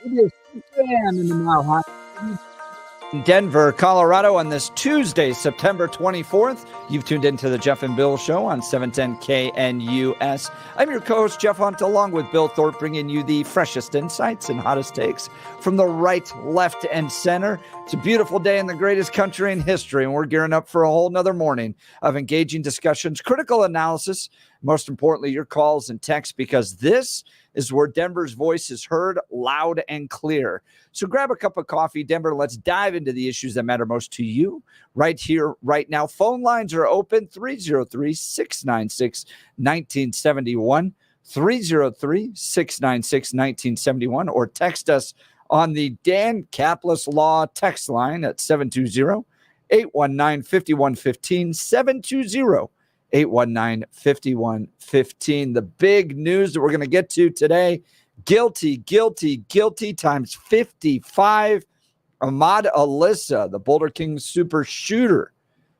It is 6 a.m. in the Mile High in Denver, Colorado on this Tuesday, September 24th. You've tuned into the Jeff and Bill Show on 710 KNUS. I'm your co-host, Jeff Hunt, along with Bill Thorpe, bringing you the freshest insights and hottest takes from the right, left, and center. It's a beautiful day in the greatest country in history, and we're gearing up for a whole nother morning of engaging discussions, critical analysis, most importantly, your calls and texts, because this is where Denver's voice is heard loud and clear. So grab a cup of coffee, Denver. Let's dive into the issues that matter most to you right here, right now. Phone lines are open, 303-696-1971, 303-696-1971, or text us on the Dan Caplis Law text line at 720-819-5115, 720-819-5115. The big news that we're going to get to today: guilty times 55. Ahmad Alyssa, the Boulder King Soopers shooter,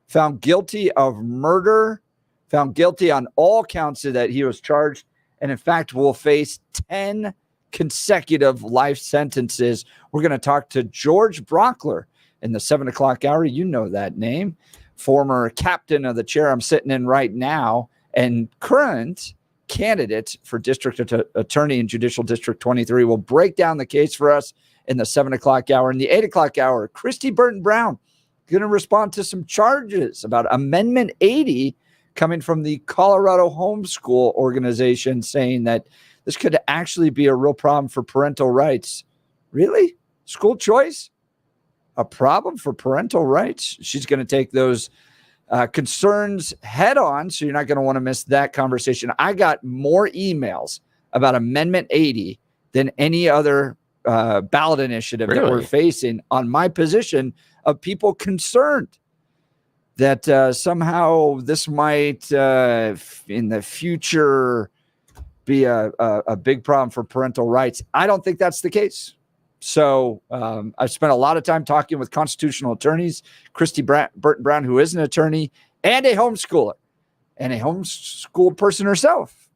found guilty of murder, found guilty on all counts that he was charged, and in fact will face 10 consecutive life sentences. We're going to talk to George Brauchler in the 7 o'clock hour. You know that name. Former captain of the chair I'm sitting in right now and current candidate for district attorney in Judicial District 23 will break down the case for us in the 7 o'clock hour. In the 8 o'clock hour, Kristi Burton Brown going to respond to some charges about Amendment 80 coming from the Colorado Homeschool Organization, saying that this could actually be a real problem for parental rights. Really? School choice? A problem for parental rights? She's going to take those concerns head on, so you're not going to want to miss that conversation. I got more emails about Amendment 80 than any other ballot initiative that we're facing on my position, of people concerned that somehow this might in the future be a big problem for parental rights. I don't think that's the case. So I've spent a lot of time talking with constitutional attorneys, Kristi Burton Brown, who is an attorney and a homeschooler, and a homeschooled person herself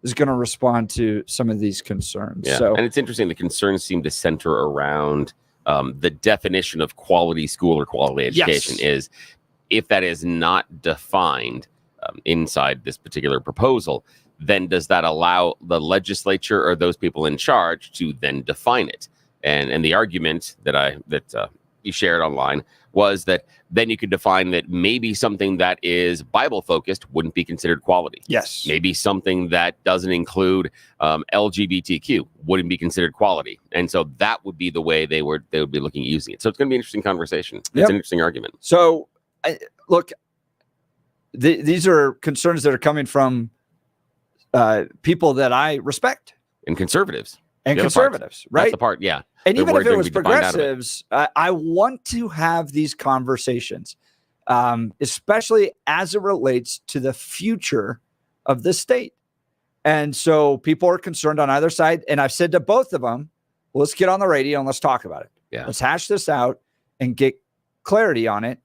is going to respond to some of these concerns. Yeah. And it's interesting. The concerns seem to center around the definition of quality school or quality education. Is if that is not defined inside this particular proposal, then does that allow the legislature or those people in charge to then define it? And the argument that you shared online was that then you could define that maybe something that is Bible focused wouldn't be considered quality. Yes. Maybe something that doesn't include LGBTQ wouldn't be considered quality. And so that would be the way they would be looking at using it. So it's going to be an interesting conversation. It's an interesting argument. So look, these are concerns that are coming from people that I respect. And conservatives. And conservatives, right? That's the part, yeah. And even if it was progressives, I want to have these conversations, especially as it relates to the future of the state. And so people are concerned on either side. And I've said to both of them, well, let's get on the radio and let's talk about it. Yeah. Let's hash this out and get clarity on it.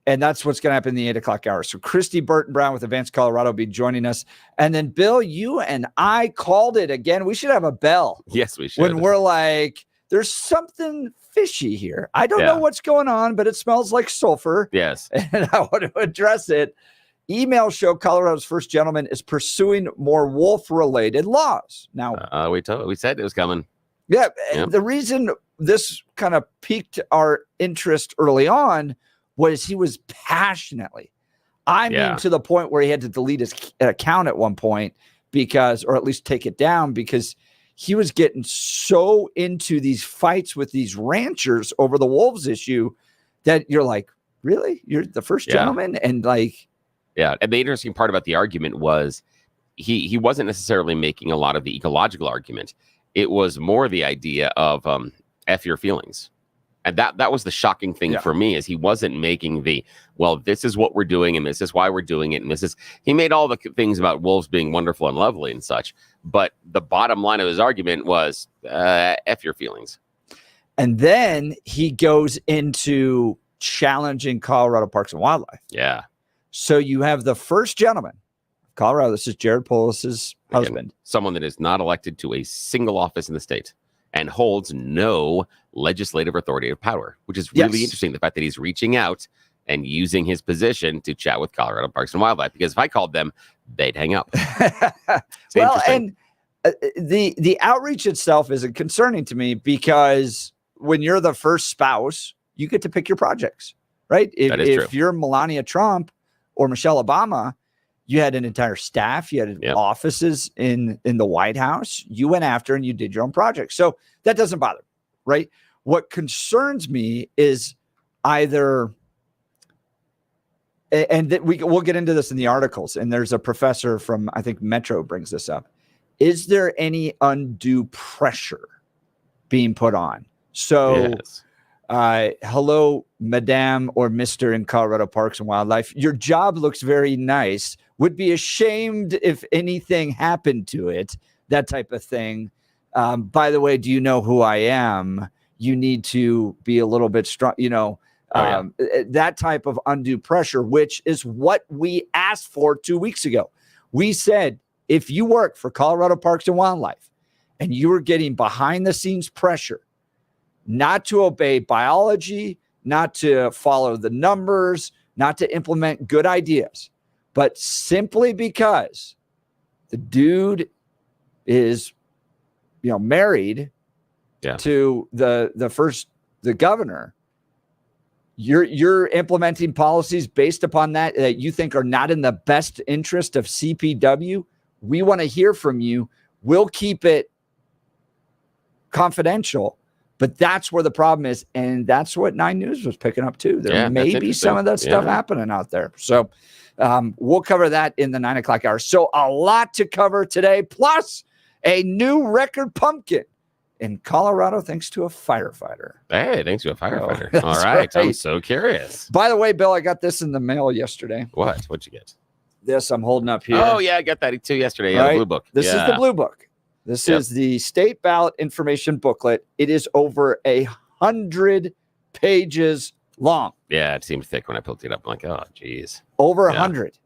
And that's what's going to happen in the 8 o'clock hour. So Kristi Burton Brown with Advanced Colorado will be joining us. And then, Bill, you and I called it again. We should have a bell. Yes, we should. When we're like, there's something fishy here. I don't know what's going on, but it smells like sulfur. Yes. And I want to address it. Email show Colorado's first gentleman is pursuing more wolf-related laws. Now, we said it was coming. Yeah. Yep. The reason this kind of piqued our interest early on was he was passionately, to the point where he had to delete his account at one point or at least take it down, because he was getting so into these fights with these ranchers over the wolves issue that you're like, really? You're the first gentleman? And like, yeah. And the interesting part about the argument was he wasn't necessarily making a lot of the ecological argument. It was more the idea of F your feelings. And that was the shocking thing for me, is he wasn't making this is what we're doing and this is why we're doing it. And he made all the things about wolves being wonderful and lovely and such. But the bottom line of his argument was F your feelings. And then he goes into challenging Colorado Parks and Wildlife. Yeah. So you have the first gentleman of Colorado. This is Jared Polis's husband. Someone that is not elected to a single office in the state. and holds no legislative authoritative power, which is really interesting. The fact that he's reaching out and using his position to chat with Colorado Parks and Wildlife, because if I called them, they'd hang up. Well, and the outreach itself isn't concerning to me, because when you're the first spouse, you get to pick your projects, right? If you're Melania Trump or Michelle Obama, you had an entire staff, you had offices in the White House, you went after and you did your own project. So that doesn't bother me, right? What concerns me is either, and we'll get into this in the articles, and there's a professor from, I think, Metro brings this up. Is there any undue pressure being put on? So, hello, Madame or Mr. in Colorado Parks and Wildlife. Your job looks very nice. Would be ashamed if anything happened to it, that type of thing. By the way, do you know who I am? You need to be a little bit strong, that type of undue pressure, which is what we asked for 2 weeks ago. We said, if you work for Colorado Parks and Wildlife and you are getting behind the scenes pressure not to obey biology, not to follow the numbers, not to implement good ideas, but simply because the dude is, married to the governor, you're implementing policies based upon that you think are not in the best interest of CPW. We want to hear from you. We'll keep it confidential, but that's where the problem is. And that's what 9 News was picking up too. There may be some of that stuff happening out there. So we'll cover that in the 9 o'clock hour. So a lot to cover today, plus a new record pumpkin in Colorado, thanks to a firefighter. Hey, thanks to a firefighter. All right. I'm so curious. By the way, Bill, I got this in the mail yesterday. What? What'd you get? This I'm holding up here. Oh, yeah, I got that too yesterday. Yeah, the blue book. This is the blue book. This is the state ballot information booklet. It is over 100 pages long. Yeah, it seemed thick when I picked it up. I'm like, oh, geez. Over 100.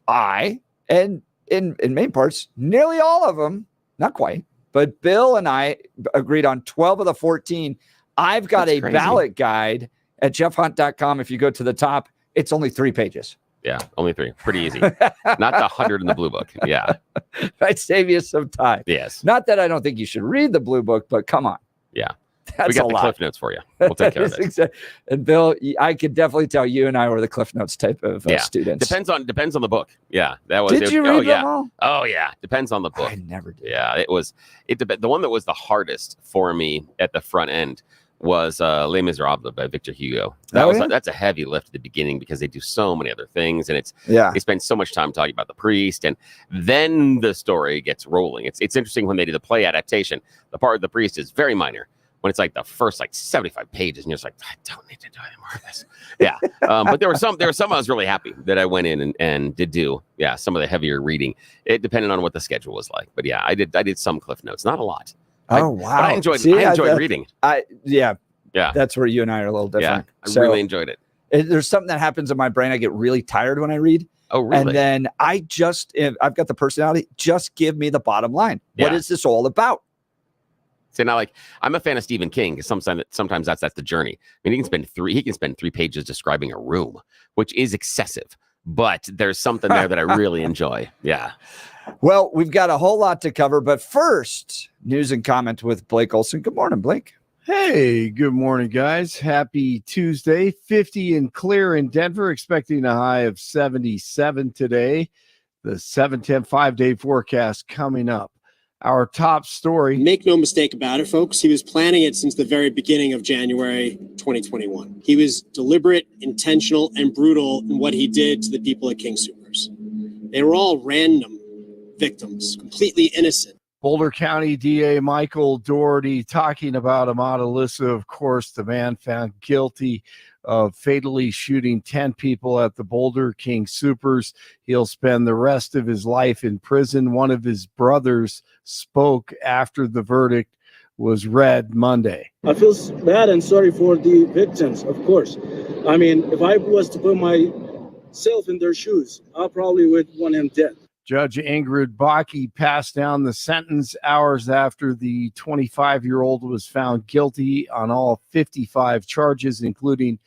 I, and in main parts, nearly all of them, not quite, but Bill and I agreed on 12 of the 14. I've got a ballot guide at jeffhunt.com. If you go to the top, it's only 3 pages. Yeah, only 3. Pretty easy. Not the 100 in the blue book. Yeah. I'd save you some time. Yes. Not that I don't think you should read the blue book, but come on. Yeah. That's we got the Cliff Notes for you. We'll take care of it. And Bill, I could definitely tell you and I were the Cliff Notes type of students. Depends on the book. Yeah, that was. Did you read them all? Oh yeah, depends on the book. I never did. Yeah, it was. The one that was the hardest for me at the front end was Les Miserables by Victor Hugo. That's a heavy lift at the beginning because they do so many other things, and they spend so much time talking about the priest, and then the story gets rolling. It's interesting when they do the play adaptation. The part of the priest is very minor. When it's like the first 75 pages, and you're just like, I don't need to do any more of this. Yeah, but there were some I was really happy that I went in and did do some of the heavier reading. It depended on what the schedule was like, but yeah, I did some Cliff Notes, not a lot. Oh wow! But I enjoyed reading. That's where you and I are a little different. Yeah, I really enjoyed it. There's something that happens in my brain. I get really tired when I read. Oh, really? And then I've got the personality. Just give me the bottom line. Yeah. What is this all about? So now, I'm a fan of Stephen King. Sometimes that's the journey. I mean, he can spend 3 pages describing a room, which is excessive. But there's something there that I really enjoy. Yeah. Well, we've got a whole lot to cover, but first, news and comment with Blake Olson. Good morning, Blake. Hey, good morning, guys. Happy Tuesday. 50 and clear in Denver, expecting a high of 77 today. The 7-10 5-day forecast coming up. Our top story. Make no mistake about it, folks. He was planning it since the very beginning of January 2021. He was deliberate, intentional, and brutal in what he did to the people at King Soopers. They were all random victims, completely innocent. Boulder County DA Michael Doherty talking about Ahmad Alissa, of course, the man found guilty of fatally shooting 10 people at the Boulder King Soopers. He'll spend the rest of his life in prison. One of his brothers spoke after the verdict was read Monday. I feel bad and sorry for the victims, of course. I mean, if I was to put myself in their shoes, I probably would want him dead. Judge Ingrid Bakke passed down the sentence hours after the 25-year-old was found guilty on all 55 charges, including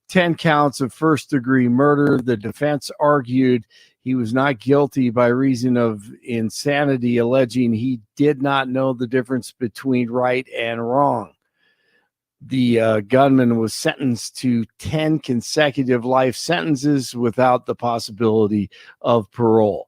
10 counts of first-degree murder. The defense argued he was not guilty by reason of insanity, alleging he did not know the difference between right and wrong. The gunman was sentenced to 10 consecutive life sentences without the possibility of parole.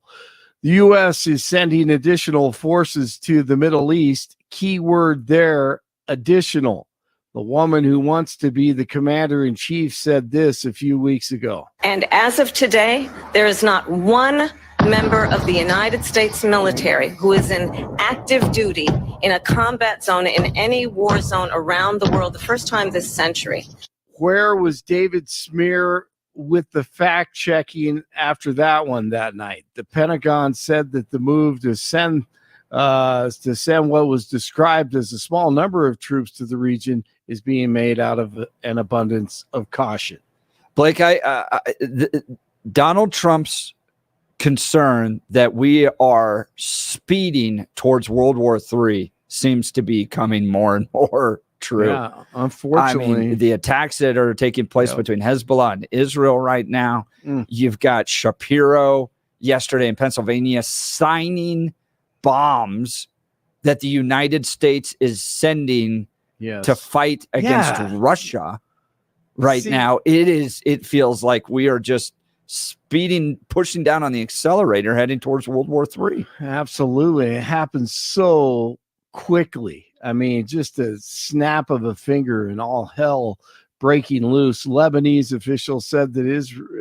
The U.S. is sending additional forces to the Middle East. Key word there, additional. The woman who wants to be the commander-in-chief said this a few weeks ago. And as of today, there is not one member of the United States military who is in active duty in a combat zone in any war zone around the world, the first time this century. Where was David Smear with the fact-checking after that one that night? The Pentagon said that the move to send what was described as a small number of troops to the region is being made out of an abundance of caution. Blake, Donald Trump's concern that we are speeding towards World War III seems to be coming more and more true. Yeah, unfortunately. I mean, the attacks that are taking place between Hezbollah and Israel right now. You've got Shapiro yesterday in Pennsylvania signing bombs that the United States is sending to fight against Russia right now. It feels like we are just pushing down on the accelerator, heading towards World War III. Absolutely. It happens so quickly. I mean, just a snap of a finger and all hell breaking loose. Lebanese officials said that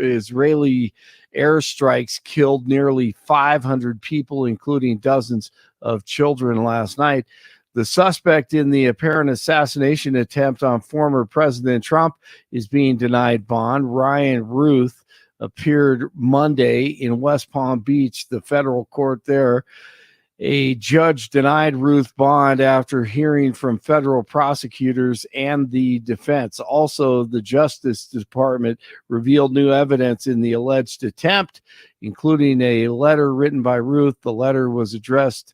Israeli airstrikes killed nearly 500 people, including dozens of children last night. The suspect in the apparent assassination attempt on former President Trump is being denied bond. Ryan Ruth appeared Monday in West Palm Beach, the federal court there. A judge denied Ruth bond after hearing from federal prosecutors and the defense. Also, the Justice Department revealed new evidence in the alleged attempt, including a letter written by Ruth. The letter was addressed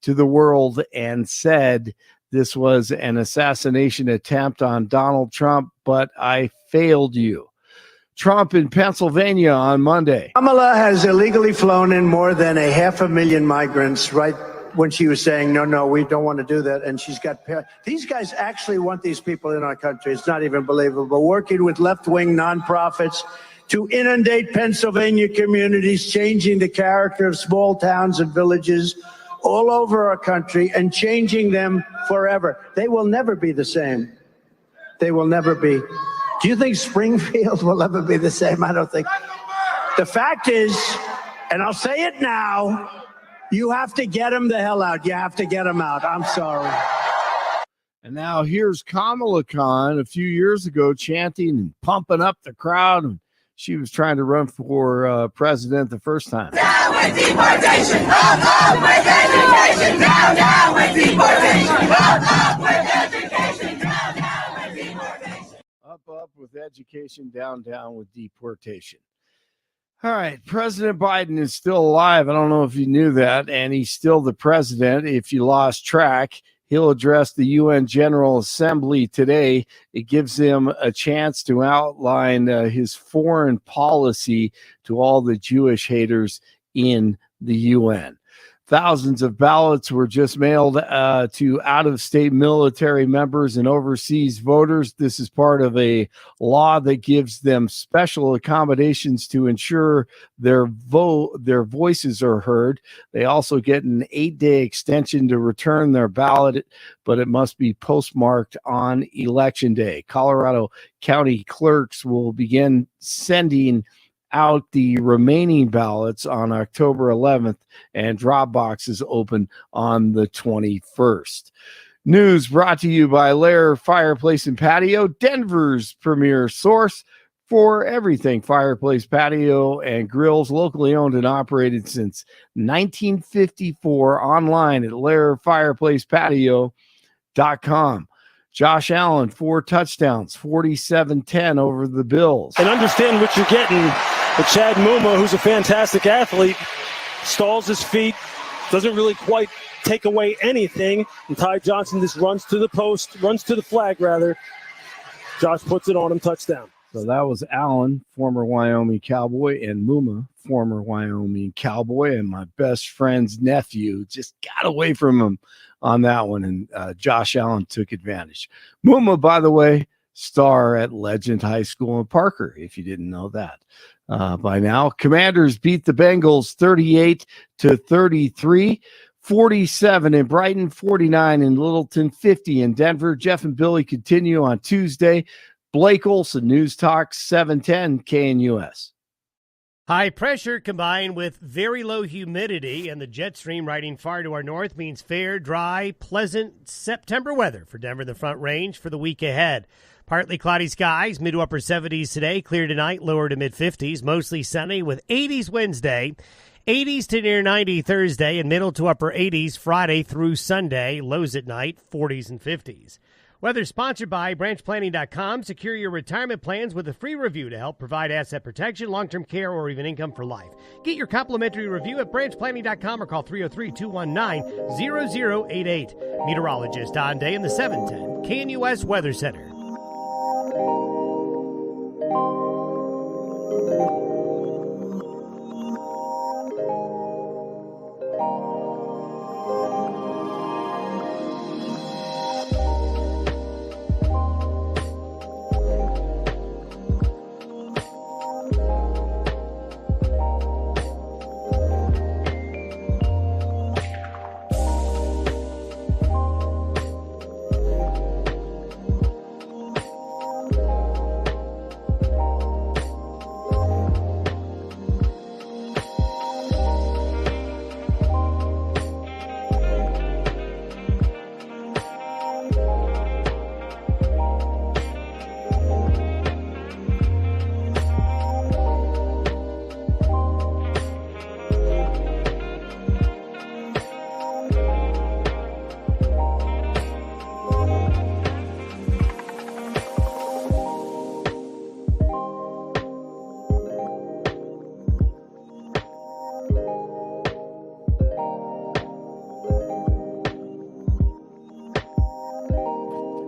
to the world and said, "This was an assassination attempt on Donald Trump, but I failed you." Trump in Pennsylvania on Monday. Kamala has illegally flown in more than 500,000 migrants right when she was saying, no, we don't want to do that. And she's got, these guys actually want these people in our country. It's not even believable. Working with left-wing nonprofits to inundate Pennsylvania communities, changing the character of small towns and villages all over our country and changing them forever. They will never be the same. They will never be. Do you think Springfield will ever be the same? I don't think. The fact is, and I'll say it now, you have to get them the hell out. You have to get them out. I'm sorry. And now here's Kamala Khan a few years ago chanting and pumping up the crowd. And she was trying to run for president the first time. Down with deportation! Up with education! Down with deportation! Up with education! Down with deportation! Up with education, down with deportation. All right, President Biden is still alive. I don't know if you knew that, and he's still the president. If you lost track, he'll address the UN General Assembly today. It gives him a chance to outline his foreign policy to all the Jewish haters in the UN. Thousands of ballots were just mailed to out-of-state military members and overseas voters. This is part of a law that gives them special accommodations to ensure their voices are heard. They also get an 8-day extension to return their ballot, but it must be postmarked on Election Day. Colorado County clerks will begin sending out the remaining ballots on October 11th, and drop boxes open on the 21st. News brought to you by Lair Fireplace and Patio, Denver's premier source for everything fireplace, patio, and grills, locally owned and operated since 1954, online at lairfireplacepatio.com. Josh Allen, 4 touchdowns, 47-10 over the Bills. And understand what you're getting. But Chad Muma, who's a fantastic athlete, stalls his feet, doesn't really quite take away anything. And Ty Johnson just runs to the flag rather. Josh puts it on him, touchdown. So that was Allen, former Wyoming Cowboy, and Muma, former Wyoming Cowboy, and my best friend's nephew just got away from him on that one, and Josh Allen took advantage. Muma, by the way, star at Legend High School in Parker, if you didn't know that by now. Commanders beat the Bengals 38-33. 47 in Brighton, 49 in Littleton, 50 in Denver. Jeff and Billy continue on Tuesday. Blake Olson, News Talk 710 KNUS. High pressure combined with very low humidity and the jet stream riding far to our north means fair, dry, pleasant September weather for Denver and the Front Range for the week ahead. Partly cloudy skies, mid to upper 70s today, clear tonight, lower to mid 50s, mostly sunny with 80s Wednesday, 80s to near 90 Thursday, and middle to upper 80s Friday through Sunday, lows at night, 40s and 50s. Weather sponsored by branchplanning.com. Secure your retirement plans with a free review to help provide asset protection, long-term care, or even income for life. Get your complimentary review at branchplanning.com or call 303-219-0088. Meteorologist Don Day in the 710 KNUS Weather Center.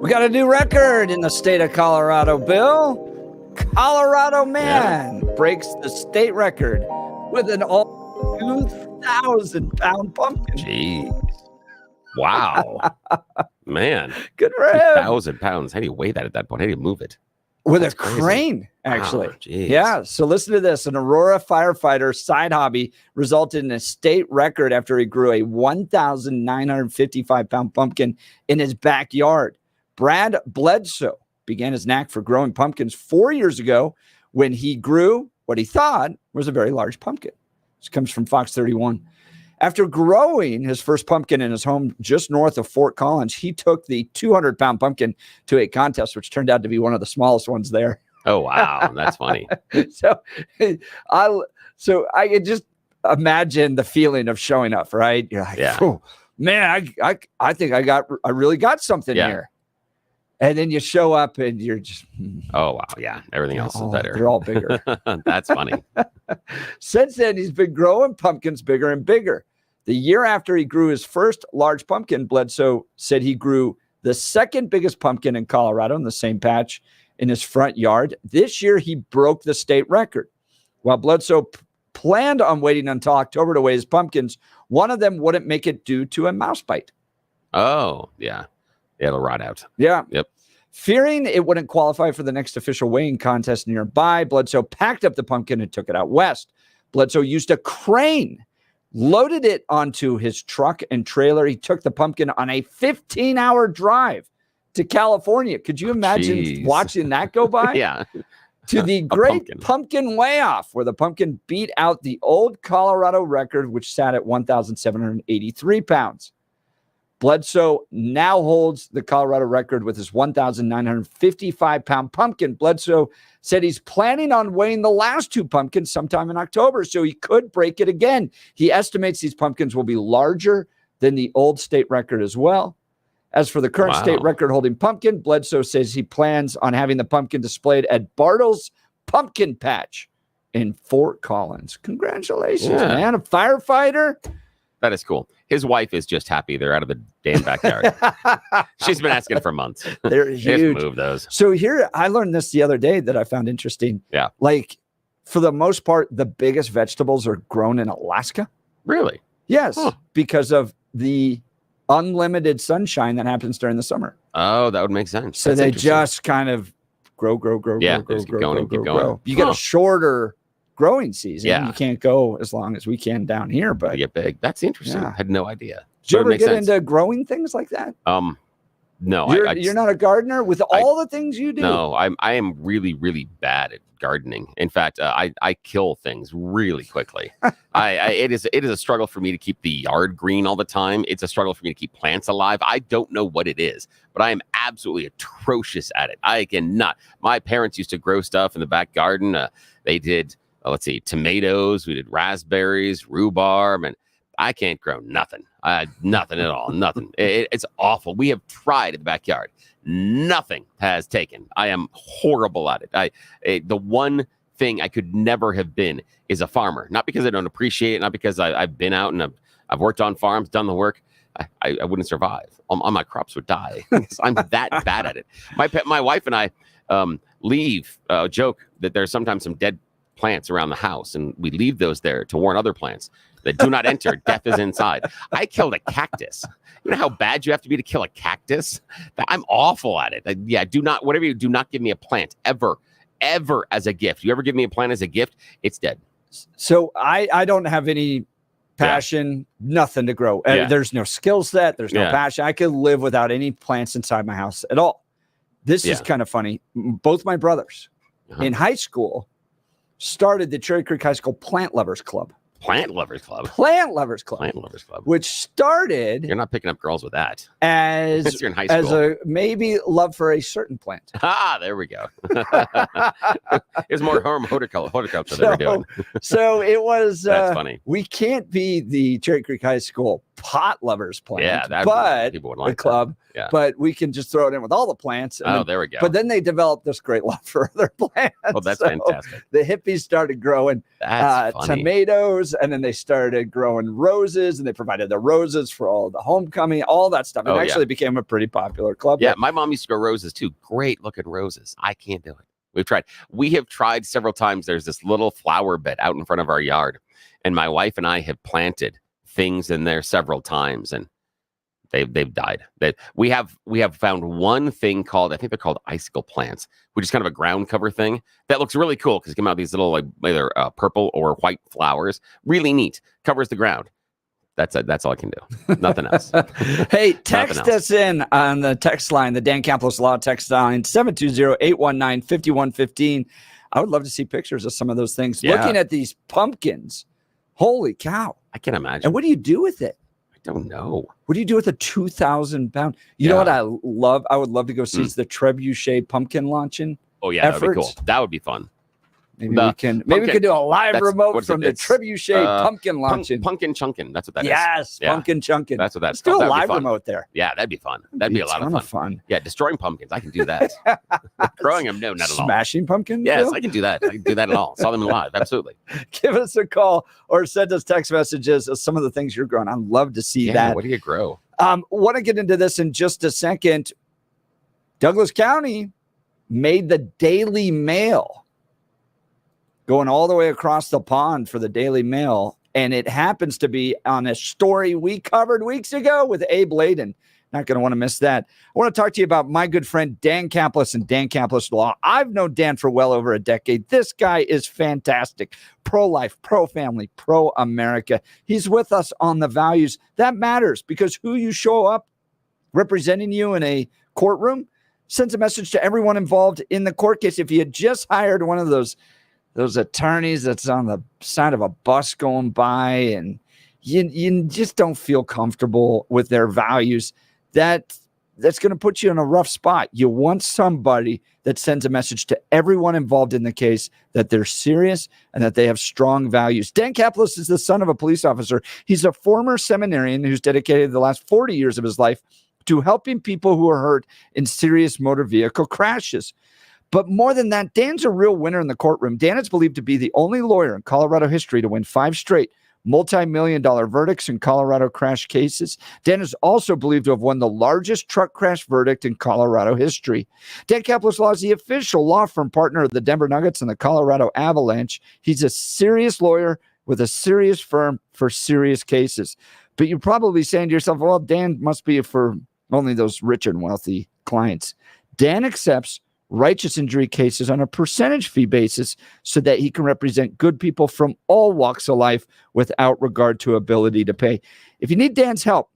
We got a new record in the state of Colorado, Bill. Colorado man breaks the state record with an all 2,000-pound pumpkin. Jeez. Wow. Man. Good for him. 2,000 pounds. How do you weigh that at that point? How do you move it? With That's a crazy. crane, actually. Wow, geez. Yeah. So listen to this. An Aurora firefighter side hobby resulted in a state record after he grew a 1,955-pound pumpkin in his backyard. Brad Bledsoe began his knack for growing pumpkins 4 years ago when he grew what he thought was a very large pumpkin. This comes from Fox 31. After growing his first pumpkin in his home just north of Fort Collins, he took the 200-pound pumpkin to a contest, which turned out to be one of the smallest ones there. Oh, wow. That's funny. So I could just imagine the feeling of showing up, right? You're like, oh, man, I think I really got something here. And then you show up and you're just, oh, wow. Yeah. Everything else is better. They're all bigger. That's funny. Since then, he's been growing pumpkins bigger and bigger. The year after he grew his first large pumpkin, Bledsoe said he grew the second biggest pumpkin in Colorado in the same patch in his front yard. This year, he broke the state record. While Bledsoe planned on waiting until October to weigh his pumpkins, one of them wouldn't make it due to a mouse bite. Oh, yeah. It'll rot out. Yeah. Yep. Fearing it wouldn't qualify for the next official weighing contest nearby, Bledsoe packed up the pumpkin and took it out west. Bledsoe used a crane, loaded it onto his truck and trailer. He took the pumpkin on a 15-hour drive to California. Could you imagine watching that go by? Yeah. To the Great Pumpkin Weigh-Off, where the pumpkin beat out the old Colorado record, which sat at 1,783 pounds. Bledsoe now holds the Colorado record with his 1,955-pound pumpkin. Bledsoe said he's planning on weighing the last two pumpkins sometime in October, so he could break it again. He estimates these pumpkins will be larger than the old state record as well. As for the current state record-holding pumpkin, Bledsoe says he plans on having the pumpkin displayed at Bartle's Pumpkin Patch in Fort Collins. Congratulations, Yeah. man. A firefighter. That is cool. His wife is just happy they're out of the damn backyard. She's been asking for months. They're huge. Just move those. So here, I learned this the other day that I found interesting. Yeah. Like, for the most part, the biggest vegetables are grown in Alaska. Really? Yes, Huh. because of the unlimited sunshine that happens during the summer. Oh, that would make sense. So That's they interesting. just kind of grow. Yeah, grow, just keep going and keep going. You get Huh. a shorter growing season. Yeah. You can't go as long as we can down here. They But get big. That's interesting. Yeah. Had no idea. did you But it ever makes get sense. into growing things like that? No, You're not a gardener with all the things you do. No, I am really, really bad at gardening. In fact, I kill things really quickly. It is a struggle for me to keep the yard green all the time. It's a struggle for me to keep plants alive. I don't know what it is, but I am absolutely atrocious at it. I cannot. My parents used to grow stuff in the back garden. They did, let's see, tomatoes. We did raspberries, rhubarb, and I can't grow nothing. Nothing at all. Nothing. It's awful. We have tried in the backyard. Nothing has taken. I am horrible at it. The one thing I could never have been is a farmer. Not because I don't appreciate it. Not because I've been out and I've worked on farms, done the work. I wouldn't survive. All my crops would die. I'm that bad at it. My wife and I leave a joke that there's sometimes some dead plants around the house, and we leave those there to warn other plants that do not enter. Death is inside. I killed a cactus. You know how bad you have to be to kill a cactus? I'm awful at it. Do not, whatever you do, not give me a plant ever as a gift. You ever give me a plant as a gift, it's dead. So I don't have any passion, nothing to grow. Yeah. There's no skill set. There's no Yeah. passion. I could live without any plants inside my house at all. This is Yeah. kind of funny. Both my brothers Uh-huh. in high school started the Cherry Creek High School Plant Lovers Club. Plant lovers club. Plant Lovers Club. Plant lovers club. Which started You're not picking up girls with that. as You're in high as school. a maybe love for a certain plant. There we go. It's more horticulture that we're doing. So it was. That's funny. We can't be the Cherry Creek High School pot lovers plant, Yeah, but people would the like club. that. Yeah. But we can just throw it in with all the plants. and Oh, then- there we go. But then they developed this great love for other plants. Oh, that's So fantastic. The hippies started growing That's funny. tomatoes, and then they started growing roses, and they provided the roses for all the homecoming, all that stuff. It Oh, yeah. actually became a pretty popular club. Yeah, my mom used to grow roses too. Great looking roses. I can't do it. We have tried several times. There's this little flower bed out in front of our yard, and my wife and I have planted things in there several times, and they've died. We have found one thing called, I think they're called icicle plants, which is kind of a ground cover thing that looks really cool because it came out these little like either purple or white flowers. Really neat. Covers the ground. That's all I can do. Nothing else. Hey, text Nothing else. us in on the text line, the Dan Campos Law text line, 720-819-5115. I would love to see pictures of some of those things. Yeah. Looking at these pumpkins, holy cow. I can imagine. And what do you do with it? I don't know. What do you do with a 2,000 pound? You know what I love? I would love to go see is the Trebuchet pumpkin launching. Oh yeah, that'd be efforts. cool. That would be fun. Maybe The we can pumpkin- do a live that's- remote what is from it? the It's, Trebuchet pumpkin launching. Pumpkin chunkin. That's what that is. Yes, Yeah. pumpkin chunkin. That's what that's Let's do called. a That'd be live fun. remote there. Yeah, that'd be fun. That'd be a lot ton of fun. Yeah, destroying pumpkins. I can do that. Growing them, no, not at all. Smashing pumpkins. Yes, Bill? I can do that. I can do that at all. Saw them live. Absolutely. Give us a call or send us text messages of some of the things you're growing. I'd love to see Yeah, that. what do you grow? Want to get into this in just a second. Douglas County made the Daily Mail, going all the way across the pond for the Daily Mail. And it happens to be on a story we covered weeks ago with Abe Layden. Not going to want to miss that. I want to talk to you about my good friend Dan Campos and Dan Campos Law. I've known Dan for well over a decade. This guy is fantastic. Pro-life, pro-family, pro-America. He's with us on the values. That matters because who you show up representing you in a courtroom sends a message to everyone involved in the court case. If you had just hired one of those attorneys that's on the side of a bus going by and you just don't feel comfortable with their values, that's going to put you in a rough spot. You want somebody that sends a message to everyone involved in the case that they're serious and that they have strong values. Dan Campos is the son of a police officer. He's a former seminarian who's dedicated the last 40 years of his life to helping people who are hurt in serious motor vehicle crashes. But more than that, Dan's a real winner in the courtroom. Dan is believed to be the only lawyer in Colorado history to win 5 straight multi-million-dollar verdicts in Colorado crash cases. Dan is also believed to have won the largest truck crash verdict in Colorado history. Dan Kaplis Law is the official law firm partner of the Denver Nuggets and the Colorado Avalanche. He's a serious lawyer with a serious firm for serious cases. But you're probably saying to yourself, well, Dan must be for only those rich and wealthy clients. Dan accepts righteous injury cases on a percentage fee basis so that he can represent good people from all walks of life without regard to ability to pay. If you need Dan's help,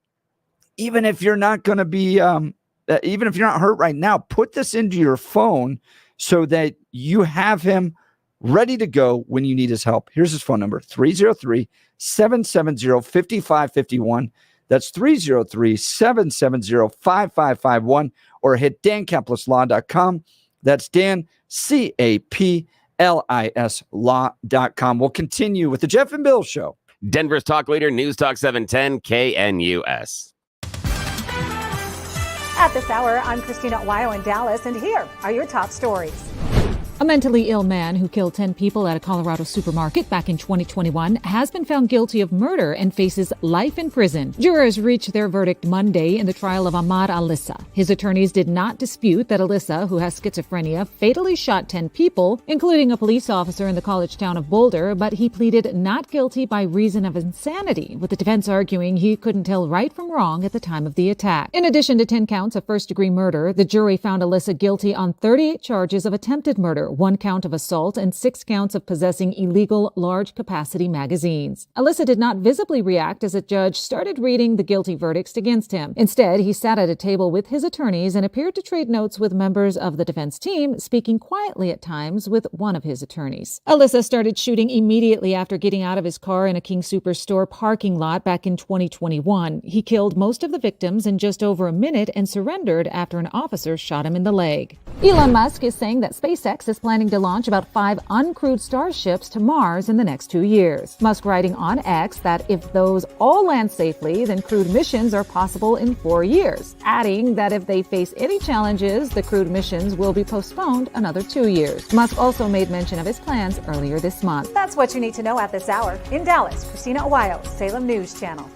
even if you're not going to be, even if you're not hurt right now, put this into your phone so that you have him ready to go when you need his help. Here's his phone number, 303-770-5551. That's 303-770-5551, or hit dankaplisLaw.com. That's Dan, CAPLIS law.com. We'll continue with the Jeff and Bill Show. Denver's talk leader, News Talk 710 KNUS. At this hour, I'm Kristi in Dallas, and here are your top stories. A mentally ill man who killed 10 people at a Colorado supermarket back in 2021 has been found guilty of murder and faces life in prison. Jurors reached their verdict Monday in the trial of Ahmad Alissa. His attorneys did not dispute that Alissa, who has schizophrenia, fatally shot 10 people, including a police officer in the college town of Boulder, but he pleaded not guilty by reason of insanity, with the defense arguing he couldn't tell right from wrong at the time of the attack. In addition to 10 counts of first-degree murder, the jury found Alissa guilty on 38 charges of attempted murder, 1 count of assault, and 6 counts of possessing illegal large-capacity magazines. Alissa did not visibly react as a judge started reading the guilty verdicts against him. Instead, he sat at a table with his attorneys and appeared to trade notes with members of the defense team, speaking quietly at times with one of his attorneys. Alissa started shooting immediately after getting out of his car in a King Soopers store parking lot back in 2021. He killed most of the victims in just over a minute and surrendered after an officer shot him in the leg. Elon Musk is saying that SpaceX is planning to launch about 5 uncrewed starships to Mars in the next 2 years. Musk writing on X that if those all land safely, then crewed missions are possible in 4 years, adding that if they face any challenges, the crewed missions will be postponed another 2 years. Musk also made mention of his plans earlier this month. That's what you need to know at this hour. In Dallas, Christina Aguayo, Salem News Channel.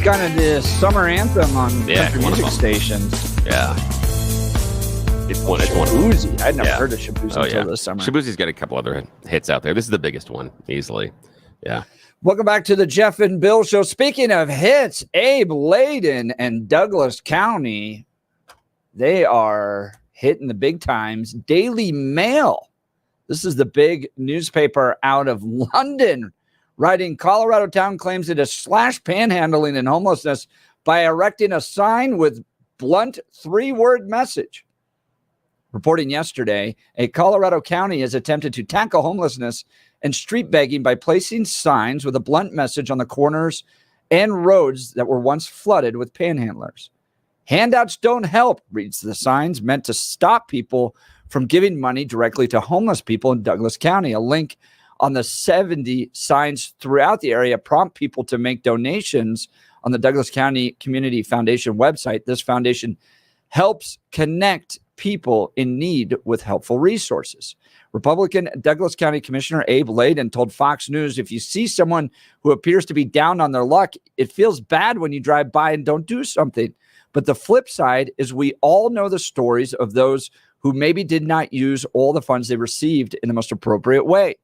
kind of the summer anthem on country one of music them. stations. Yeah. It's one of them. Shabuzi. I'd never heard of Shabuzi until this summer. Shabuzi's got a couple other hits out there. This is the biggest one, easily. Yeah. Welcome back to the Jeff and Bill Show. Speaking of hits, Abe Layden and Douglas County, they are hitting the big times. Daily Mail. This is the big newspaper out of London, writing Colorado town claims it has slashed panhandling and homelessness by erecting a sign with blunt 3-word message. Reporting yesterday, a Colorado county has attempted to tackle homelessness and street begging by placing signs with a blunt message on the corners and roads that were once flooded with panhandlers. Handouts Don't Help, reads the signs, meant to stop people from giving money directly to homeless people in Douglas County. A link on the 70 signs throughout the area prompt people to make donations on the Douglas County Community Foundation website. This foundation helps connect people in need with helpful resources. Republican Douglas County Commissioner Abe Layden told Fox News, if you see someone who appears to be down on their luck, it feels bad when you drive by and don't do something. But the flip side is we all know the stories of those who maybe did not use all the funds they received in the most appropriate way.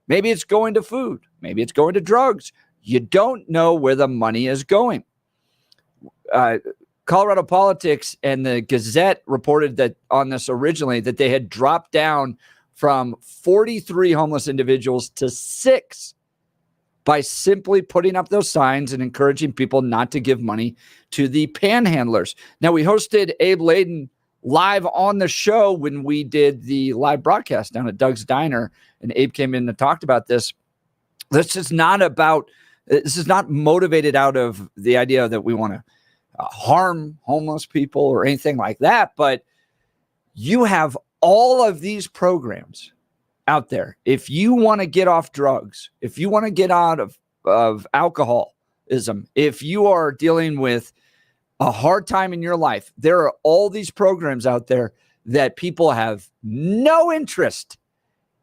Maybe it's going to food. Maybe it's going to drugs. You don't know where the money is going. Colorado Politics and the Gazette reported that on this originally that they had dropped down from 43 homeless individuals to 6 by simply putting up those signs and encouraging people not to give money to the panhandlers. Now, we hosted Abe Layden live on the show when we did the live broadcast down at Doug's Diner, and Abe came in and talked about this. This is not motivated out of the idea that we want to harm homeless people or anything like that, but you have all of these programs out there. If you want to get off drugs, if you want to get out of alcoholism, if you are dealing with a hard time in your life, there are all these programs out there that people have no interest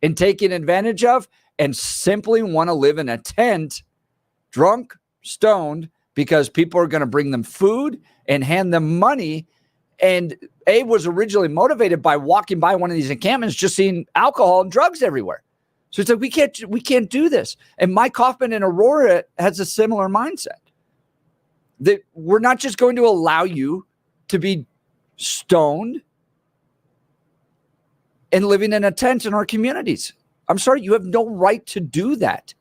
in taking advantage of and simply want to live in a tent, drunk, stoned, because people are going to bring them food and hand them money. And Abe was originally motivated by walking by one of these encampments, just seeing alcohol and drugs everywhere. So it's like, we can't do this. And Mike Hoffman in Aurora has a similar mindset, that we're not just going to allow you to be stoned and living in a tent in our communities. I'm sorry, you have no right to do that.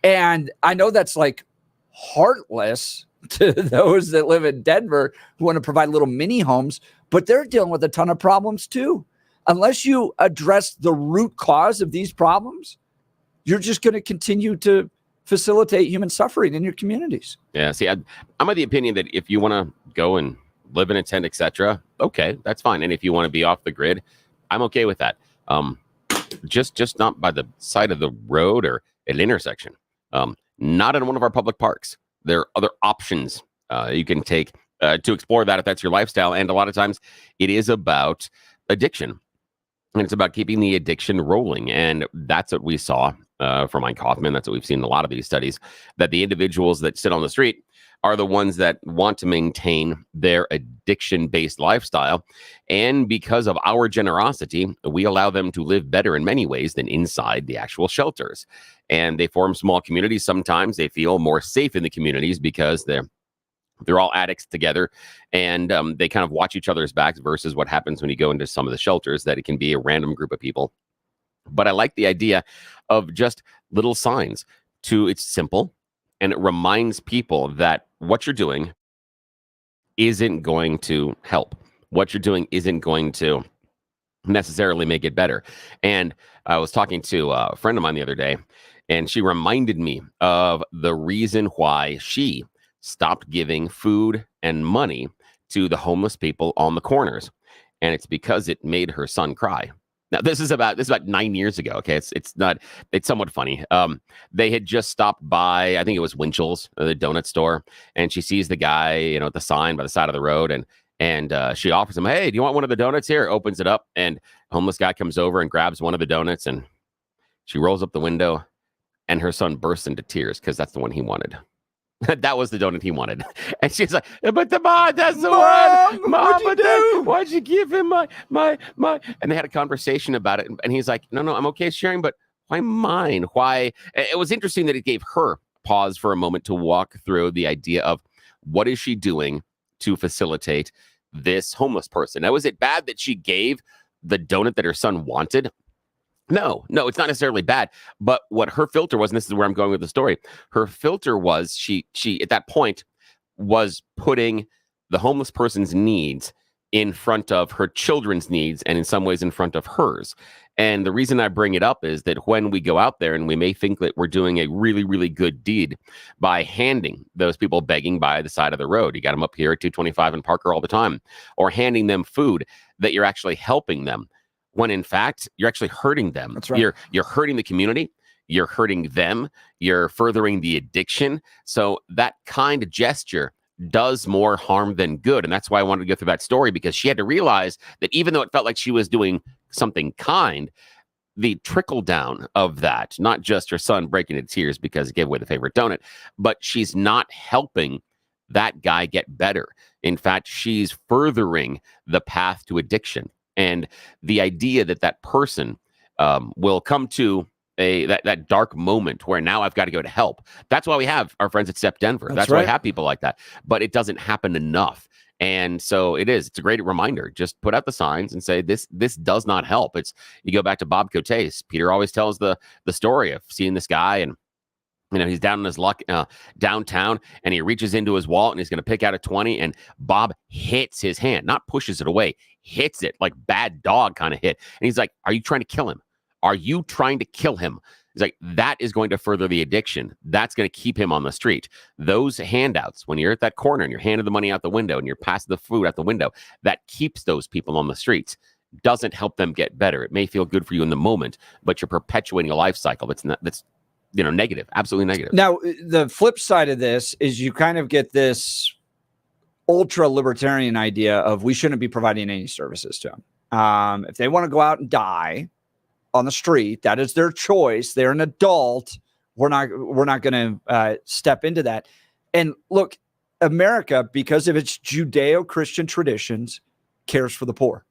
And I know that's like heartless to those that live in Denver who want to provide little mini homes, but they're dealing with a ton of problems too. Unless you address the root cause of these problems, you're just going to continue to facilitate human suffering in your communities. Yeah, see, I'm of the opinion that if you want to go and live in a tent, etc., okay, that's fine. And if you want to be off the grid, I'm okay with that. Just not by the side of the road or at an intersection. Not in one of our public parks. There are other options you can take to explore that if that's your lifestyle. And a lot of times it is about addiction. And it's about keeping the addiction rolling. And that's what we saw from Mike Hoffman. That's what we've seen in a lot of these studies, that the individuals that sit on the street are the ones that want to maintain their addiction-based lifestyle. And because of our generosity, we allow them to live better in many ways than inside the actual shelters. And they form small communities. Sometimes they feel more safe in the communities because they're all addicts together, and they kind of watch each other's backs versus what happens when you go into some of the shelters, that it can be a random group of people. But I like the idea of just little signs. It's simple, and it reminds people that what you're doing isn't going to help. What you're doing isn't going to necessarily make it better. And I was talking to a friend of mine the other day, and she reminded me of the reason why she stopped giving food and money to the homeless people on the corners. And it's because it made her son cry. Now, this is about 9 years ago. Okay. It's somewhat funny. They had just stopped by, I think it was Winchell's, the donut store. And she sees the guy, at the sign by the side of the road. And she offers him, hey, do you want one of the donuts here? Opens it up, and a homeless guy comes over and grabs one of the donuts, and she rolls up the window, and her son bursts into tears because that's the one he wanted. That was the donut he wanted. And she's like, but the mom, that's the one. Mom, why'd you give him my? And they had a conversation about it. And he's like, no, I'm okay sharing, but why mine? Why? It was interesting that it gave her pause for a moment to walk through the idea of what is she doing to facilitate this homeless person. Now, is it bad that she gave the donut that her son wanted? No, it's not necessarily bad. But what her filter was, and this is where I'm going with the story, her filter was she at that point was putting the homeless person's needs in front of her children's needs, and in some ways in front of hers. And the reason I bring it up is that when we go out there and we may think that we're doing a really, really good deed by handing those people begging by the side of the road, you got them up here at 225 and Parker all the time, or handing them food, that you're actually helping them, when in fact you're actually hurting them. That's right. You're hurting the community, you're hurting them, you're furthering the addiction. So that kind of gesture does more harm than good. And that's why I wanted to go through that story, because she had to realize that even though it felt like she was doing something kind, the trickle down of that, not just her son breaking into tears because he gave away the favorite donut, but she's not helping that guy get better. In fact, she's furthering the path to addiction. And the idea that that person will come to that dark moment where now I've got to go to help. That's why we have our friends at Step Denver. That's why we have people like that. But it doesn't happen enough. And so it's a great reminder. Just put out the signs and say, this does not help. You go back to Bob Cotes. Peter always tells the story of seeing this guy, and he's down in his luck downtown, and he reaches into his wallet and he's going to pick out a 20, and Bob hits his hand, not pushes it away, hits it like bad dog kind of hit. And he's like, are you trying to kill him? Are you trying to kill him? He's like, that is going to further the addiction. That's going to keep him on the street. Those handouts, when you're at that corner and you're handing the money out the window and you're passing the food out the window, that keeps those people on the streets. Doesn't help them get better. It may feel good for you in the moment, but you're perpetuating a life cycle that's negative, absolutely negative. Now, the flip side of this is you kind of get this ultra libertarian idea of we shouldn't be providing any services to them. If they want to go out and die on the street, that is their choice. They're an adult. We're not going to step into that. And look, America, because of its Judeo-Christian traditions, cares for the poor.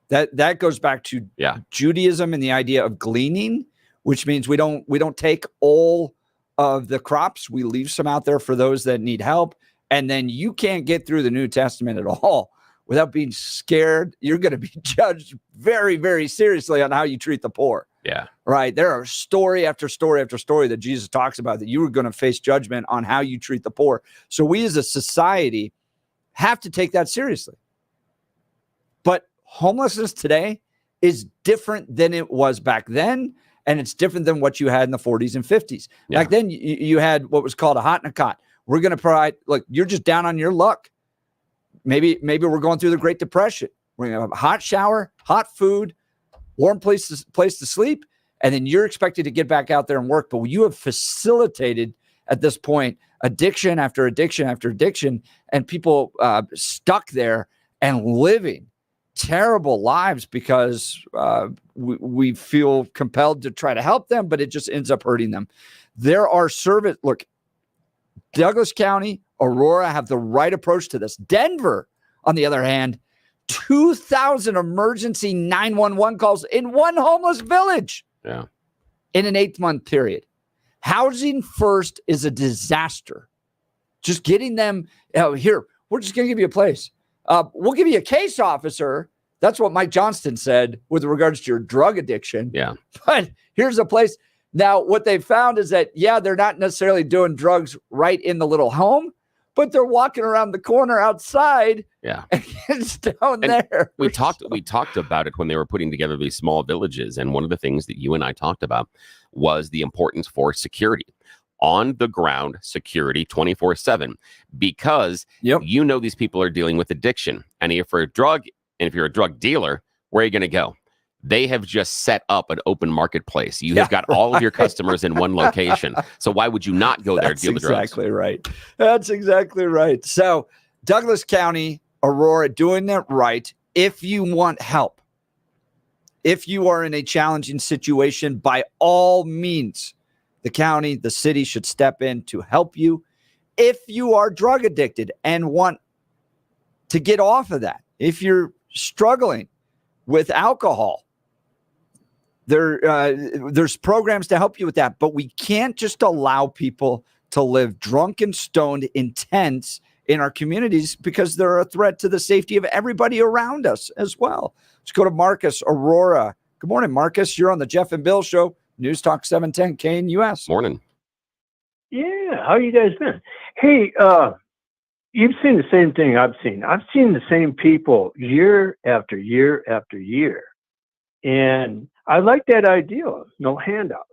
That goes back to Judaism and the idea of gleaning, which means we don't take all of the crops. We leave some out there for those that need help. And then you can't get through the New Testament at all without being scared. You're going to be judged very, very seriously on how you treat the poor. Yeah. Right. There are story after story after story that Jesus talks about that you are going to face judgment on how you treat the poor. So we as a society have to take that seriously. But homelessness today is different than it was back then. And it's different than what you had in the 40s and 50s. Yeah. Back then, you had what was called a hot and a cot. We're going to provide, look, you're just down on your luck. Maybe we're going through the Great Depression. We're going to have a hot shower, hot food, warm place to sleep, and then you're expected to get back out there and work. But you have facilitated, at this point, addiction after addiction after addiction, and people stuck there and living terrible lives because we feel compelled to try to help them, but it just ends up hurting them. There are look, Douglas County, Aurora have the right approach to this. Denver, on the other hand, 2,000 emergency 911 calls in one homeless village in an 8-month period. Housing first is a disaster. Just getting them here. We're just going to give you a place. We'll give you a case officer. That's what Mike Johnston said with regards to your drug addiction. Yeah. But here's a place. Now, what they found is that, they're not necessarily doing drugs right in the little home, but they're walking around the corner outside. Yeah. And it's down there. We talked about it when they were putting together these small villages. And one of the things that you and I talked about was the importance for security. On the ground security 24/7, because these people are dealing with addiction. And if you're a drug dealer, where are you going to go? They have just set up an open marketplace. You have got all of your customers in one location. So why would you not go there to deal with drugs? That's exactly right. So Douglas County, Aurora, doing that right. If you want help, if you are in a challenging situation, by all means, the county, the city should step in to help you. if you are drug addicted and want to get off of that, if you're struggling with alcohol, there's programs to help you with that. But we can't just allow people to live drunk and stoned in tents in our communities because they're a threat to the safety of everybody around us as well. Let's go to Marcus, Aurora. Good morning, Marcus. You're on the Jeff and Bill Show, News Talk 710 KNUS. Morning. Yeah, how you guys been? Hey, you've seen the same thing I've seen. I've seen the same people year after year after year. And I like that idea of no handouts.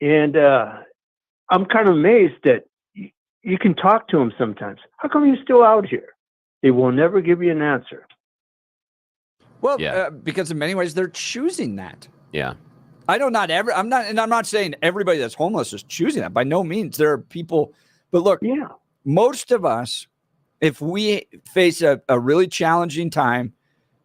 And I'm kind of amazed that you can talk to them sometimes. How come you're still out here? They will never give you an answer. Well, because in many ways they're choosing that. Yeah. I'm not saying everybody that's homeless is choosing that. By no means. There are people, but look, most of us, if we face a really challenging time,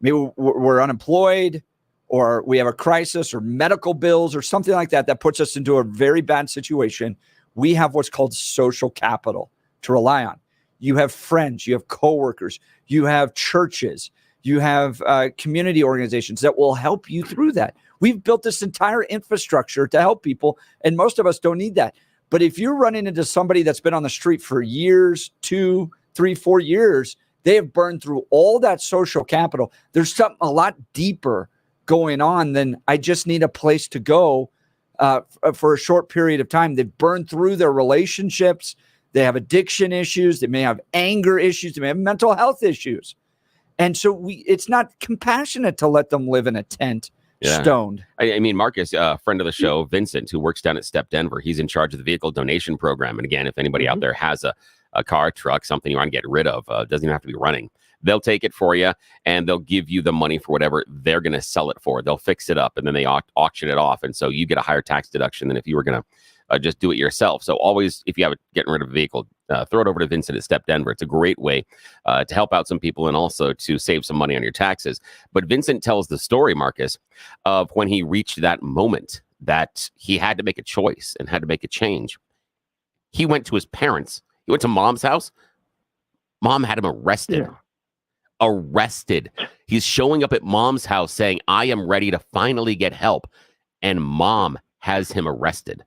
maybe we're unemployed or we have a crisis or medical bills or something like that, that puts us into a very bad situation. We have what's called social capital to rely on. You have friends, you have coworkers, you have churches, you have community organizations that will help you through that. We've built this entire infrastructure to help people, and most of us don't need that. But if you're running into somebody that's been on the street for years, 2, 3, 4 years, they have burned through all that social capital. There's something a lot deeper going on than I just need a place to go for a short period of time. They've burned through their relationships. They have addiction issues. They may have anger issues. They may have mental health issues. And so it's not compassionate to let them live in a tent. Yeah. Stoned. I mean, Marcus, a friend of the show, Vincent, who works down at Step Denver, he's in charge of the vehicle donation program. And again, if anybody out there has a car, truck, something you want to get rid of, doesn't even have to be running, they'll take it for you and they'll give you the money for whatever they're going to sell it for. They'll fix it up and then they auction it off. And so you get a higher tax deduction than if you were going to just do it yourself. So always, if you have getting rid of a vehicle, throw it over to Vincent at Step Denver. It's a great way to help out some people and also to save some money on your taxes. But Vincent tells the story, Marcus, of when he reached that moment that he had to make a choice and had to make a change. He went to his parents. He went to mom's house. Mom had him arrested. Yeah. Arrested. He's showing up at mom's house saying, I am ready to finally get help. And mom has him arrested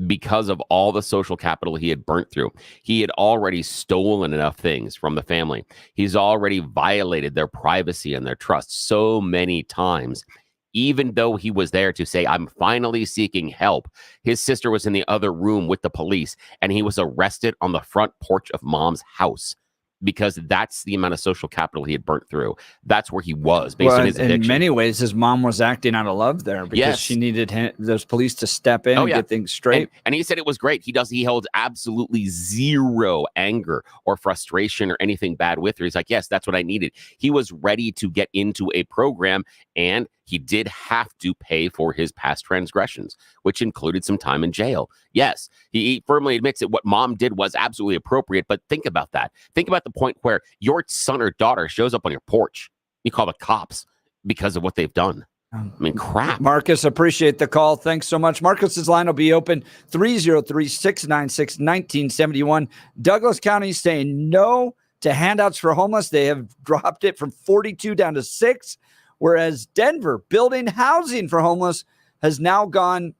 because of all the social capital he had burnt through. He had already stolen enough things from the family. He's already violated their privacy and their trust so many times. Even though he was there to say, I'm finally seeking help, his sister was in the other room with the police, and he was arrested on the front porch of mom's house. Because that's the amount of social capital he had burnt through. That's where he was based on his addiction. In many ways, his mom was acting out of love there because she needed those police to step in and get things straight. And he said it was great. He holds absolutely zero anger or frustration or anything bad with her. He's like, yes, that's what I needed. He was ready to get into a program, and he did have to pay for his past transgressions, which included some time in jail. Yes, he firmly admits that what mom did was absolutely appropriate, but think about that. Think about the point where your son or daughter shows up on your porch. You call the cops because of what they've done. I mean, crap. Marcus, appreciate the call. Thanks so much. Marcus's line will be open 303-696-1971. Douglas County saying no to handouts for homeless. They have dropped it from 42 down to 6. Whereas Denver, building housing for homeless, has now gone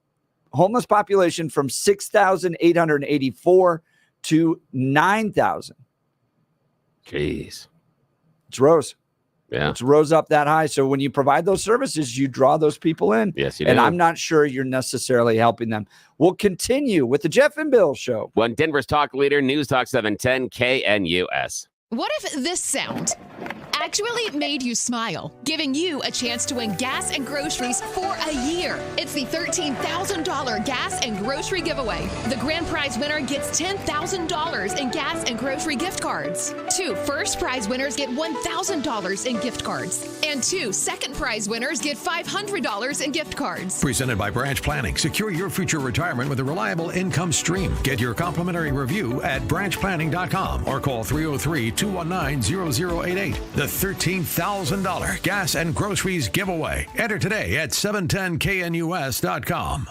homeless population from 6,884 to 9,000. Jeez. It's rose. Yeah. It's rose up that high. So when you provide those services, you draw those people in. Yes, you do. And I'm not sure you're necessarily helping them. We'll continue with the Jeff and Bill Show. Well, Denver's talk leader, News Talk 710 KNUS. What if this sound actually made you smile, giving you a chance to win gas and groceries for a year? It's the $13,000 gas and grocery giveaway. The grand prize winner gets $10,000 in gas and grocery gift cards. 2 first prize winners get $1,000 in gift cards. And 2 second prize winners get $500 in gift cards. Presented by Branch Planning. Secure your future retirement with a reliable income stream. Get your complimentary review at branchplanning.com or call 303-219-0088. The $13,000 gas and groceries giveaway. Enter today at 710knus.com.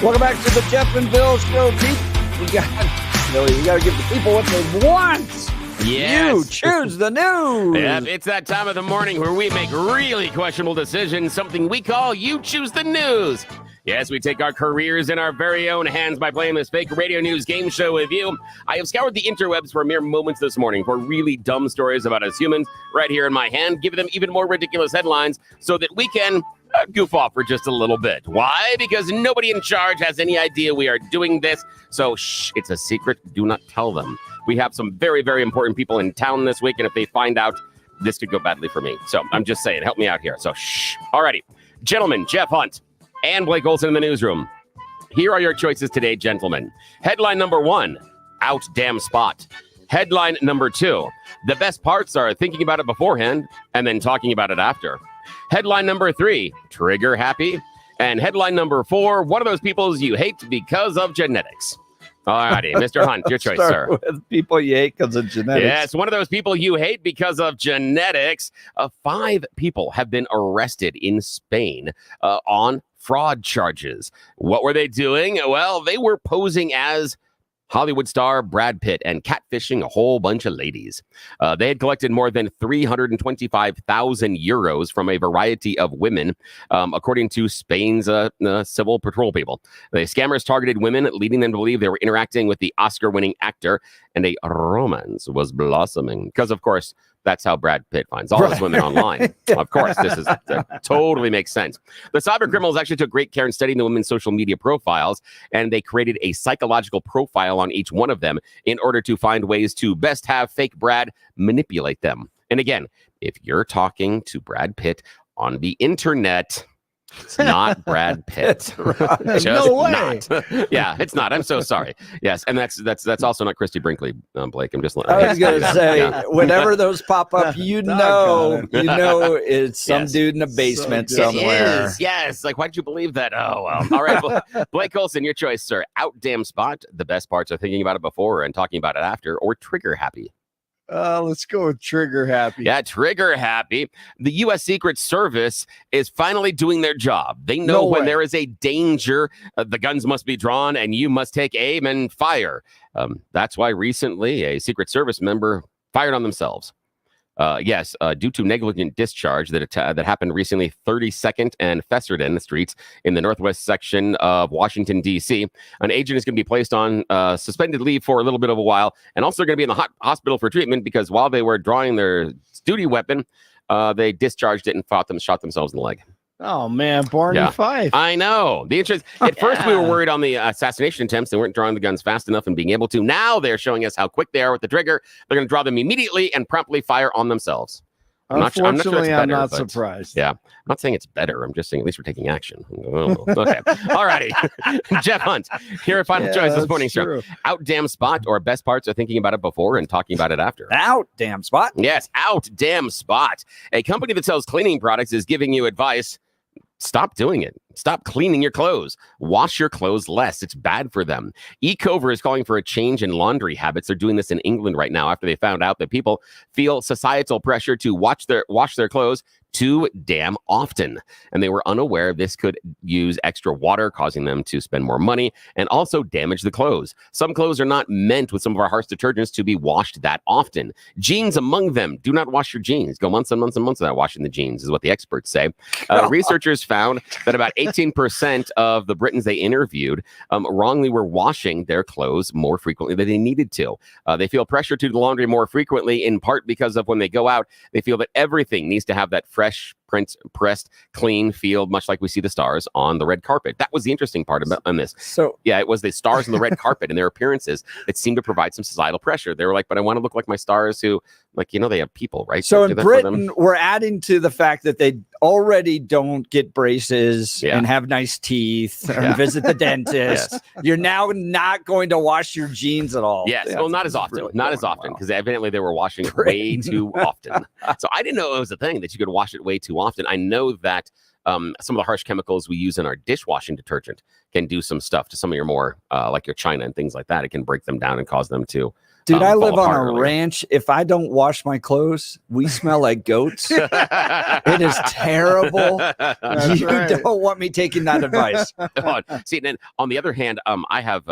Welcome back to the Jeff and Bill Show. We got to give the people what they want. Yes. You choose the news. Yep, it's that time of the morning where we make really questionable decisions, something we call You Choose the News. Yes, we take our careers in our very own hands by playing this fake radio news game show with you. I have scoured the interwebs for mere moments this morning for really dumb stories about us humans right here in my hand, giving them even more ridiculous headlines so that we can goof off for just a little bit. Why? Because nobody in charge has any idea we are doing this. So, shh, it's a secret. Do not tell them. We have some very, very important people in town this week, and if they find out, this could go badly for me. So I'm just saying, help me out here. So, shh. Alrighty. Gentlemen, Jeff Hunt and Blake Olson in the newsroom. Here are your choices today, gentlemen. Headline number 1, out damn spot. Headline number 2, the best parts are thinking about it beforehand and then talking about it after. Headline number 3, trigger happy. And headline number 4, one of those peoples you hate because of genetics. All righty, Mr. Hunt, your choice, sir. With people you hate because of genetics. Yes, one of those people you hate because of genetics. 5 people have been arrested in Spain on fraud charges. What were they doing? Well, they were posing as Hollywood star Brad Pitt and catfishing a whole bunch of ladies. They had collected more than 325,000 euros from a variety of women, according to Spain's civil patrol people. The scammers targeted women, leading them to believe they were interacting with the Oscar-winning actor, and a romance was blossoming. Because, of course, that's how Brad Pitt finds all those women online. Of course, that totally makes sense. The cyber criminals actually took great care in studying the women's social media profiles, and they created a psychological profile on each one of them in order to find ways to best have fake Brad manipulate them. And again, if you're talking to Brad Pitt on the internet, it's not Brad Pitt. Just no way. Not. Yeah, it's not. I'm so sorry. Yes, and that's also not Kristi Brinkley, Blake. I'm just. I was gonna say, whenever those pop up, you know it's some dude in a basement somewhere. It is. Yes. Like, why'd you believe that? Oh, well. All right, Blake Olson, your choice, sir. Out damn spot. The best parts are thinking about it before and talking about it after, or trigger happy. Let's go with trigger happy. Yeah, trigger happy. The U.S. Secret Service is finally doing their job. They know when there is a danger, the guns must be drawn and you must take aim and fire. That's why recently a Secret Service member fired on themselves. Due to negligent discharge that happened recently, 32nd and Fessenden streets in the northwest section of Washington, D.C. An agent is going to be placed on suspended leave for a little bit of a while, and also going to be in the hospital for treatment because while they were drawing their duty weapon, they discharged it and shot themselves in the leg. Oh, man, Barney Fife. I know. The interest. At first, we were worried on the assassination attempts. They weren't drawing the guns fast enough and being able to. Now they're showing us how quick they are with the trigger. They're going to draw them immediately and promptly fire on themselves. Unfortunately, I'm not surprised. Yeah. I'm not saying it's better. I'm just saying at least we're taking action. Oh, okay. All righty. Jeff Hunt, here are final choice this morning, sir. Out damn spot or best parts are thinking about it before and talking about it after. Out damn spot. Yes, out damn spot. A company that sells cleaning products is giving you advice. Stop doing it. Stop cleaning your clothes. Wash your clothes less. It's bad for them. Ecover is calling for a change in laundry habits. They're doing this in England right now after they found out that people feel societal pressure to wash their clothes too damn often. And they were unaware this could use extra water, causing them to spend more money and also damage the clothes. Some clothes are not meant with some of our harsh detergents to be washed that often. Jeans among them. Do not wash your jeans. Go months and months and months without washing the jeans is what the experts say. Researchers found that about 18% of the Britons they interviewed wrongly were washing their clothes more frequently than they needed to. They feel pressure to do the laundry more frequently, in part because of when they go out, they feel that everything needs to have that fresh, pressed, clean feel, much like we see the stars on the red carpet. That was the interesting part about this. So, yeah, it was the stars on the red carpet and their appearances that seemed to provide some societal pressure. They were like, but I want to look like my stars who, like, they have people, right? So in Britain, we're adding to the fact that they already don't get braces and have nice teeth and visit the dentist. Yes. You're now not going to wash your jeans at all. Yes. Well, not as often. Really not as often, because evidently they were washing it way too often. So I didn't know it was a thing that you could wash it way too often. I know that some of the harsh chemicals we use in our dishwashing detergent can do some stuff to some of your more, like your china and things like that. It can break them down and cause them to Dude, I live on a earlier. ranch. If I don't wash my clothes, we smell like goats. It is terrible. That's You right. don't want me taking that advice. See, then on the other hand, I have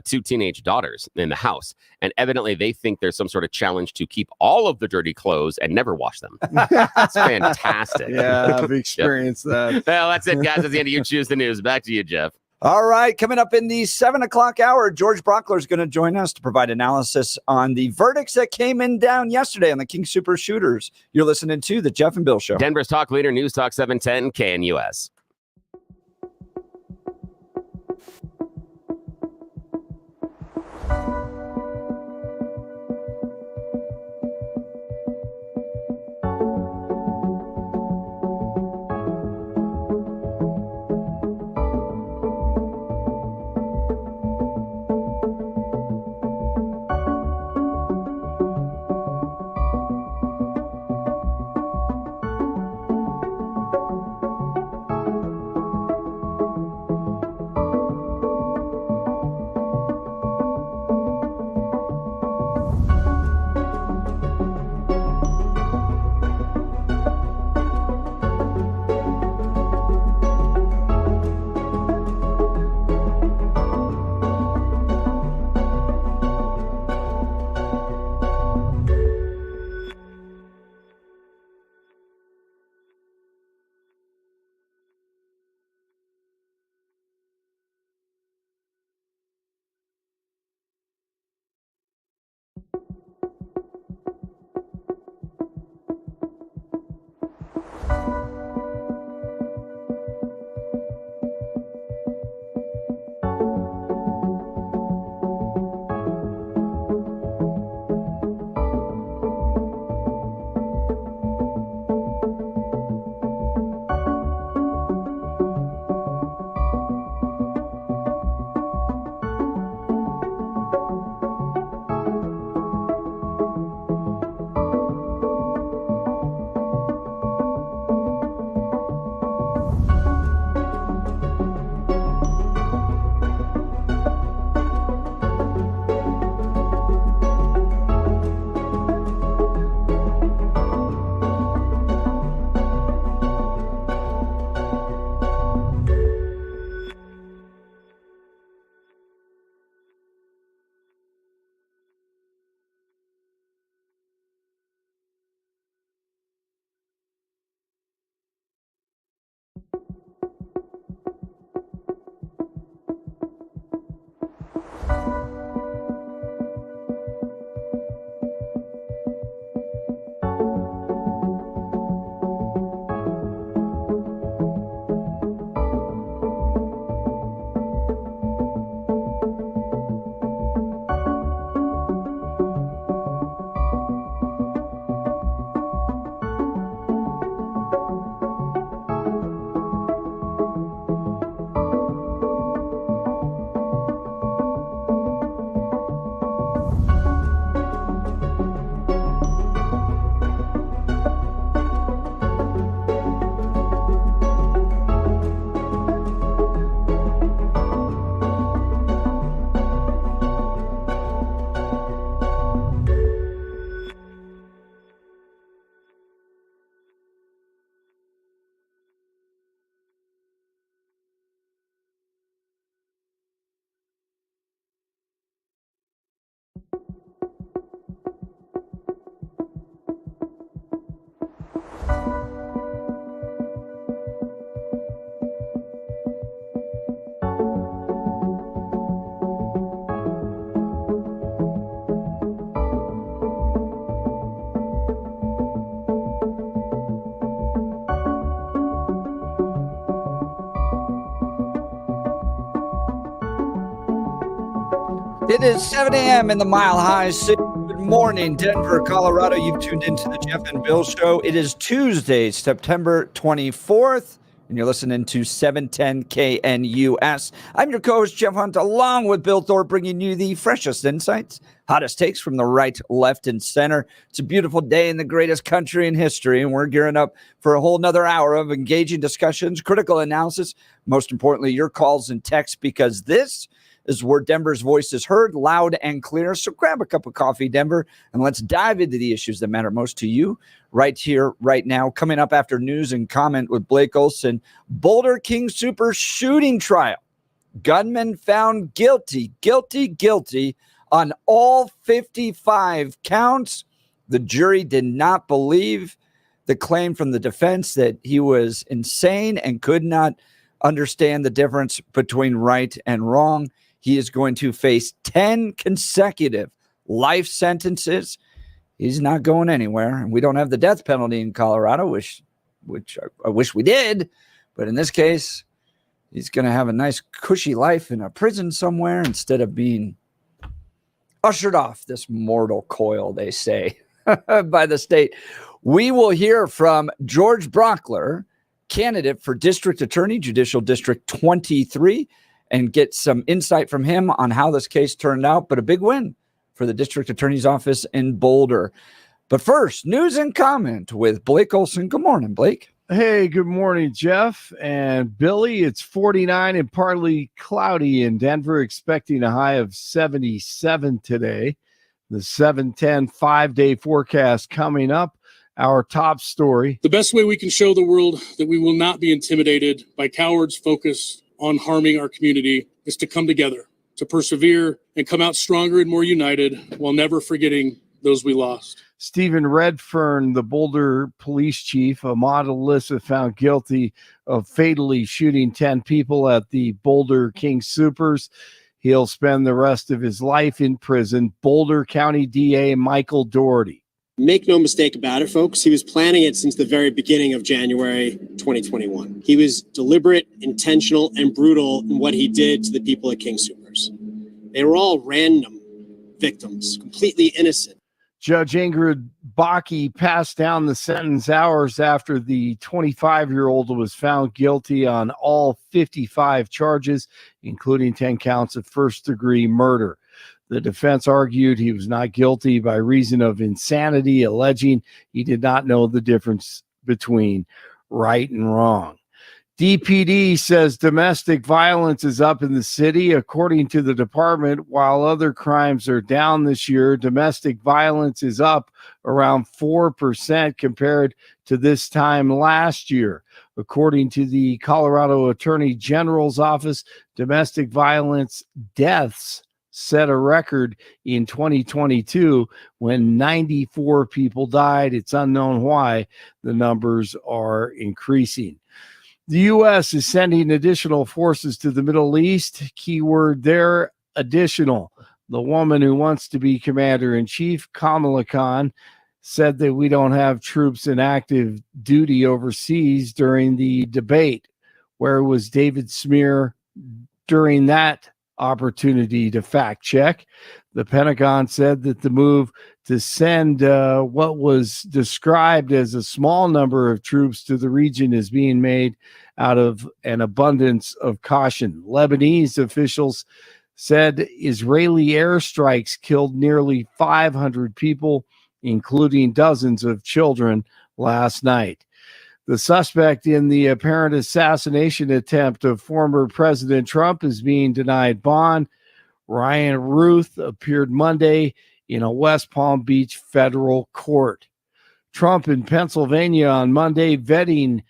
2 teenage daughters in the house, and evidently they think there's some sort of challenge to keep all of the dirty clothes and never wash them. That's fantastic. Yeah, I've experienced that. Well, that's it, guys. That's the end of You Choose the News. Back to you, Jeff. All right, coming up in the 7 o'clock hour, George Brauchler is going to join us to provide analysis on the verdicts that came in down yesterday on the King Soopers shooters. You're listening to the Jeff and Bill Show. Denver's talk leader, News Talk 710 KNUS. It is 7 a.m. in the Mile High City. Good morning, Denver, Colorado. You've tuned into the Jeff and Bill Show. It is Tuesday, September 24th, and you're listening to 710 KNUS. I'm your co-host, Jeff Hunt, along with Bill Thorpe, bringing you the freshest insights, hottest takes from the right, left, and center. It's a beautiful day in the greatest country in history, and we're gearing up for a whole nother hour of engaging discussions, critical analysis, most importantly, your calls and texts, because this is where Denver's voice is heard loud and clear. So grab a cup of coffee, Denver, and let's dive into the issues that matter most to you right here, right now. Coming up after news and comment with Blake Olson, Boulder King Soopers shooting trial. Gunman found guilty on all 55 counts. The jury did not believe the claim from the defense that he was insane and could not understand the difference between right and wrong. He is going to face 10 consecutive life sentences. He's not going anywhere. And we don't have the death penalty in Colorado, which I wish we did. But in this case, he's going to have a nice cushy life in a prison somewhere instead of being ushered off this mortal coil, they say, by the state. We will hear from George Brauchler, candidate for District Attorney, Judicial District 23, and get some insight from him on how this case turned out. But a big win for the District Attorney's office in Boulder. But first, news and comment with Blake Olson. Good morning, Blake. Hey, good morning, Jeff and Billy. It's 49 and partly cloudy in Denver, expecting a high of 77 today. The 7-10 5-day forecast coming up. Our top story. The best way we can show the world that we will not be intimidated by cowards focused on harming our community is to come together, to persevere, and come out stronger and more united while never forgetting those we lost. Stephen Redfern, the Boulder police chief, Ahmad Alyssa, found guilty of fatally shooting 10 people at the Boulder King Soopers. He'll spend the rest of his life in prison. Boulder County DA Michael Doherty. Make no mistake about it, folks. He was planning it since the very beginning of January 2021. He was deliberate, intentional, and brutal in what he did to the people at King Soopers. They were all random victims, completely innocent. Judge Ingrid Bakke passed down the sentence hours after the 25-year-old was found guilty on all 55 charges, including 10 counts of first-degree murder. The defense argued he was not guilty by reason of insanity, alleging he did not know the difference between right and wrong. DPD says domestic violence is up in the city. According to the department, while other crimes are down this year, domestic violence is up around 4% compared to this time last year. According to the Colorado Attorney General's office, domestic violence deaths set a record in 2022 when 94 people died. It's unknown why the numbers are increasing. The U.S. is sending additional forces to the Middle East. Keyword there, additional. The woman who wants to be commander-in-chief, Kamala Khan, said that we don't have troops in active duty overseas during the debate. Where was David Smear during that opportunity to fact check? The Pentagon said that the move to send what was described as a small number of troops to the region is being made out of an abundance of caution. Lebanese officials said Israeli airstrikes killed nearly 500 people, including dozens of children, last night. The suspect in the apparent assassination attempt of former President Trump is being denied bond. Ryan Ruth appeared Monday in a West Palm Beach federal court. Trump in Pennsylvania on Monday vetting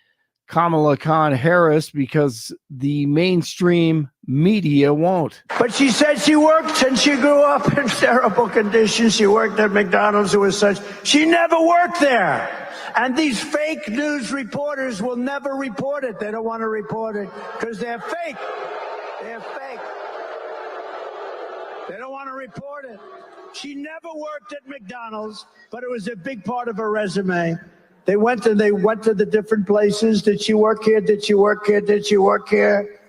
Kamala Khan Harris because the mainstream media won't. But she said she worked and she grew up in terrible conditions. She worked at McDonald's. It was such. She never worked there. And these fake news reporters will never report it. They don't want to report it because they're fake. They're fake. They don't want to report it. She never worked at McDonald's, but it was a big part of her resume. They went to the different places. Did she work here? Did she work here? Did she work here?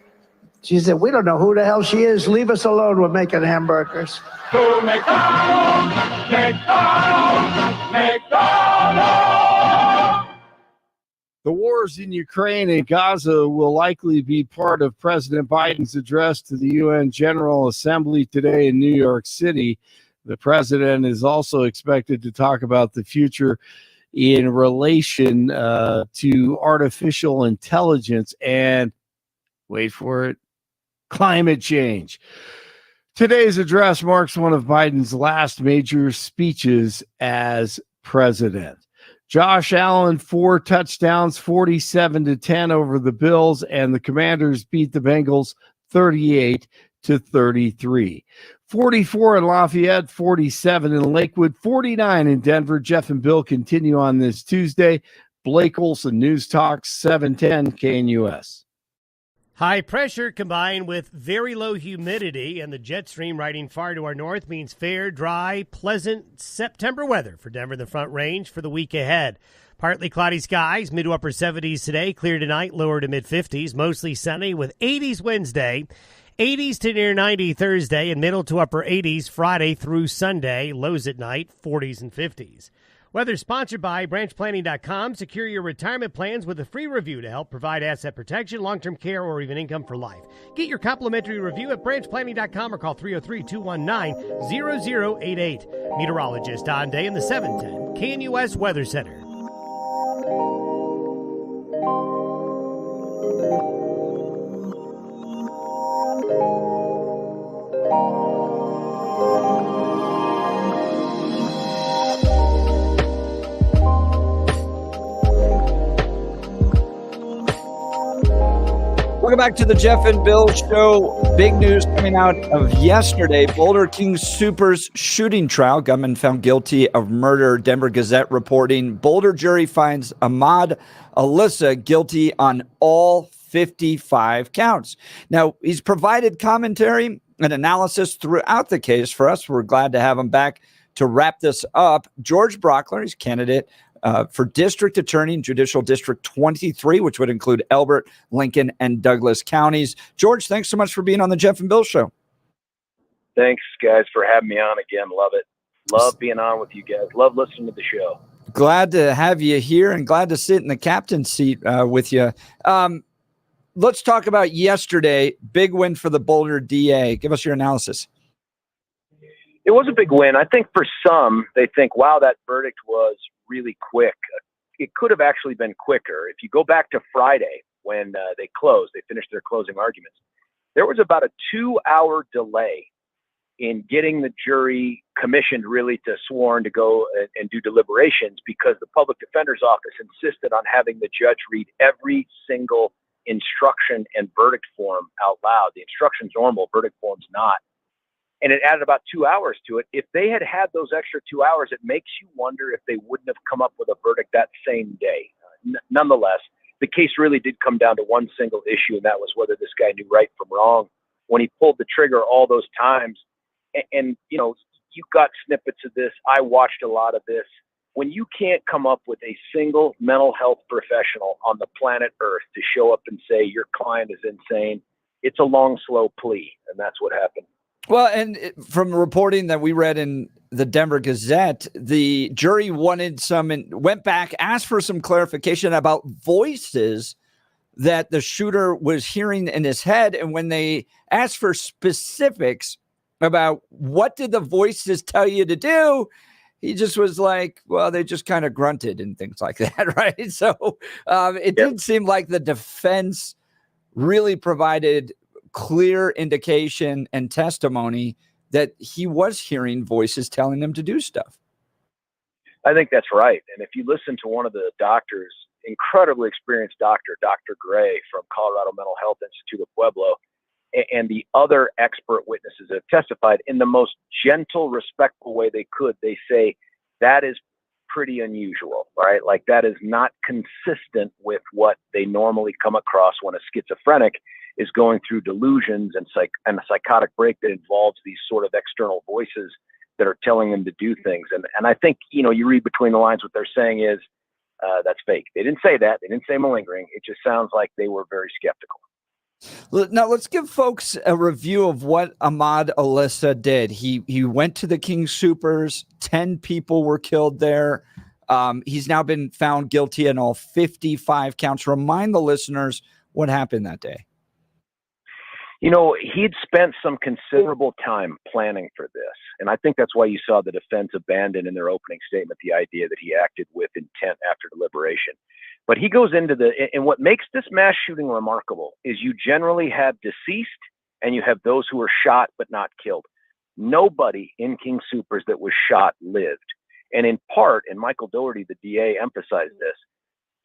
She said, we don't know who the hell she is. Leave us alone. We're making hamburgers. To McDonald's, McDonald's, McDonald's. The wars in Ukraine and Gaza will likely be part of President Biden's address to the UN General Assembly today in New York City. The president is also expected to talk about the future in relation to artificial intelligence and, wait for it, climate change. Today's address marks one of Biden's last major speeches as president. Josh Allen, 4 touchdowns, 47-10 over the Bills, and the Commanders beat the Bengals 38-33. 44 in Lafayette, 47 in Lakewood, 49 in Denver. Jeff and Bill continue on this Tuesday. Blake Olson, News Talk 710 KNUS. High pressure combined with very low humidity and the jet stream riding far to our north means fair, dry, pleasant September weather for Denver and the Front Range for the week ahead. Partly cloudy skies, mid to upper 70s today, clear tonight, lower to mid 50s, mostly sunny with 80s Wednesday, 80s to near 90 Thursday, and middle to upper 80s Friday through Sunday, lows at night, 40s and 50s. Weather sponsored by branchplanning.com. Secure your retirement plans with a free review to help provide asset protection, long-term care, or even income for life. Get your complimentary review at branchplanning.com or call 303-219-0088. Meteorologist Don Day in the 710 KNUS Weather Center. Welcome back to the Jeff and Bill Show. Big news coming out of yesterday. Boulder King Soopers shooting trial. Gunman found guilty of murder. Denver Gazette reporting. Boulder jury finds Ahmad Alyssa guilty on all 55 counts. Now, he's provided commentary and analysis throughout the case for us. We're glad to have him back to wrap this up. George Brauchler, he's candidate for District Attorney in Judicial District 23, which would include Elbert, Lincoln, and Douglas counties. George, thanks so much for being on the Jeff and Bill Show. Thanks, guys, for having me on again. Love it. Love being on with you guys. Love listening to the show. Glad to have you here and glad to sit in the captain's seat with you. Let's talk about yesterday. Big win for the Boulder DA. Give us your analysis. It was a big win. I think for some, they think, wow, that verdict was really quick. It could have actually been quicker. If you go back to Friday when they finished their closing arguments, there was about a 2-hour delay in getting the jury commissioned really to sworn to go and do deliberations because the public defender's office insisted on having the judge read every single instruction and verdict form out loud. The instruction's normal, verdict form's not. And it added about 2 hours to it. If they had had those extra 2 hours, it makes you wonder if they wouldn't have come up with a verdict that same day. Nonetheless, the case really did come down to one single issue, and that was whether this guy knew right from wrong when he pulled the trigger all those times. And you know, you got snippets of this. I watched a lot of this. When you can't come up with a single mental health professional on the planet Earth to show up and say your client is insane, it's a long, slow plea, and that's what happened. Well, and from reporting that we read in the Denver Gazette, the jury wanted went back, asked for some clarification about voices that the shooter was hearing in his head. And when they asked for specifics about what did the voices tell you to do, he just was like, well, they just kind of grunted and things like that, right? So it didn't seem like the defense really provided clear indication and testimony that he was hearing voices telling him to do stuff. I think that's right. And if you listen to one of the doctors, incredibly experienced doctor, Dr. Gray from Colorado Mental Health Institute of Pueblo, and the other expert witnesses that have testified in the most gentle, respectful way they could, they say that is pretty unusual, right? Like that is not consistent with what they normally come across when a schizophrenic is going through delusions and a psychotic break that involves these sort of external voices that are telling them to do things. And I think, you know, you read between the lines, what they're saying is that's fake. They didn't say that. They didn't say malingering. It just sounds like they were very skeptical. Now, let's give folks a review of what Ahmad Alyssa did. He went to the King Soopers. 10 people were killed there. He's now been found guilty in all 55 counts. Remind the listeners what happened that day. You know, he'd spent some considerable time planning for this. And I think that's why you saw the defense abandon in their opening statement the idea that he acted with intent after deliberation. But he goes into and what makes this mass shooting remarkable is you generally have deceased and you have those who were shot but not killed. Nobody in King Soopers that was shot lived. And in part, and Michael Dougherty, the DA, emphasized this,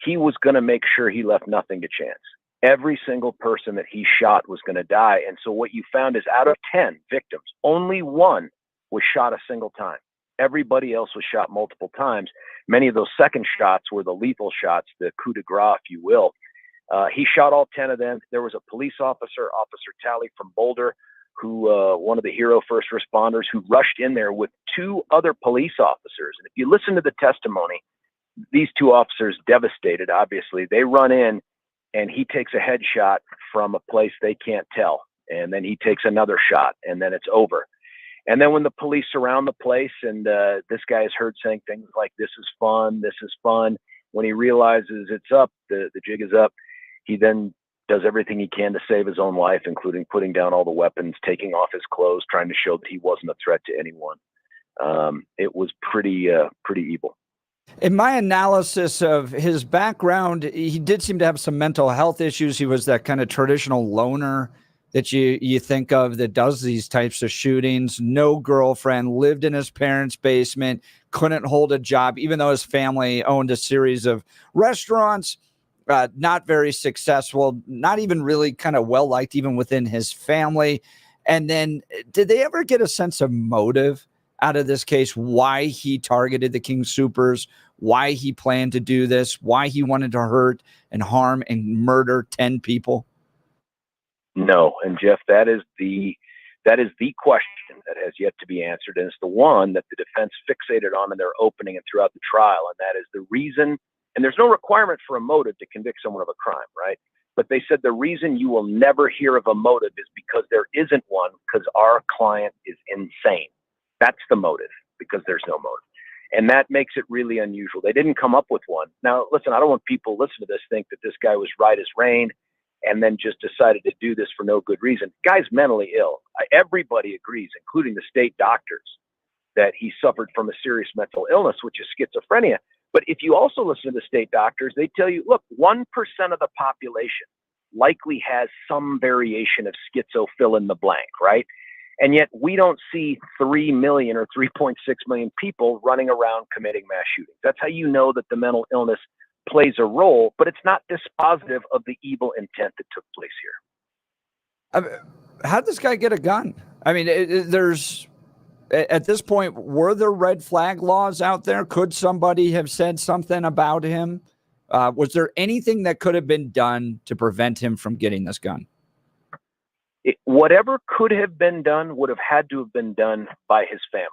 he was going to make sure he left nothing to chance. Every single person that he shot was going to die. And so what you found is out of 10 victims, only one was shot a single time. Everybody else was shot multiple times. Many of those second shots were the lethal shots, the coup de grace, if you will. He shot all 10 of them. There was a police officer, Officer Talley from Boulder, who one of the hero first responders who rushed in there with 2 other police officers. And if you listen to the testimony, these 2 officers devastated, obviously. They run in and he takes a headshot from a place they can't tell. And then he takes another shot and then it's over. And then when the police surround the place and this guy is heard saying things like, this is fun, this is fun. When he realizes it's up, the jig is up, he then does everything he can to save his own life, including putting down all the weapons, taking off his clothes, trying to show that he wasn't a threat to anyone. It was pretty evil. In my analysis of his background, he did seem to have some mental health issues. He was that kind of traditional loner that you think of that does these types of shootings. No girlfriend, lived in his parents' basement, couldn't hold a job, even though his family owned a series of restaurants. Not very successful, not even really kind of well-liked even within his family. And then did they ever get a sense of motive out of this case, why he targeted the King Soopers, why he planned to do this, why he wanted to hurt and harm and murder 10 people? No. And Jeff, that is the question that has yet to be answered. And it's the one that the defense fixated on in their opening and throughout the trial. And that is the reason. And there's no requirement for a motive to convict someone of a crime, right? But they said the reason you will never hear of a motive is because there isn't one, because our client is insane. That's the motive, because there's no motive. And that makes it really unusual. They didn't come up with one. Now, listen, I don't want people listening to this think that this guy was right as rain and then just decided to do this for no good reason. Guy's mentally ill. Everybody agrees, including the state doctors, that he suffered from a serious mental illness, which is schizophrenia. But if you also listen to the state doctors, they tell you, look, 1% of the population likely has some variation of schizo, fill in the blank, right? And yet we don't see 3 million or 3.6 million people running around committing mass shootings. That's how you know that the mental illness plays a role, but it's not dispositive of the evil intent that took place here. How'd this guy get a gun? I mean, there's... At this point, were there red flag laws out there? Could somebody have said something about him? Was there anything that could have been done to prevent him from getting this gun? Whatever could have been done would have had to have been done by his family.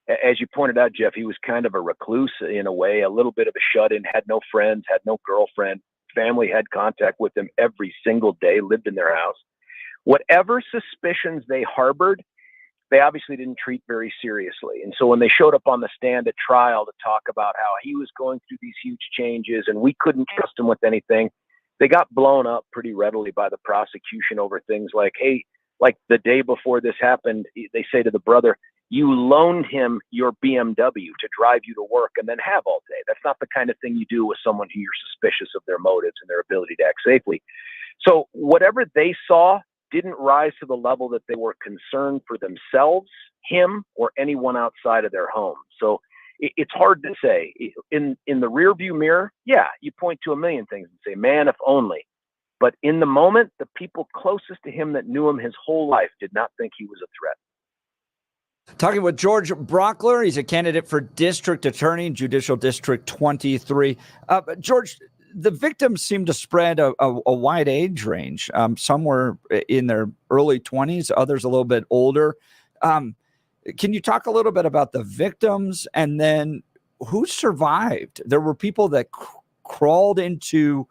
As you pointed out, Jeff, he was kind of a recluse in a way, a little bit of a shut-in, had no friends, had no girlfriend. Family had contact with him every single day, lived in their house. Whatever suspicions they harbored, they obviously didn't treat very seriously. And so when they showed up on the stand at trial to talk about how he was going through these huge changes and we couldn't trust him with anything, they got blown up pretty readily by the prosecution over things like, hey, like the day before this happened, they say to the brother, you loaned him your BMW to drive you to work and then have all day. That's not the kind of thing you do with someone who you're suspicious of their motives and their ability to act safely. So whatever they saw didn't rise to the level that they were concerned for themselves, him, or anyone outside of their home. So it's hard to say. In the rearview mirror, yeah, you point to a million things and say, man, if only. But in the moment, the people closest to him that knew him his whole life did not think he was a threat. Talking with George Brauchler. He's a candidate for district attorney in Judicial District 23. George, the victims seem to spread a wide age range. Some were in their early 20s, others a little bit older. Can you talk a little bit about the victims and then who survived? There were people that crawled into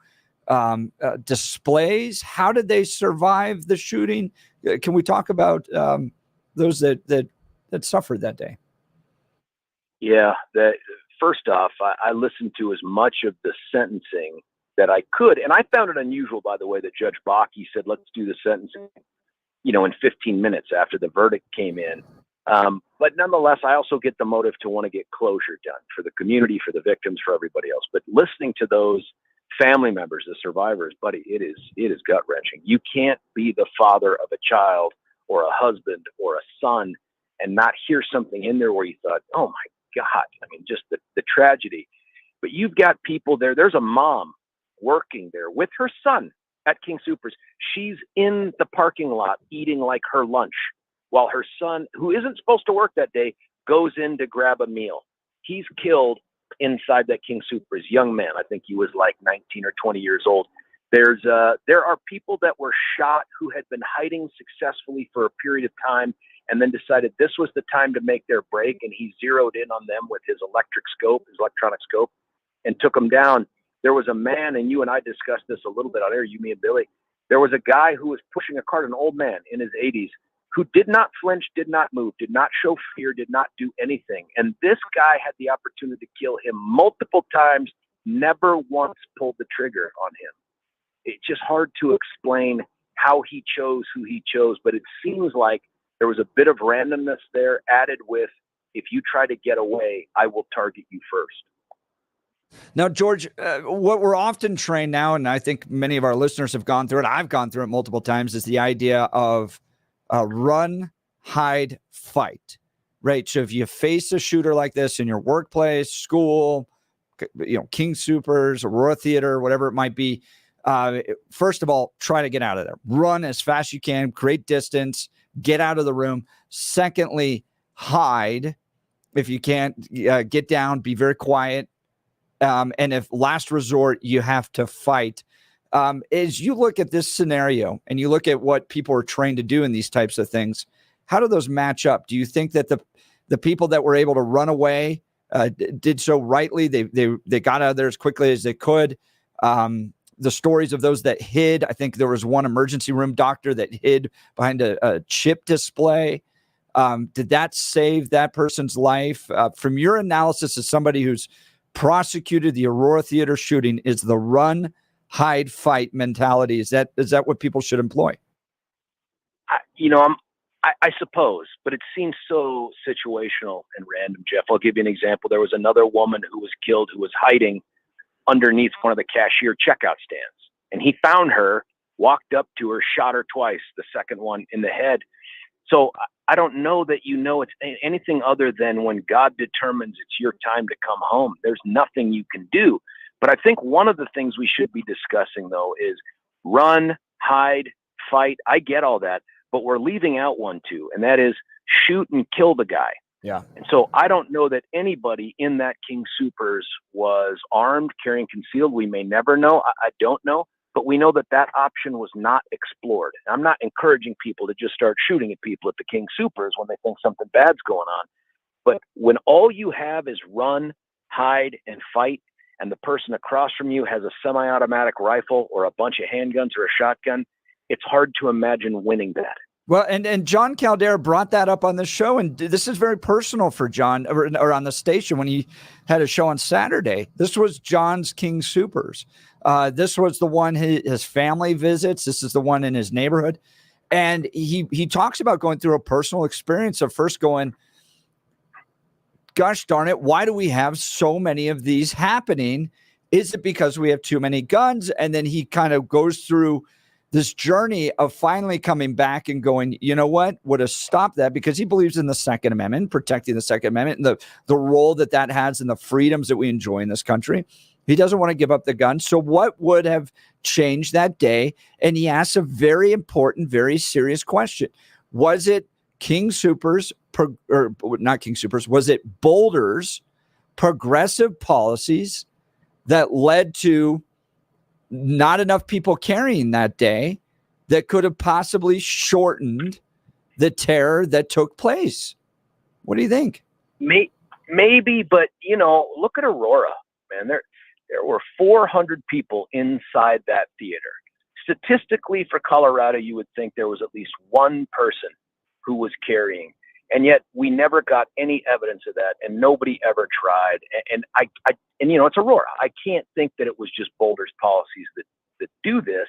displays. How did they survive the shooting? Can we talk about those that suffered that day? Yeah, first off, I listened to as much of the sentencing that I could. And I found it unusual, by the way, that Judge Bakke said, let's do the sentencing, in 15 minutes after the verdict came in. But nonetheless, I also get the motive to want to get closure done for the community, for the victims, for everybody else. But listening to those family members, the survivors, buddy, it is gut wrenching. You can't be the father of a child or a husband or a son and not hear something in there where you thought, oh my God, I mean, just the tragedy. But you've got people there. There's a mom working there with her son at King Soopers. She's in the parking lot eating like her lunch while her son, who isn't supposed to work that day, goes in to grab a meal. He's killed inside that King Soopers, young man. I think he was like 19 or 20 years old. There are people that were shot who had been hiding successfully for a period of time and then decided this was the time to make their break, and he zeroed in on them with his electronic scope, and took them down. There was a man, and you and I discussed this a little bit on air, you, me, and Billy. There was a guy who was pushing a cart, an old man in his 80s, who did not flinch, did not move, did not show fear, did not do anything. And this guy had the opportunity to kill him multiple times, never once pulled the trigger on him. It's just hard to explain how he chose who he chose, but it seems like there was a bit of randomness there added with, if you try to get away, I will target you first. Now, George, what we're often trained now, and I think many of our listeners have gone through it, I've gone through it multiple times, is the idea of run, hide, fight, right? So if you face a shooter like this in your workplace, school, King Soopers, Aurora Theater, whatever it might be, first of all, try to get out of there. Run as fast as you can, create distance, get out of the room. Secondly, hide. If you can't, get down, be very quiet. And if last resort, you have to fight. As you look at this scenario and you look at what people are trained to do in these types of things, how do those match up? Do you think that the people that were able to run away did so rightly? They got out of there as quickly as they could. The stories of those that hid, I think there was one emergency room doctor that hid behind a chip display. Did that save that person's life? From your analysis as somebody who's prosecuted the Aurora Theater shooting, is the run, hide, fight mentality, is that what people should employ? I suppose, but it seems so situational and random, Jeff. I'll give you an example. There was another woman who was killed who was hiding underneath one of the cashier checkout stands. And he found her, walked up to her, shot her twice, the second one in the head. So I don't know that it's anything other than when God determines it's your time to come home, there's nothing you can do. But I think one of the things we should be discussing, though, is run, hide, fight. I get all that, but we're leaving out one, too, and that is shoot and kill the guy. Yeah. And so I don't know that anybody in that King Soopers was armed, carrying concealed. We may never know. I don't know. But we know that that option was not explored. And I'm not encouraging people to just start shooting at people at the King Soopers when they think something bad's going on. But when all you have is run, hide, and fight, and the person across from you has a semi-automatic rifle or a bunch of handguns or a shotgun, it's hard to imagine winning that. Well, and John Caldera brought that up on the show, and this is very personal for John, or on the station when he had a show on Saturday. This was John's King Soopers. This was the one his family visits. This is the one in his neighborhood. And he talks about going through a personal experience of first going, gosh darn it, why do we have so many of these happening? Is it because we have too many guns? And then he kind of goes through this journey of finally coming back and going, you know what, would have stopped that, because he believes in the Second Amendment, protecting the Second Amendment and the role that has in the freedoms that we enjoy in this country. He doesn't want to give up the gun. So what would have changed that day? And he asks a very important, very serious question. Was it King Soopers, or not King Soopers, was it Boulder's progressive policies that led to not enough people carrying that day that could have possibly shortened the terror that took place? What do you think? Maybe, but look at Aurora, man. There were 400 people inside that theater. Statistically, for Colorado, you would think there was at least one person who was carrying, and yet we never got any evidence of that, and nobody ever tried. And it's Aurora. I can't think that it was just Boulder's policies that do this.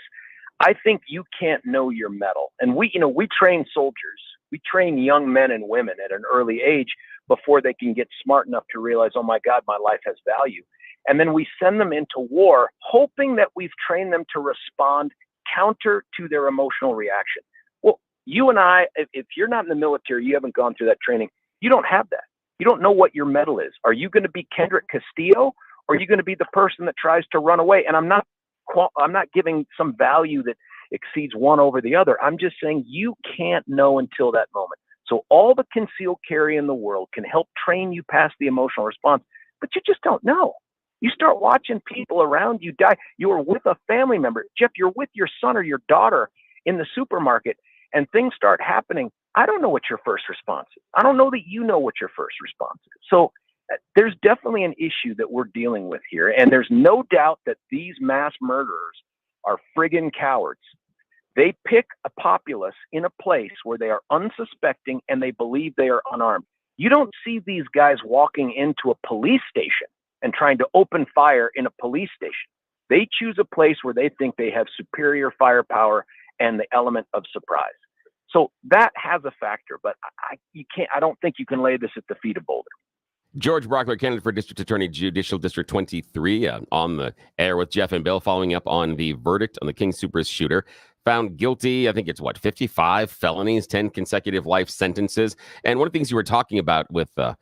I think you can't know your mettle. And we train soldiers. We train young men and women at an early age before they can get smart enough to realize, oh my God, my life has value. and then we send them into war, hoping that we've trained them to respond counter to their emotional reaction. Well, you and I, if you're not in the military, you haven't gone through that training, you don't have that. You don't know what your mettle is. Are you going to be Kendrick Castillo, or are you going to be the person that tries to run away? And I'm not giving some value that exceeds one over the other. I'm just saying you can't know until that moment. So all the concealed carry in the world can help train you past the emotional response, but you just don't know. You start watching people around you die. You're with a family member. Jeff, you're with your son or your daughter in the supermarket, and things start happening. I don't know what your first response is. I don't know that you know what your first response is. So there's definitely an issue that we're dealing with here, and there's no doubt that these mass murderers are friggin' cowards. They pick a populace in a place where they are unsuspecting and they believe they are unarmed. You don't see these guys walking into a police station and trying to open fire in a police station. They choose a place where they think they have superior firepower and the element of surprise. So that has a factor, but I don't think you can lay this at the feet of Boulder. George Brauchler, candidate for District Attorney, Judicial District 23, on the air with Jeff and Bill, following up on the verdict on the King Soopers shooter. Found guilty, I think it's 55 felonies, 10 consecutive life sentences. And one of the things you were talking about with the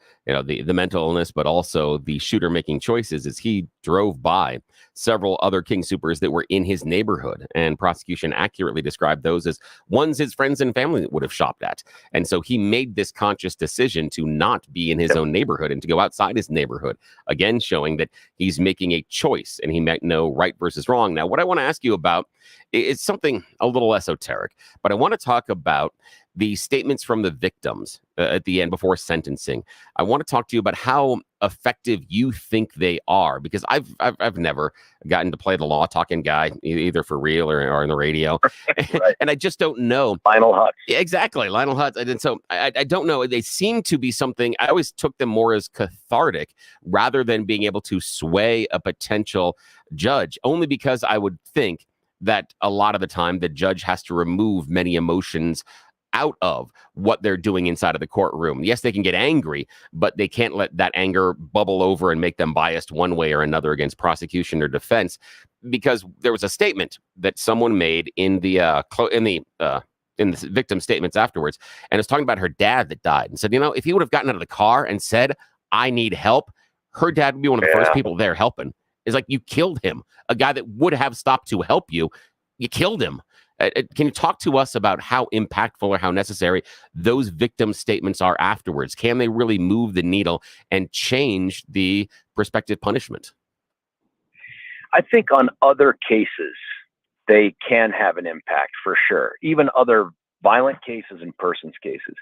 mental illness, but also the shooter making choices, is he drove by several other King Soopers that were in his neighborhood, and prosecution accurately described those as ones his friends and family would have shopped at. And so he made this conscious decision to not be in his own neighborhood and to go outside his neighborhood, again showing that he's making a choice and he might know right versus wrong. Now, what I want to ask you about is something a little esoteric, but I want to talk about the statements from the victims at the end before sentencing. I want to talk to you about how effective you think they are, because I've never gotten to play the law talking guy, either for real or on the radio. Right. And I just don't know. Lionel Hutz. Exactly. Lionel Hutz. And so I don't know. They seem to be something, I always took them more as cathartic rather than being able to sway a potential judge, only because I would think that a lot of the time the judge has to remove many emotions out of what they're doing inside of the courtroom. Yes, they can get angry, but they can't let that anger bubble over and make them biased one way or another against prosecution or defense, because there was a statement that someone made in the victim statements afterwards, and it's talking about her dad that died, and said, if he would have gotten out of the car and said, "I need help," her dad would be one of the first people there helping. It's like, you killed him. A guy that would have stopped to help you, you killed him. Can you talk to us about how impactful or how necessary those victim statements are afterwards? Can they really move the needle and change the prospective punishment? I think on other cases, they can have an impact for sure, even other violent cases and persons cases.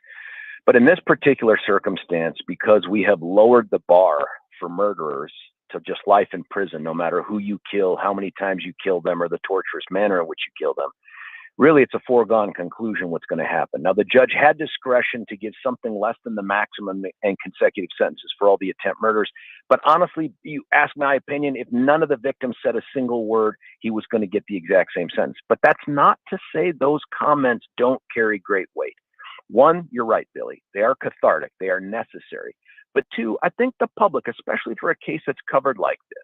But in this particular circumstance, because we have lowered the bar for murderers to just life in prison, no matter who you kill, how many times you kill them, or the torturous manner in which you kill them, really it's a foregone conclusion what's going to happen. Now, the judge had discretion to give something less than the maximum and consecutive sentences for all the attempt murders. But honestly, you ask my opinion, if none of the victims said a single word, he was going to get the exact same sentence. But that's not to say those comments don't carry great weight. One, you're right, Billy. They are cathartic. They are necessary. But two, I think the public, especially for a case that's covered like this,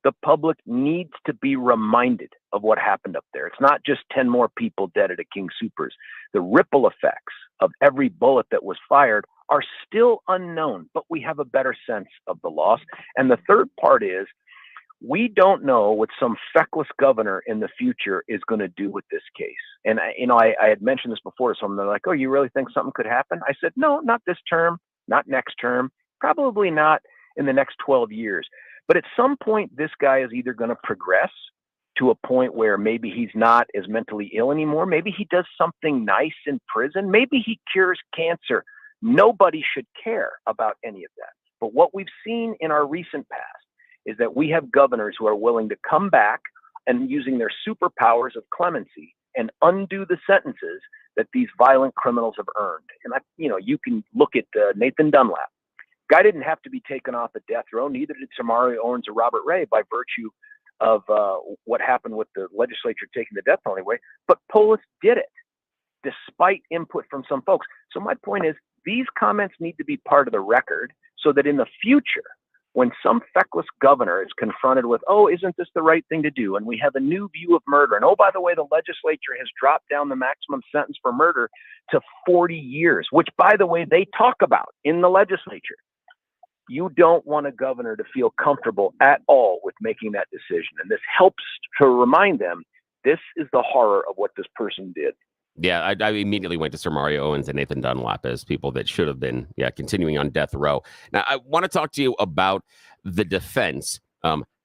the public needs to be reminded of what happened up there. It's not just 10 more people dead at a King Soopers. The ripple effects of every bullet that was fired are still unknown, but we have a better sense of the loss. And the third part is, we don't know what some feckless governor in the future is going to do with this case. And I had mentioned this before, so they're like, "Oh, you really think something could happen?" I said, no, not this term, not next term, probably not in the next 12 years. But at some point, this guy is either going to progress to a point where maybe he's not as mentally ill anymore. Maybe he does something nice in prison. Maybe he cures cancer. Nobody should care about any of that. But what we've seen in our recent past is that we have governors who are willing to come back and using their superpowers of clemency and undo the sentences that these violent criminals have earned. And you can look at Nathan Dunlap. Guy didn't have to be taken off a death row. Neither did Samari Owens or Robert Ray by virtue of what happened with the legislature taking the death penalty away. But Polis did it despite input from some folks. So my point is, these comments need to be part of the record so that in the future, when some feckless governor is confronted with, oh, isn't this the right thing to do? And we have a new view of murder. And oh, by the way, the legislature has dropped down the maximum sentence for murder to 40 years, which, by the way, they talk about in the legislature. You don't want a governor to feel comfortable at all with making that decision. And this helps to remind them this is the horror of what this person did. Yeah, I immediately went to Sir Mario Owens and Nathan Dunlap as people that should have been, continuing on death row. Now, I want to talk to you about the defense,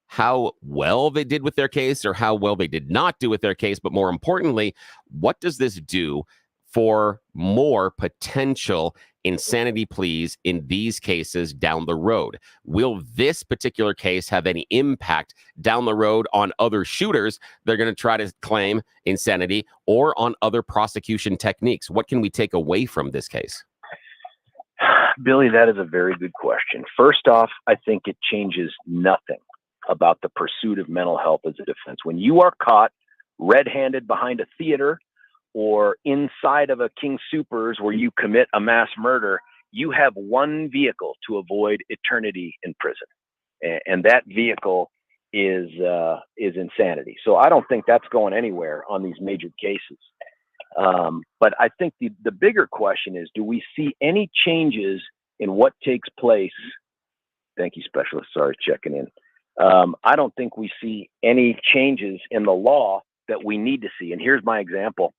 how well they did with their case or how well they did not do with their case. But more importantly, what does this do for more potential insanity pleas in these cases down the road? Will this particular case have any impact down the road on other shooters they're going to try to claim insanity or on other prosecution techniques? What can we take away from this case? Billy, that is a very good question. First off, I think it changes nothing about the pursuit of mental health as a defense. When you are caught red-handed behind a theater or inside of a King Soopers where you commit a mass murder, you have one vehicle to avoid eternity in prison. And that vehicle is insanity. So I don't think that's going anywhere on these major cases. But I think the bigger question is, do we see any changes in what takes place? Thank you, Specialist. Sorry, checking in. I don't think we see any changes in the law that we need to see. And here's my example.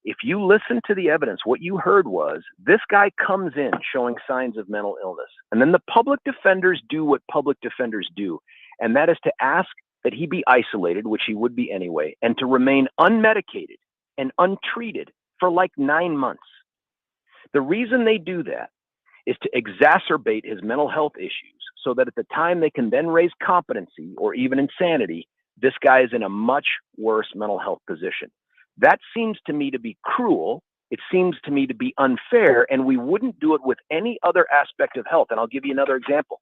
If you listen to the evidence, what you heard was this guy comes in showing signs of mental illness. And then the public defenders do what public defenders do. And that is to ask that he be isolated, which he would be anyway, and to remain unmedicated and untreated for like 9 months. The reason they do that is to exacerbate his mental health issues so that at the time they can then raise competency or even insanity, this guy is in a much worse mental health position. That seems to me to be cruel. It seems to me to be unfair, and we wouldn't do it with any other aspect of health. And I'll give you another example.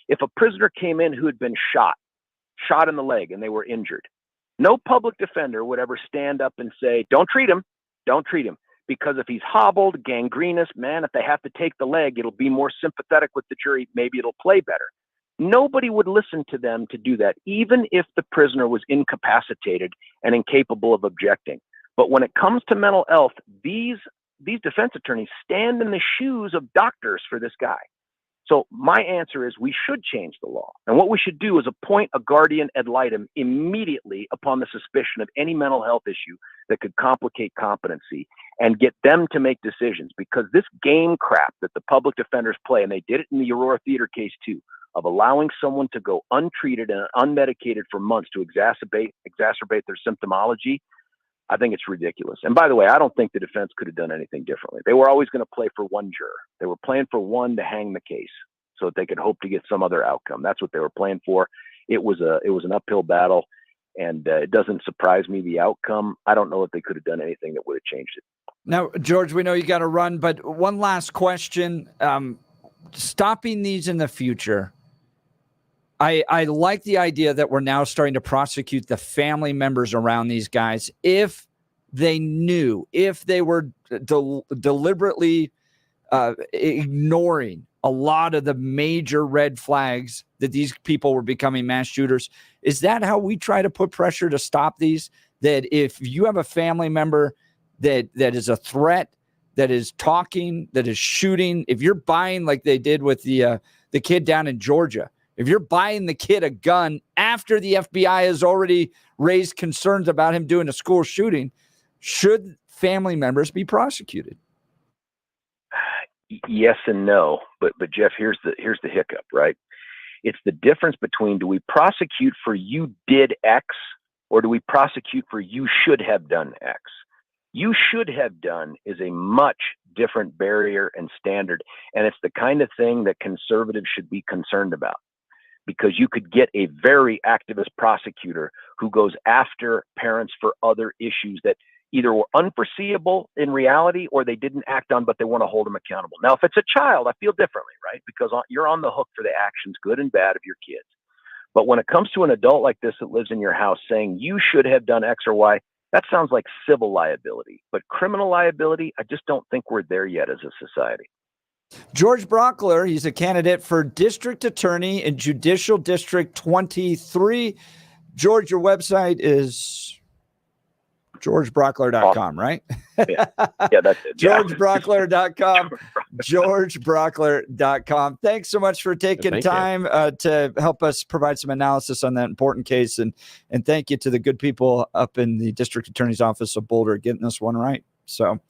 If a prisoner came in who had been shot in the leg, and they were injured, no public defender would ever stand up and say, don't treat him, because if he's hobbled, gangrenous, man, if they have to take the leg, it'll be more sympathetic with the jury. Maybe it'll play better. Nobody would listen to them to do that, even if the prisoner was incapacitated and incapable of objecting. But when it comes to mental health, these defense attorneys stand in the shoes of doctors for this guy. So my answer is we should change the law. And what we should do is appoint a guardian ad litem immediately upon the suspicion of any mental health issue that could complicate competency and get them to make decisions. Because this game crap that the public defenders play, and they did it in the Aurora Theater case too, of allowing someone to go untreated and unmedicated for months to exacerbate their symptomology, I think it's ridiculous. And by the way, I don't think the defense could have done anything differently. They were always going to play for one juror. They were playing for one to hang the case so that they could hope to get some other outcome. That's what they were playing for. It was an uphill battle, and it doesn't surprise me the outcome. I don't know if they could have done anything that would have changed it. Now, George, we know you got to run, but one last question. Stopping these in the future, I like the idea that we're now starting to prosecute the family members around these guys if they knew, if they were deliberately ignoring a lot of the major red flags that these people were becoming mass shooters. Is that how we try to put pressure to stop these? That if you have a family member that is a threat, that is talking, that is shooting, if you're buying like they did with the kid down in Georgia, if you're buying the kid a gun after the FBI has already raised concerns about him doing a school shooting, should family members be prosecuted? Yes and no, but Jeff, here's the hiccup, right? It's the difference between, do we prosecute for you did X, or do we prosecute for you should have done X? You should have done is a much different barrier and standard, and it's the kind of thing that conservatives should be concerned about, because you could get a very activist prosecutor who goes after parents for other issues that either were unforeseeable in reality or they didn't act on, but they want to hold them accountable. Now, if it's a child, I feel differently, right? Because you're on the hook for the actions, good and bad, of your kids. But when it comes to an adult like this that lives in your house saying you should have done X or Y, that sounds like civil liability. But criminal liability, I just don't think we're there yet as a society. George Brauchler, he's a candidate for district attorney in Judicial District 23. George, your website is georgebrauchler.com, right? Yeah, that's it. georgebrauchler.com. georgebrauchler.com. Thanks so much for taking time to help us provide some analysis on that important case. And thank you to the good people up in the district attorney's office of Boulder getting this one right. So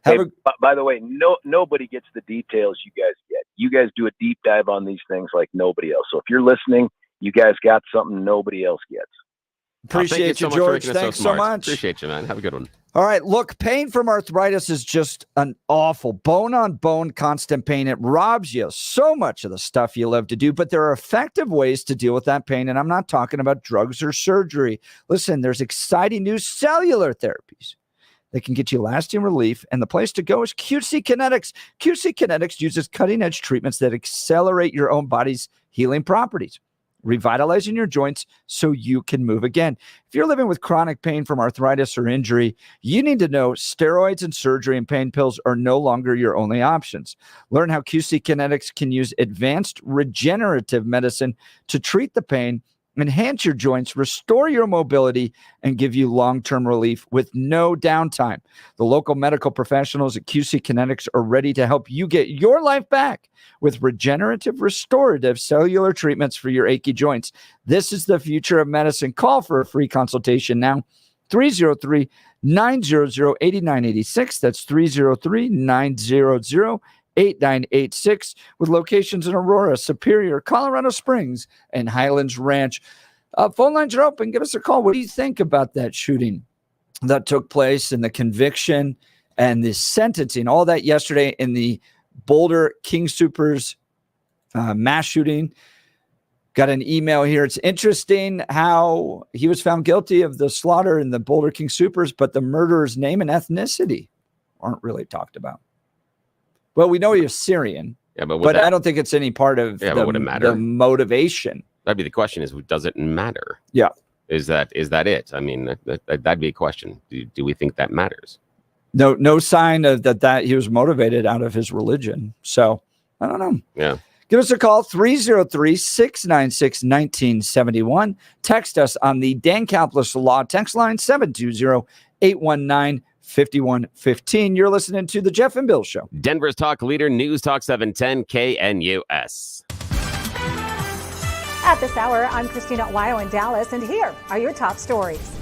by the way, nobody gets the details you guys get. You guys do a deep dive on these things like nobody else. So if you're listening, you guys got something nobody else gets. Appreciate you, George. Thanks so much. Appreciate you, man. Have a good one. All right. Look, pain from arthritis is just an awful bone-on-bone constant pain. It robs you so much of the stuff you love to do, but there are effective ways to deal with that pain, and I'm not talking about drugs or surgery. Listen, there's exciting new cellular therapies that can get you lasting relief, and the place to go is QC Kinetics. QC Kinetics uses cutting-edge treatments that accelerate your own body's healing properties, revitalizing your joints so you can move again. If you're living with chronic pain from arthritis or injury, you need to know steroids and surgery and pain pills are no longer your only options. Learn how QC Kinetics can use advanced regenerative medicine to treat the pain, enhance your joints, restore your mobility, and give you long-term relief with no downtime. The local medical professionals at QC Kinetics are ready to help you get your life back with regenerative, restorative cellular treatments for your achy joints. This is the future of medicine. Call for a free consultation now. 303-900-8986. That's 303-900-8986 with locations in Aurora, Superior, Colorado Springs, and Highlands Ranch. Phone lines are open. Give us a call. What do you think about that shooting that took place and the conviction and the sentencing, all that yesterday in the Boulder King Soopers mass shooting? Got an email here. It's interesting how he was found guilty of the slaughter in the Boulder King Soopers, but the murderer's name and ethnicity aren't really talked about. Well, we know he was Syrian, but I don't think it's any part of the motivation. That'd be the question: is does it matter? Yeah, is that it? I mean, that'd be a question. Do we think that matters? No sign of that he was motivated out of his religion. So I don't know. Yeah. Give us a call, 303-696-1971. Text us on the Dan Caplis Law text line, 720-819-5115. You're listening to The Jeff and Bill Show. Denver's talk leader, News Talk 710 KNUS. At this hour, I'm Christina Ohio in Dallas, and here are your top stories.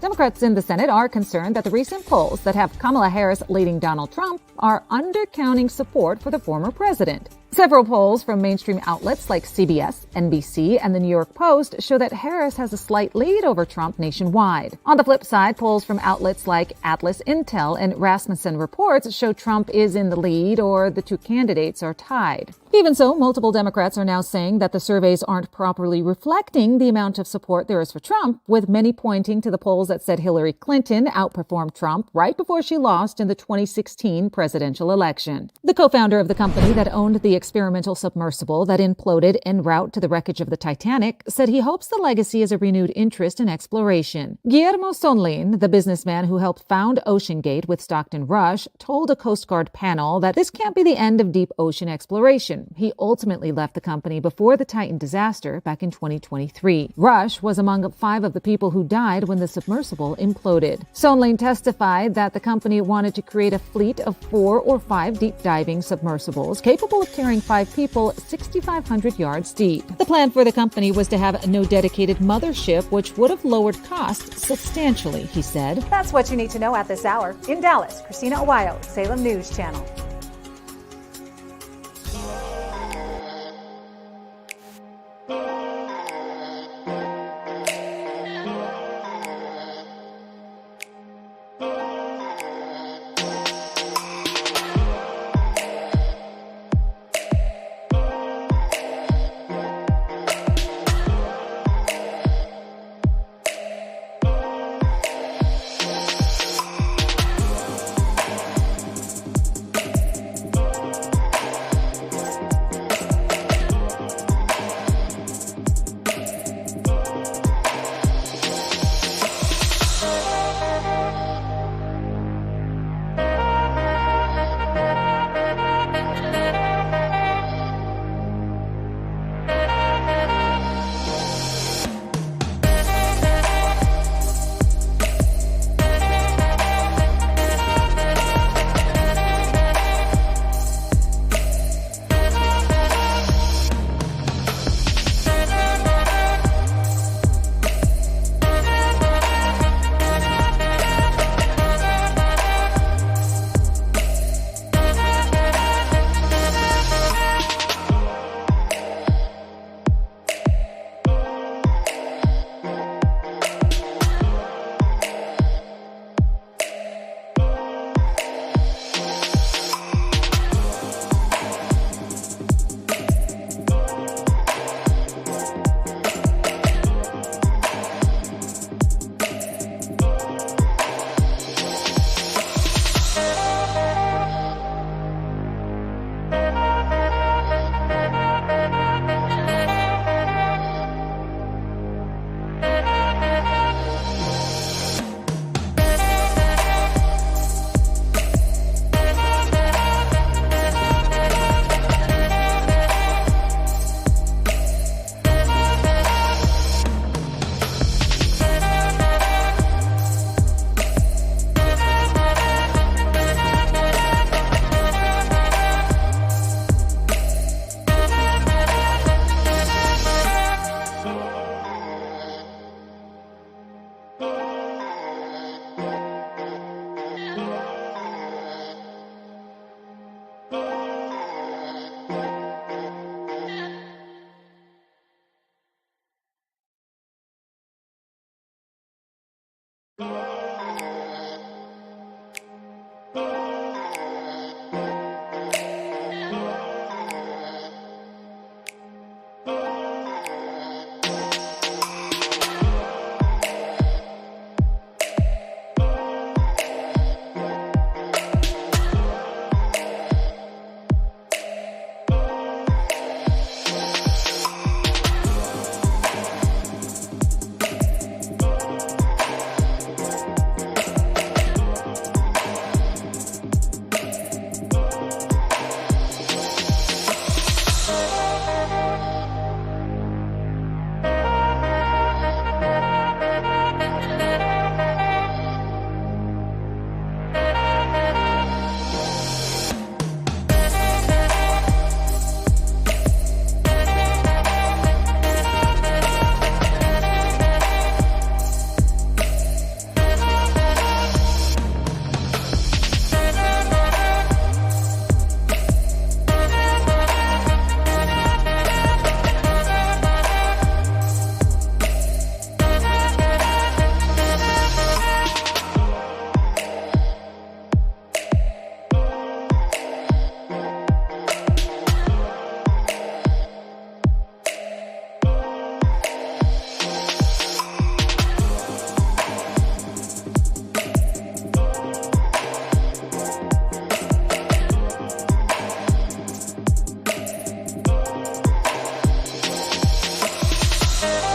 Democrats in the Senate are concerned that the recent polls that have Kamala Harris leading Donald Trump are undercounting support for the former president. Several polls from mainstream outlets like CBS, NBC, and the New York Post show that Harris has a slight lead over Trump nationwide. On the flip side, polls from outlets like Atlas Intel and Rasmussen Reports show Trump is in the lead or the two candidates are tied. Even so, multiple Democrats are now saying that the surveys aren't properly reflecting the amount of support there is for Trump, with many pointing to the polls that said Hillary Clinton outperformed Trump right before she lost in the 2016 presidential election. The co-founder of the company that owned the experimental submersible that imploded en route to the wreckage of the Titanic said he hopes the legacy is a renewed interest in exploration. Guillermo Sonlin, the businessman who helped found OceanGate with Stockton Rush, told a Coast Guard panel that this can't be the end of deep ocean exploration. He ultimately left the company before the Titan disaster back in 2023. Rush was among 5 of the people who died when the submersible imploded. Sonlin testified that the company wanted to create a fleet of 4 or 5 deep diving submersibles capable of carrying 5 people 6,500 yards deep. The plan for the company was to have no dedicated mothership, which would have lowered costs substantially, he said. That's what you need to know at this hour. In Dallas, Christina Ohio, Salem News Channel.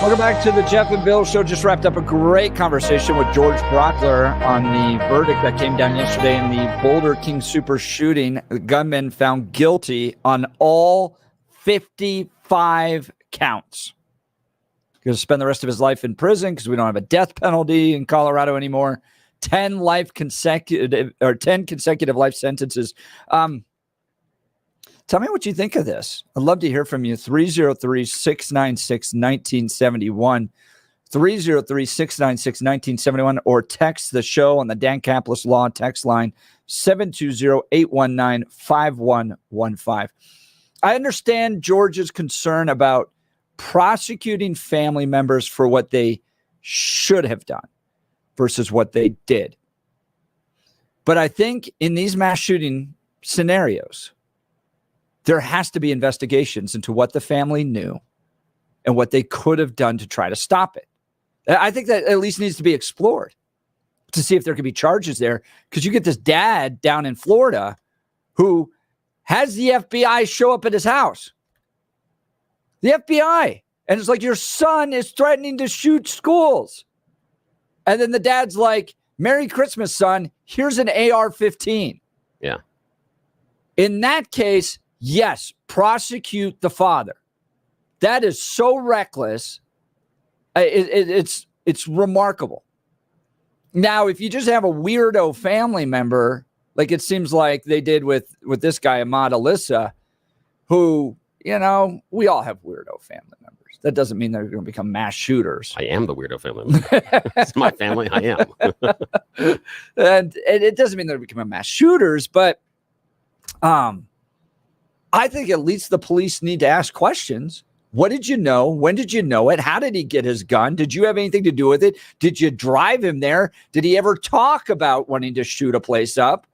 Welcome back to the Jeff and Bill Show. Just wrapped up a great conversation with George Brauchler on the verdict that came down yesterday in the Boulder King Soopers shooting. The gunman found guilty on all 55 counts. He's going to spend the rest of his life in prison because we don't have a death penalty in Colorado anymore. 10 consecutive life sentences. Tell me what you think of this. I'd love to hear from you. 303-696-1971. 303-696-1971, or text the show on the Dan Caplis Law text line 720-819-5115. I understand George's concern about prosecuting family members for what they should have done versus what they did. But I think in these mass shooting scenarios, there has to be investigations into what the family knew and what they could have done to try to stop it. I think that at least needs to be explored to see if there could be charges there, because you get this dad down in Florida who has the FBI show up at his house. The FBI. And it's like, your son is threatening to shoot schools. And then the dad's like, Merry Christmas, son. Here's an AR-15. Yeah. In that case, yes, prosecute the father. That is so reckless. It's remarkable. Now, if you just have a weirdo family member, like it seems like they did with this guy, Ahmad Alyssa, who, you know, we all have weirdo family members. That doesn't mean they're going to become mass shooters. I am the weirdo family member. It's my family. I am. and it doesn't mean they're becoming mass shooters, but I think at least the police need to ask questions. What did you know? When did you know it? How did he get his gun? Did you have anything to do with it? Did you drive him there? Did he ever talk about wanting to shoot a place up?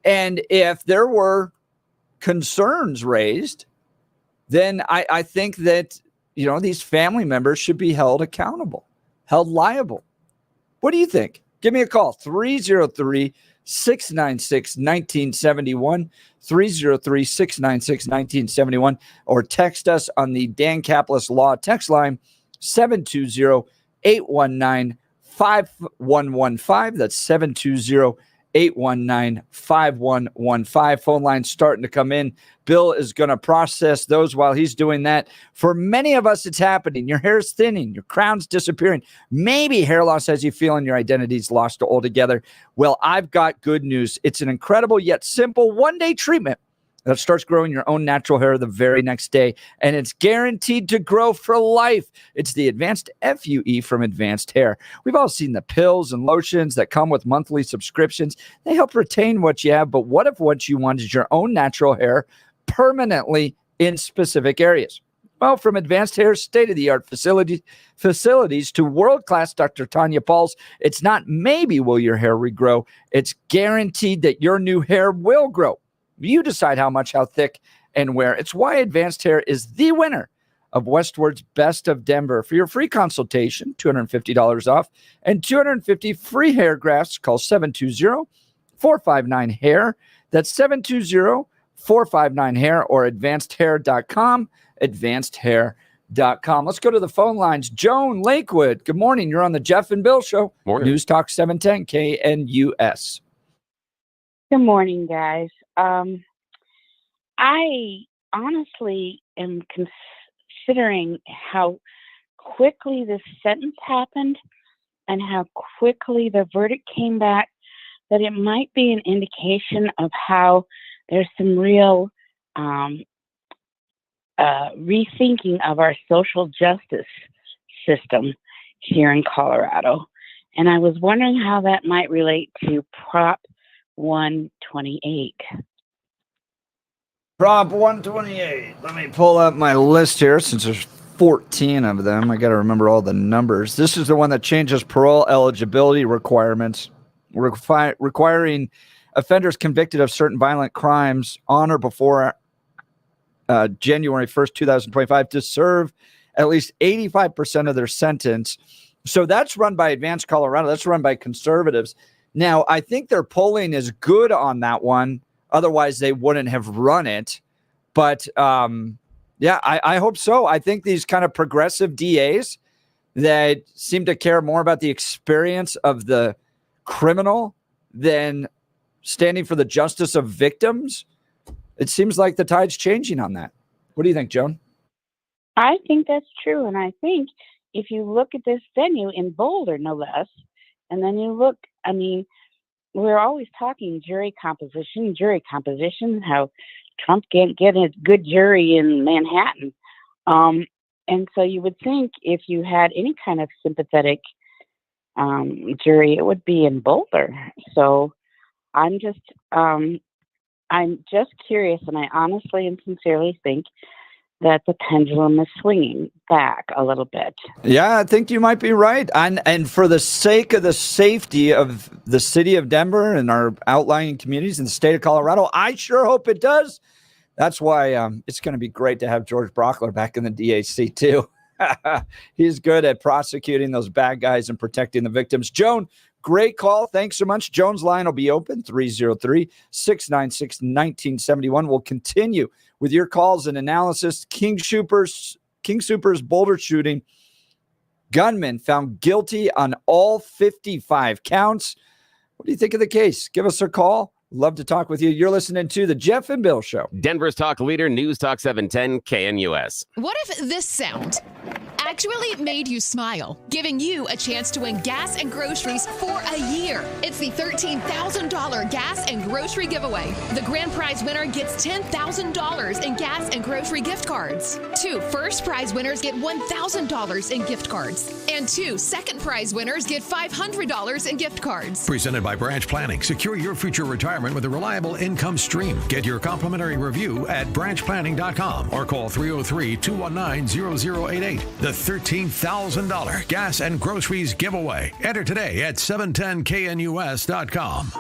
And if there were concerns raised, then I think that, you know, these family members should be held accountable, held liable. What do you think? Give me a call, 303-696-1971, 303-696-1971, or text us on the Dan Caplis Law text line, 720-819-5115. That's 720-819-5115. Phone lines starting to come in. Bill is going to process those while he's doing that. For many of us, it's happening. Your hair's thinning. Your crown's disappearing. Maybe hair loss has you feeling your identity's lost altogether. Well, I've got good news. It's an incredible yet simple one-day treatment that starts growing your own natural hair the very next day, and it's guaranteed to grow for life. It's the Advanced FUE from Advanced Hair. We've all seen the pills and lotions that come with monthly subscriptions. They help retain what you have, but what if what you want is your own natural hair permanently in specific areas? Well, from advanced hair, state-of-the-art facilities to world-class Dr. Tanya Pauls, it's not maybe will your hair regrow. It's guaranteed that your new hair will grow. You decide how much, how thick, and where. It's why advanced hair is the winner of Westward's Best of Denver. For your free consultation, $250 off, and 250 free hair grafts, call 720-459-HAIR. That's 720-459-HAIR or advancedhair.com. advancedhair.com. Let's go to the phone lines. Joan, Lakewood, good morning. You're on the Jeff and Bill Show. Morning. News Talk 710 KNUS. Good morning, guys. I honestly am considering how quickly this sentence happened and how quickly the verdict came back, that it might be an indication of how there's some real rethinking of our social justice system here in Colorado. And I was wondering how that might relate to Prop 128. Prop 128. Let me pull up my list here since there's 14 of them. I got to remember all the numbers. This is the one that changes parole eligibility requirements, requiring offenders convicted of certain violent crimes on or before January 1st, 2025 to serve at least 85% of their sentence. So that's run by Advanced Colorado. That's run by conservatives. Now, I think their polling is good on that one. Otherwise, they wouldn't have run it. But yeah, I hope so. I think these kind of progressive DAs that seem to care more about the experience of the criminal than standing for the justice of victims, it seems like the tide's changing on that. What do you think, Joan? I think that's true. And I think if you look at this venue in Boulder, no less, and then you look, I mean, we're always talking jury composition, how Trump can't get a good jury in Manhattan. And so you would think if you had any kind of sympathetic jury, it would be in Boulder. So I'm just curious, and I honestly and sincerely think that the pendulum is swinging back a little bit. Yeah, I think you might be right. And for the sake of the safety of the city of Denver and our outlying communities in the state of Colorado, I sure hope it does. That's why it's going to be great to have George Brauchler back in the DAC too. He's good at prosecuting those bad guys and protecting the victims. Joan, great call. Thanks so much. Joan's line will be open, 303-696-1971. We'll continue with your calls and analysis. King Soopers Boulder shooting. Gunman found guilty on all 55 counts. What do you think of the case? Give us a call. Love to talk with you. You're listening to the Jeff and Bill Show. Denver's talk leader, News Talk 710 KNUS. What if this sound actually made you smile, giving you a chance to win gas and groceries for a year? It's the $13,000 gas and grocery giveaway. The grand prize winner gets $10,000 in gas and grocery gift cards. 2 first prize winners get $1,000 in gift cards. And 2 second prize winners get $500 in gift cards. Presented by Branch Planning. Secure your future retirement with a reliable income stream. Get your complimentary review at branchplanning.com or call 303-219-0088. The $13,000 gas and groceries giveaway. Enter today at 710knus.com.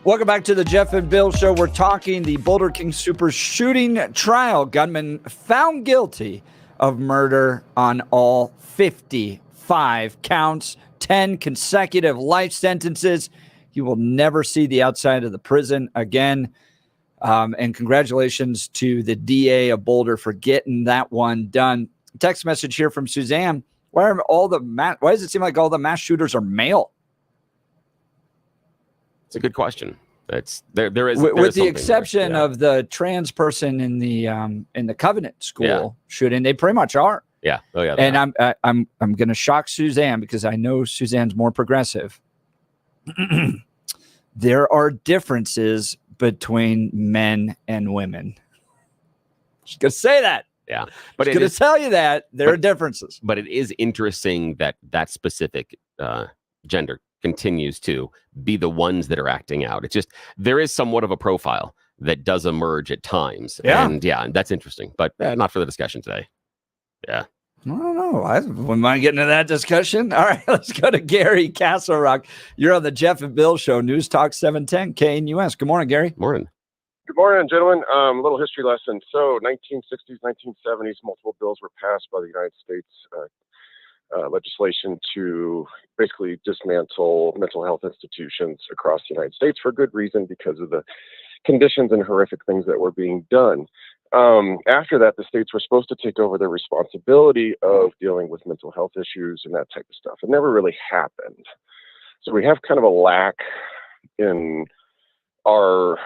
Welcome back to the Jeff and Bill Show. We're talking the Boulder King Soopers shooting trial. Gunman found guilty of murder on all 55 counts, 10 consecutive life sentences. He will never see the outside of the prison again. And congratulations to the DA of Boulder for getting that one done. Text message here from Suzanne. Why does it seem like all the mass shooters are male? It's a good question. There is with the exception of the trans person in the Covenant school shooting. They pretty much are. Yeah. Oh yeah. And I'm going to shock Suzanne because I know Suzanne's more progressive. There are differences between men and women. She's going to say that. Yeah. But she's going to tell you that there are differences. But it is interesting that specific gender continues to be the ones that are acting out. It's just, there is somewhat of a profile that does emerge at times. Yeah. And that's interesting, but not for the discussion today. Yeah. I don't know. I wouldn't mind getting into that discussion. All right, let's go to Gary Castle Rock. You're on the Jeff and Bill Show, News Talk 710 KNUS. Good morning, Gary. Morning. Good morning, gentlemen. A little history lesson. So 1960s, 1970s, multiple bills were passed by the United States legislation to basically dismantle mental health institutions across the United States for good reason, because of the conditions and horrific things that were being done. After that, the states were supposed to take over the responsibility of dealing with mental health issues and that type of stuff. It never really happened. So we have kind of a lack in our,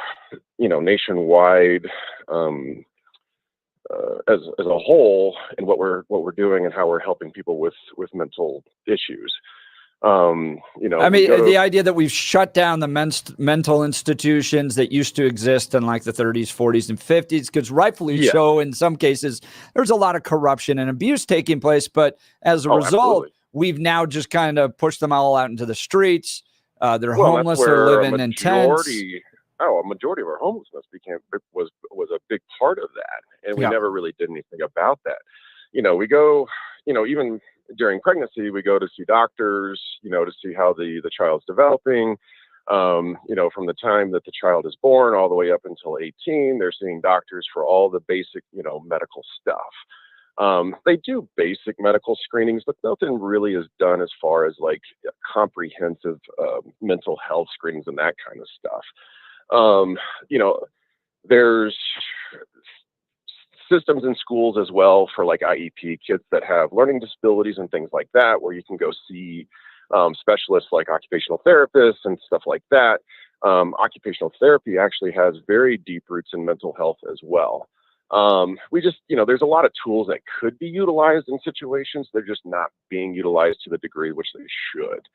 nationwide, as a whole, in what we're doing and how we're helping people with mental issues. The idea that we've shut down the mental institutions that used to exist in like the 30s, 40s, and 50s, because rightfully so, in some cases, there's a lot of corruption and abuse taking place. But as a result, we've now just kind of pushed them all out into the streets. They're homeless. They're living in tents. A majority of our homelessness was a big part of that, and we never really did anything about that. We go, even during pregnancy, we go to see doctors, to see how the child's developing. From the time that the child is born all the way up until 18, they're seeing doctors for all the basic, medical stuff. They do basic medical screenings, but nothing really is done as far as like comprehensive mental health screenings and that kind of stuff. There's systems in schools as well for like IEP kids that have learning disabilities and things like that, where you can go see specialists like occupational therapists and stuff like that. Occupational therapy actually has very deep roots in mental health as well. We just, there's a lot of tools that could be utilized in situations. They're just not being utilized to the degree which they should.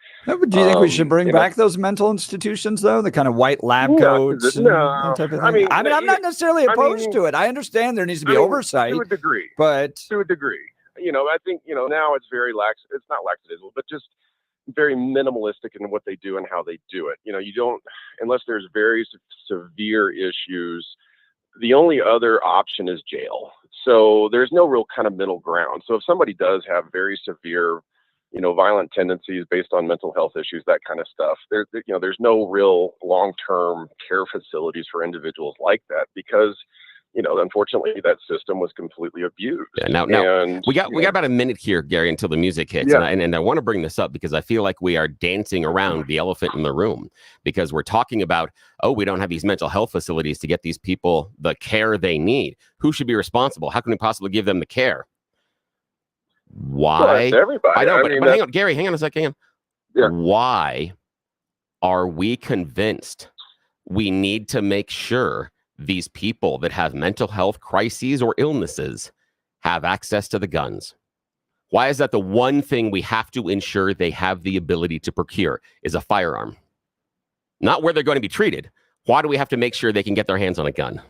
Do you think we should bring back those mental institutions, though? The kind of white lab coats and that type of thing? I'm not necessarily opposed to it. I understand there needs to be oversight. To a degree. But to a degree. I think, now it's very it's not lackadaisical, but just very minimalistic in what they do and how they do it. You don't, unless there's very severe issues, the only other option is jail. So there's no real kind of middle ground. So if somebody does have very severe, violent tendencies based on mental health issues, that kind of stuff, there's no real long-term care facilities for individuals like that, because unfortunately, that system was completely abused. Yeah, now we got about a minute here, Gary, until the music hits. Yeah. And I want to bring this up because I feel like we are dancing around the elephant in the room, because we're talking about, we don't have these mental health facilities to get these people the care they need. Who should be responsible? How can we possibly give them the care? Why? Well, that's everybody. I know, but hang on, Gary, hang on a second. Yeah. Why are we convinced we need to make sure these people that have mental health crises or illnesses have access to the guns? Why is that the one thing we have to ensure they have the ability to procure is a firearm? Not where they're going to be treated. Why do we have to make sure they can get their hands on a gun?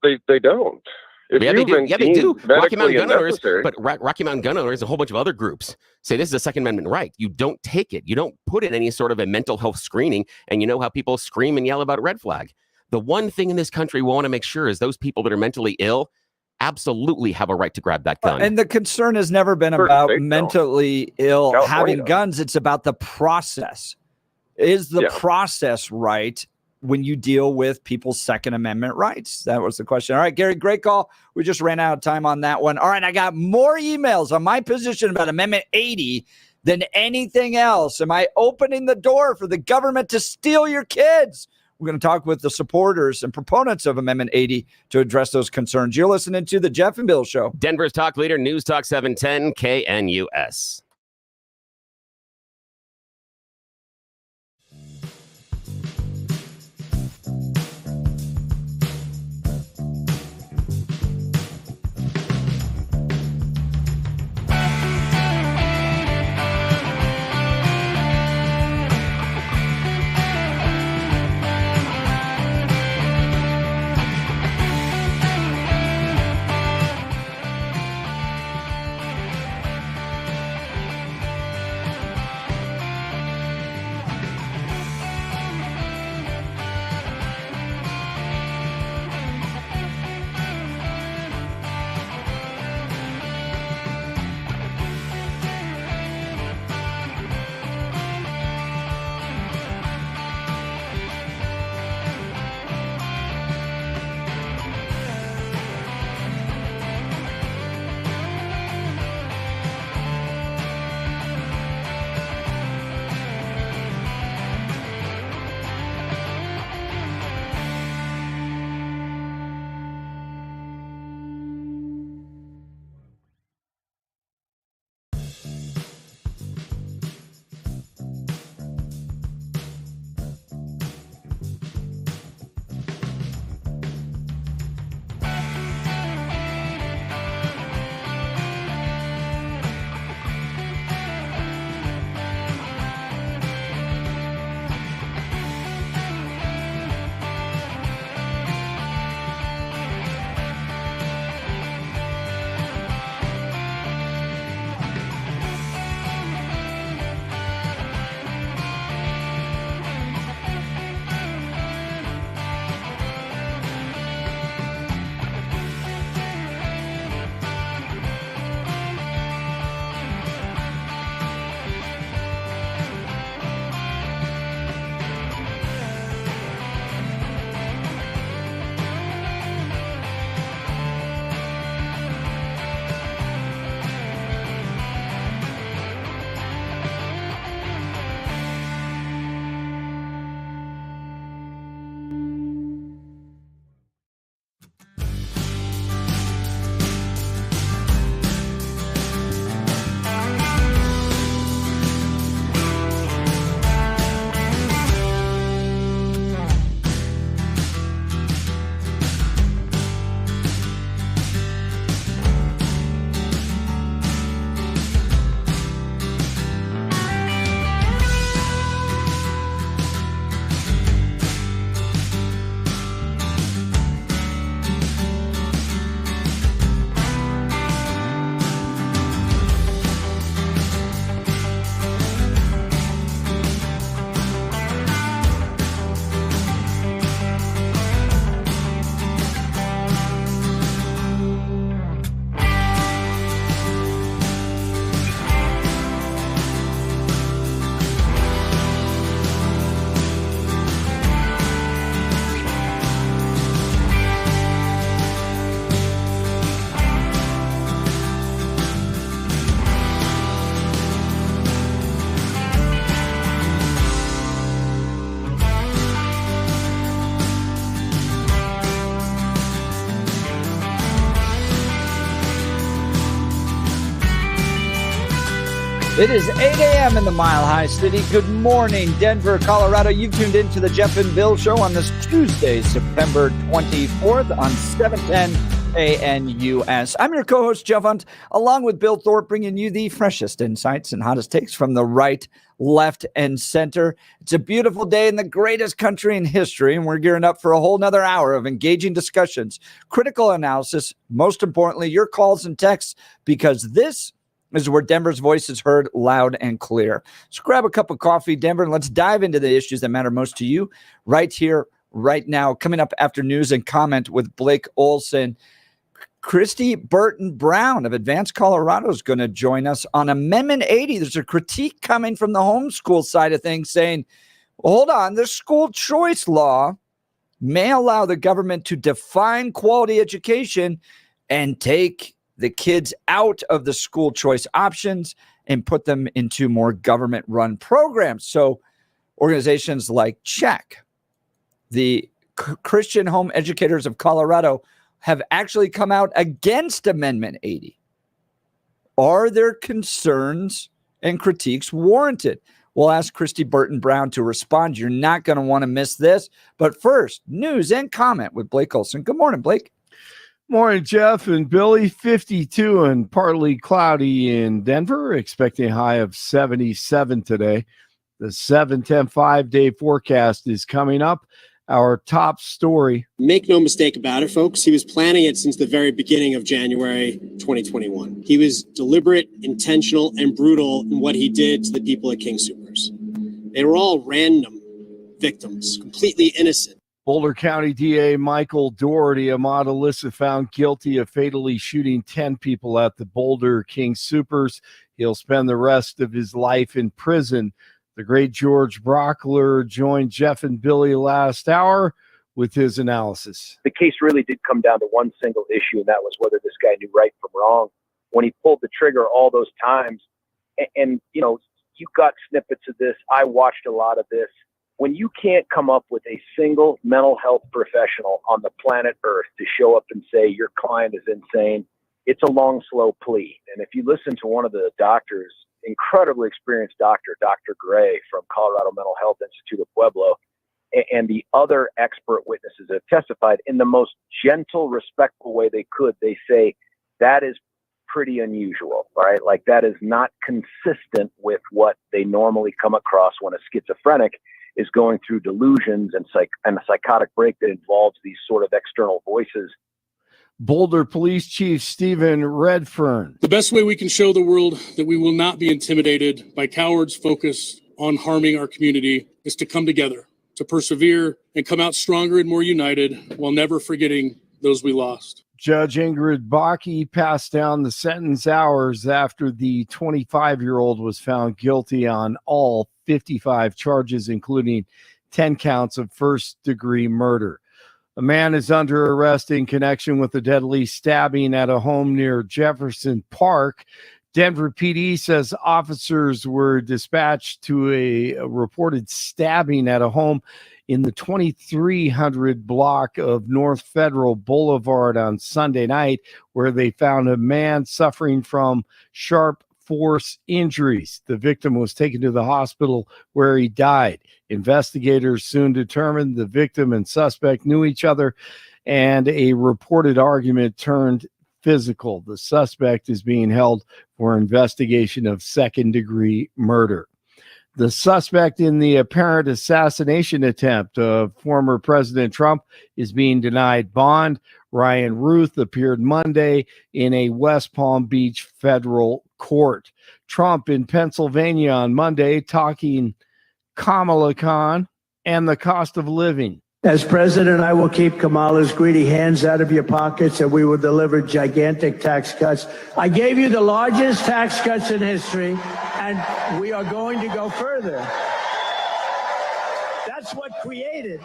They don't. They do. Rocky Mountain gun owners, but Rocky Mountain gun owners, a whole bunch of other groups say this is a Second Amendment right. You don't take it. You don't put in any sort of a mental health screening, and you know how people scream and yell about red flag. The one thing in this country we want to make sure is those people that are mentally ill absolutely have a right to grab that gun. And the concern has never been about mentally ill having guns. It's about the process. Is the process right? when you deal with people's Second Amendment rights? That was the question. All right, Gary, great call. We just ran out of time on that one. All right, I got more emails on my position about Amendment 80 than anything else. Am I opening the door for the government to steal your kids? We're going to talk with the supporters and proponents of Amendment 80 to address those concerns. You're listening to The Jeff and Bill Show. Denver's talk leader, News Talk 710 KNUS. It is 8 a.m. in the Mile High City. Good morning, Denver, Colorado. You've tuned into the Jeff and Bill Show on this Tuesday, September 24th on 710 KNUS. I'm your co-host, Jeff Hunt, along with Bill Thorpe, bringing you the freshest insights and hottest takes from the right, left, and center. It's a beautiful day in the greatest country in history, and we're gearing up for a whole nother hour of engaging discussions, critical analysis, most importantly, your calls and texts, because this is where Denver's voice is heard loud and clear. So grab a cup of coffee, Denver, and let's dive into the issues that matter most to you right here, right now. Coming up after news and comment with Blake Olson, Kristi Burton Brown of Advanced Colorado is going to join us on Amendment 80. There's a critique coming from the homeschool side of things saying, Hold on. The school choice law may allow the government to define quality education and take the kids out of the school choice options and put them into more government-run programs. So organizations like CHECK, the Christian Home Educators of Colorado, have actually come out against Amendment 80. Are their concerns and critiques warranted? We'll ask Kristi Burton Brown to respond. You're not going to want to miss this. But first, news and comment with Blake Olson. Good morning, Blake. Morning, Jeff and Billy. 52 and partly cloudy in Denver, expecting a high of 77 today. The 7-10 5-day forecast is coming up. Our top story. Make no mistake about it, folks. He was planning it since the very beginning of January 2021. He was deliberate, intentional, and brutal in what he did to the people at King Soopers. They were all random victims, completely innocent. Boulder County DA Michael Doherty, Ahmad Alyssa, found guilty of fatally shooting 10 people at the Boulder King Soopers. He'll spend the rest of his life in prison. The great George Brauchler joined Jeff and Billy last hour with his analysis. The case really did come down to one single issue, and that was whether this guy knew right from wrong when he pulled the trigger all those times. And you know, you got snippets of this. I watched a lot of this. When you can't come up with a single mental health professional on the planet Earth to show up and say your client is insane, it's a long, slow plea. And if you listen to one of the doctors, incredibly experienced doctor, Dr. Gray from Colorado Mental Health Institute of Pueblo, and the other expert witnesses have testified in the most gentle, respectful way they could. They say that is pretty unusual, right? Like that is not consistent with what they normally come across when a schizophrenic is going through delusions and a psychotic break that involves these sort of external voices. Boulder Police Chief Stephen Redfern. The best way we can show the world that we will not be intimidated by cowards focused on harming our community is to come together, to persevere, and come out stronger and more united while never forgetting those we lost. Judge Ingrid Bakke passed down the sentence hours after the 25-year-old was found guilty on all 55 charges, including 10 counts of first-degree murder. A man is under arrest in connection with a deadly stabbing at a home near Jefferson Park. Denver PD says officers were dispatched to a reported stabbing at a home in the 2300 block of North Federal Boulevard on Sunday night, where they found a man suffering from sharp force injuries. The victim was taken to the hospital where he died. Investigators soon determined the victim and suspect knew each other, and a reported argument turned physical. The suspect is being held for investigation of second-degree murder. The suspect in the apparent assassination attempt of former President Trump is being denied bond. Ryan Ruth appeared Monday in a West Palm Beach federal court. Trump in Pennsylvania on Monday talking Kamala Khan and the cost of living. As president, I will keep Kamala's greedy hands out of your pockets, and we will deliver gigantic tax cuts. I gave you the largest tax cuts in history, and we are going to go further. That's what created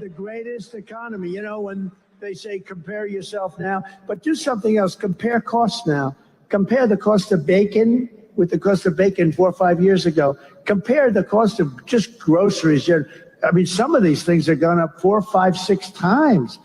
the greatest economy. You know, when they say compare yourself now, but do something else. Compare costs now. Compare the cost of bacon with the cost of bacon 4 or 5 years ago. Compare the cost of just groceries. I mean, some of these things have gone up 4, 5, 6 times.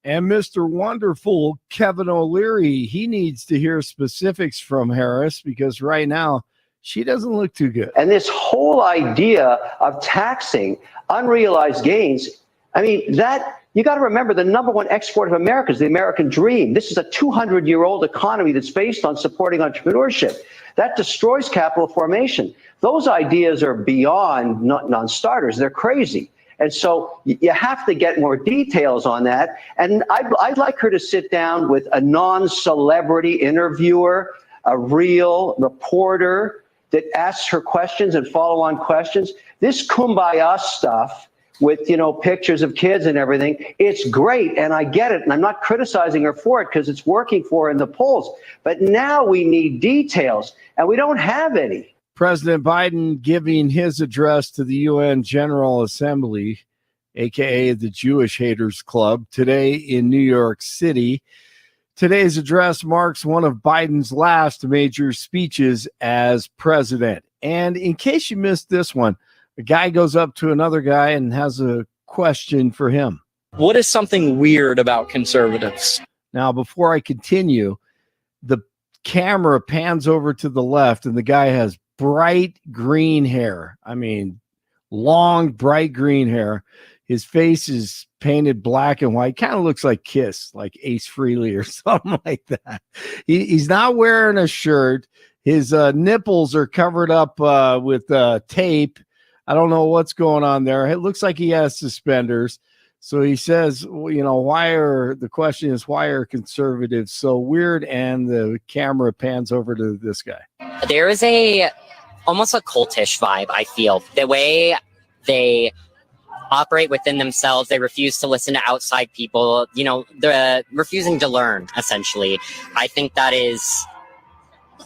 And Mr. Wonderful, Kevin O'Leary, he needs to hear specifics from Harris because right now she doesn't look too good. And this whole idea of taxing unrealized gains, I mean, that you got to remember the number one export of America is the American dream. This is a 200-year-old economy that's based on supporting entrepreneurship. That destroys capital formation. Those ideas are beyond non-starters. They're crazy. And so you have to get more details on that. And I'd like her to sit down with a non-celebrity interviewer, a real reporter that asks her questions and follow-on questions. This kumbaya stuff with, you know, pictures of kids and everything, it's great, and I get it, and I'm not criticizing her for it because it's working for her in the polls. But now we need details, and we don't have any. President Biden giving his address to the UN General Assembly, aka the Jewish Haters Club, today in New York City. Today's address marks one of Biden's last major speeches as president. And in case you missed this one, a guy goes up to another guy and has a question for him. What is something weird about conservatives? Now, before I continue, the camera pans over to the left and the guy has bright green hair. I mean, long, bright green hair. His face is painted black and white. Kind of looks like Kiss, like Ace Frehley or something like that. He's not wearing a shirt. His nipples are covered up with tape. I don't know what's going on there. It looks like he has suspenders. So he says, the question is, why are conservatives so weird? And the camera pans over to this guy. There is almost a cultish vibe, I feel. The way they operate within themselves, they refuse to listen to outside people, they're refusing to learn, essentially. I think that is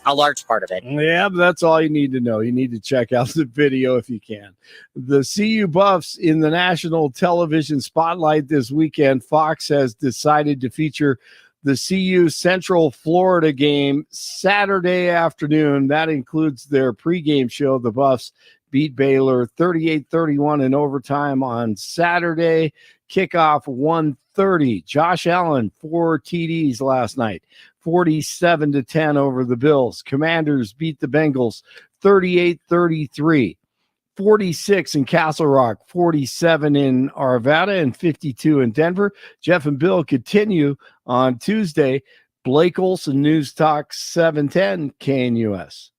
a large part of it. Yeah, but that's all you need to know. You need to check out the video if you can. The CU Buffs in the national television spotlight this weekend. Fox has decided to feature the CU Central Florida game Saturday afternoon. That includes their pregame show. The Buffs beat Baylor 38-31 in overtime on Saturday. Kickoff 1:30. Josh Allen, 4 TDs last night. 47-10 over the Bills. Commanders beat the Bengals 38-33. 46 in Castle Rock, 47 in Arvada, and 52 in Denver. Jeff and Bill continue on Tuesday. Blake Olson, News Talk 710 KNUS.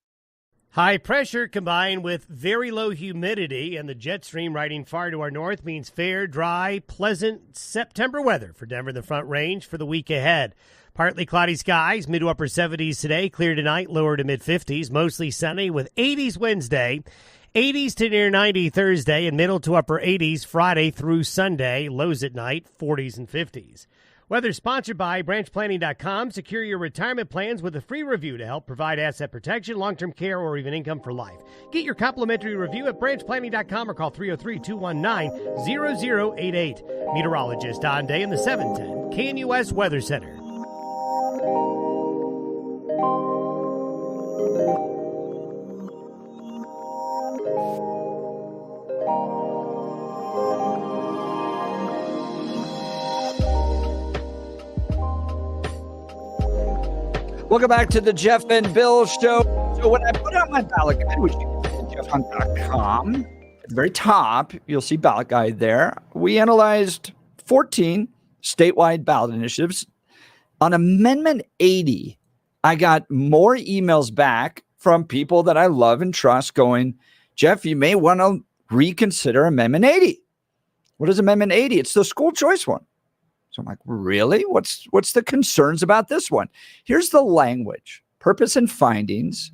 High pressure combined with very low humidity and the jet stream riding far to our north means fair, dry, pleasant September weather for Denver and the Front Range for the week ahead. Partly cloudy skies, mid to upper 70s today, clear tonight, lower to mid 50s, mostly sunny with 80s Wednesday, 80s to near 90 Thursday, and middle to upper 80s Friday through Sunday, lows at night, 40s and 50s. Weather sponsored by branchplanning.com. Secure your retirement plans with a free review to help provide asset protection, long-term care, or even income for life. Get your complimentary review at branchplanning.com or call 303-219-0088. Meteorologist Don Day in the 710 KNUS Weather Center. Welcome back to the Jeff and Bill Show. So when I put out my ballot guide, which you can see at jeffhunt.com, at the very top, you'll see ballot guide there. We analyzed 14 statewide ballot initiatives. On Amendment 80, I got more emails back from people that I love and trust going, Jeff, you may want to reconsider Amendment 80. What is Amendment 80? It's the school choice one. So I'm like, really? What's the concerns about this one? Here's the language, purpose and findings.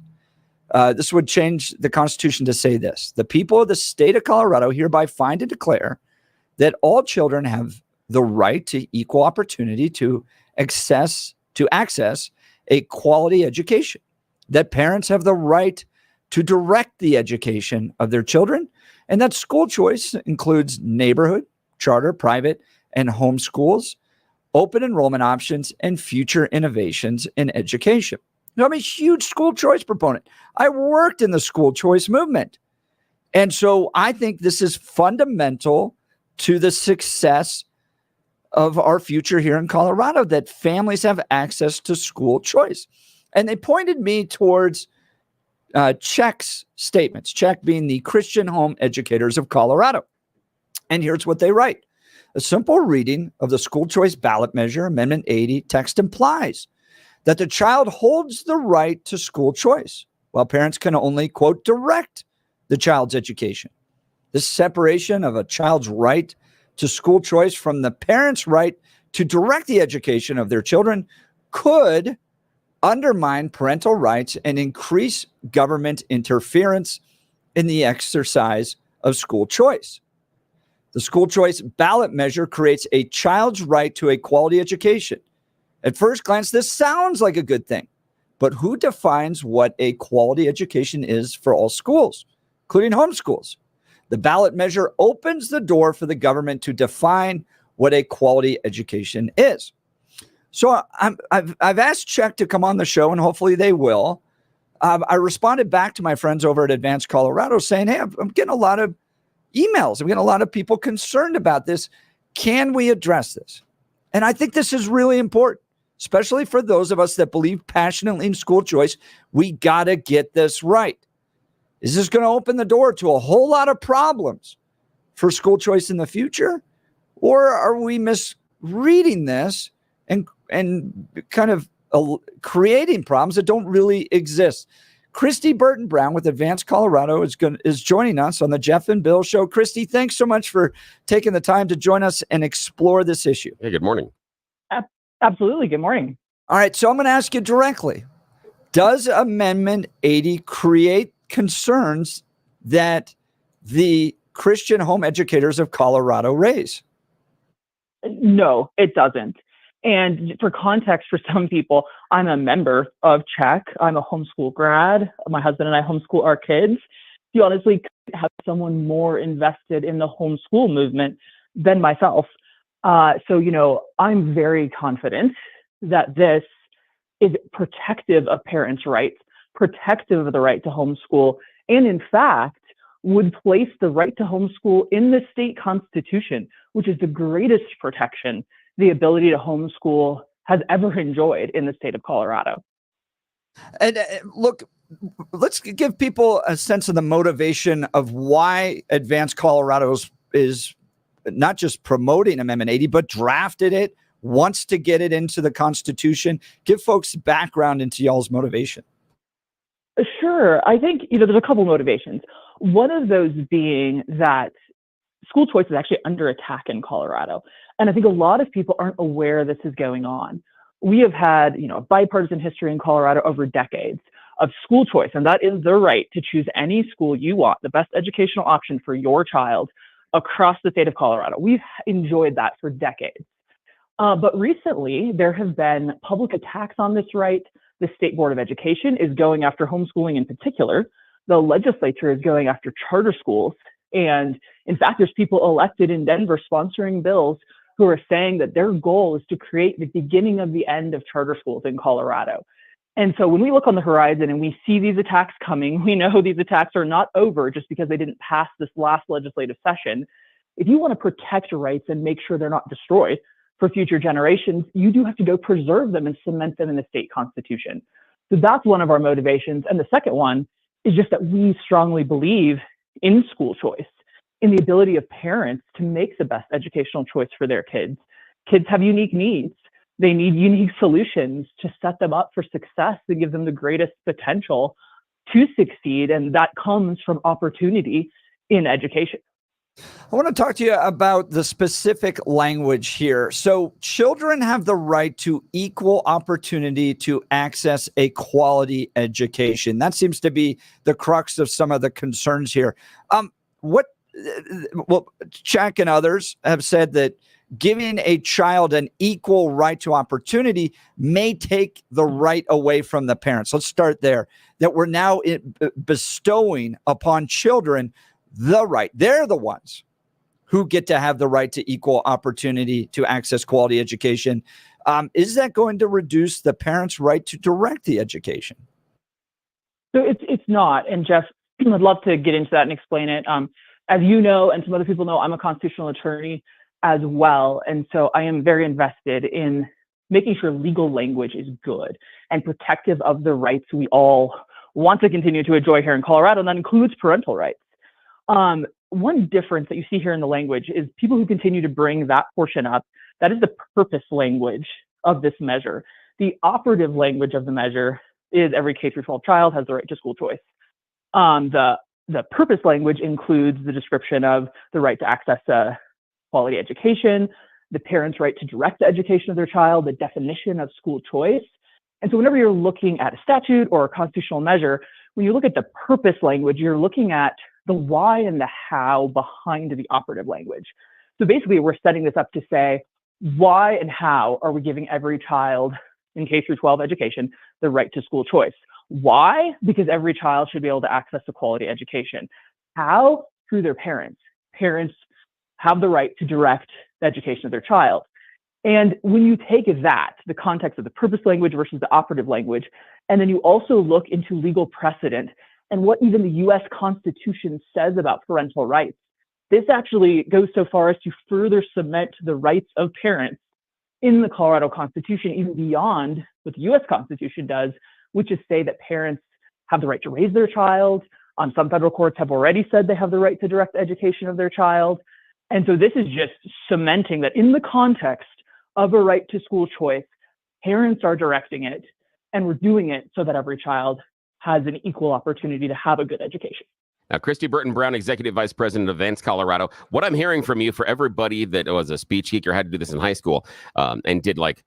This would change the Constitution to say this. The people of the state of Colorado hereby find and declare that all children have the right to equal opportunity to access a quality education, that parents have the right to direct the education of their children, and that school choice includes neighborhood, charter, private, and home schools, open enrollment options, and future innovations in education. I'm a huge school choice proponent. I worked in the school choice movement. And so I think this is fundamental to the success of our future here in Colorado, that families have access to school choice. And they pointed me towards CHEC's statements, CHEC being the Christian Home Educators of Colorado. And here's what they write. A simple reading of the school choice ballot measure, Amendment 80, text implies that the child holds the right to school choice, while parents can only, quote, direct the child's education. This separation of a child's right to school choice from the parent's right to direct the education of their children could undermine parental rights and increase government interference in the exercise of school choice. The school choice ballot measure creates a child's right to a quality education. At first glance, this sounds like a good thing, but who defines what a quality education is for all schools, including homeschools? The ballot measure opens the door for the government to define what a quality education is. So I've asked Czech to come on the show, and hopefully they will. I responded back to my friends over at Advanced Colorado saying, hey, I'm getting a lot of emails. I'm getting a lot of people concerned about this. Can we address this? And I think this is really important, especially for those of us that believe passionately in school choice. We got to get this right. Is this going to open the door to a whole lot of problems for school choice in the future? Or are we misreading this and kind of creating problems that don't really exist? Kristi Burton Brown with Advanced Colorado is joining us on the Jeff and Bill Show. Kristi, thanks so much for taking the time to join us and explore this issue. Hey, good morning. Absolutely. Good morning. All right. So I'm going to ask you directly. Does Amendment 80 create concerns that the Christian home educators of Colorado raise? No, it doesn't. And for context, for some people, I'm a member of Czech. I'm a homeschool grad. My husband and I homeschool our kids. You honestly couldn't have someone more invested in the homeschool movement than myself. So, I'm very confident that this is protective of parents' rights, protective of the right to homeschool, and in fact, would place the right to homeschool in the state constitution, which is the greatest protection the ability to homeschool has ever enjoyed in the state of Colorado. And look, let's give people a sense of the motivation of why Advanced Colorado is not just promoting Amendment 80, but drafted it, wants to get it into the Constitution. Give folks background into y'all's motivation. Sure. I think, there's a couple motivations. One of those being that school choice is actually under attack in Colorado. And I think a lot of people aren't aware this is going on. We have had, a bipartisan history in Colorado over decades of school choice, and that is the right to choose any school you want, the best educational option for your child across the state of Colorado. We've enjoyed that for decades. But recently, there have been public attacks on this right. The State Board of Education is going after homeschooling in particular. The legislature is going after charter schools. And in fact, there's people elected in Denver sponsoring bills who are saying that their goal is to create the beginning of the end of charter schools in Colorado. And so when we look on the horizon and we see these attacks coming, we know these attacks are not over just because they didn't pass this last legislative session. If you want to protect rights and make sure they're not destroyed for future generations, you do have to go preserve them and cement them in the state constitution. So that's one of our motivations. And the second one is just that we strongly believe in school choice, in the ability of parents to make the best educational choice for their kids. Kids have unique needs. They need unique solutions to set them up for success, to give them the greatest potential to succeed. And that comes from opportunity in education. I want to talk to you about the specific language here. So children have the right to equal opportunity to access a quality education. That seems to be the crux of some of the concerns here. Czech and others have said that giving a child an equal right to opportunity may take the right away from the parents. Let's start there. That we're now bestowing upon children the right. They're the ones who get to have the right to equal opportunity to access quality education. Is that going to reduce the parents' right to direct the education? So it's not. And Jeff, I'd love to get into that and explain it. As you know, and some other people know, I'm a constitutional attorney as well. And so I am very invested in making sure legal language is good and protective of the rights we all want to continue to enjoy here in Colorado, and that includes parental rights. One difference that you see here in the language is people who continue to bring that portion up, that is the purpose language of this measure. The operative language of the measure is every K-12 child has the right to school choice. The purpose language includes the description of the right to access a quality education, the parent's right to direct the education of their child, the definition of school choice. And so whenever you're looking at a statute or a constitutional measure, when you look at the purpose language, you're looking at the why and the how behind the operative language. So basically, we're setting this up to say, why and how are we giving every child in K through 12 education, the right to school choice. Why? Because every child should be able to access a quality education. How? Through their parents. Parents have the right to direct the education of their child. And when you take that, the context of the purpose language versus the operative language, and then you also look into legal precedent and what even the US Constitution says about parental rights, this actually goes so far as to further cement the rights of parents in the Colorado Constitution, even beyond what the US Constitution does, which is say that parents have the right to raise their child. Some federal courts have already said they have the right to direct the education of their child. And so this is just cementing that in the context of a right to school choice, parents are directing it, and we're doing it so that every child has an equal opportunity to have a good education. Now, Kristi Burton Brown, Executive Vice President of Vance, Colorado. What I'm hearing from you, for everybody that was a speech geek or had to do this in high school and did like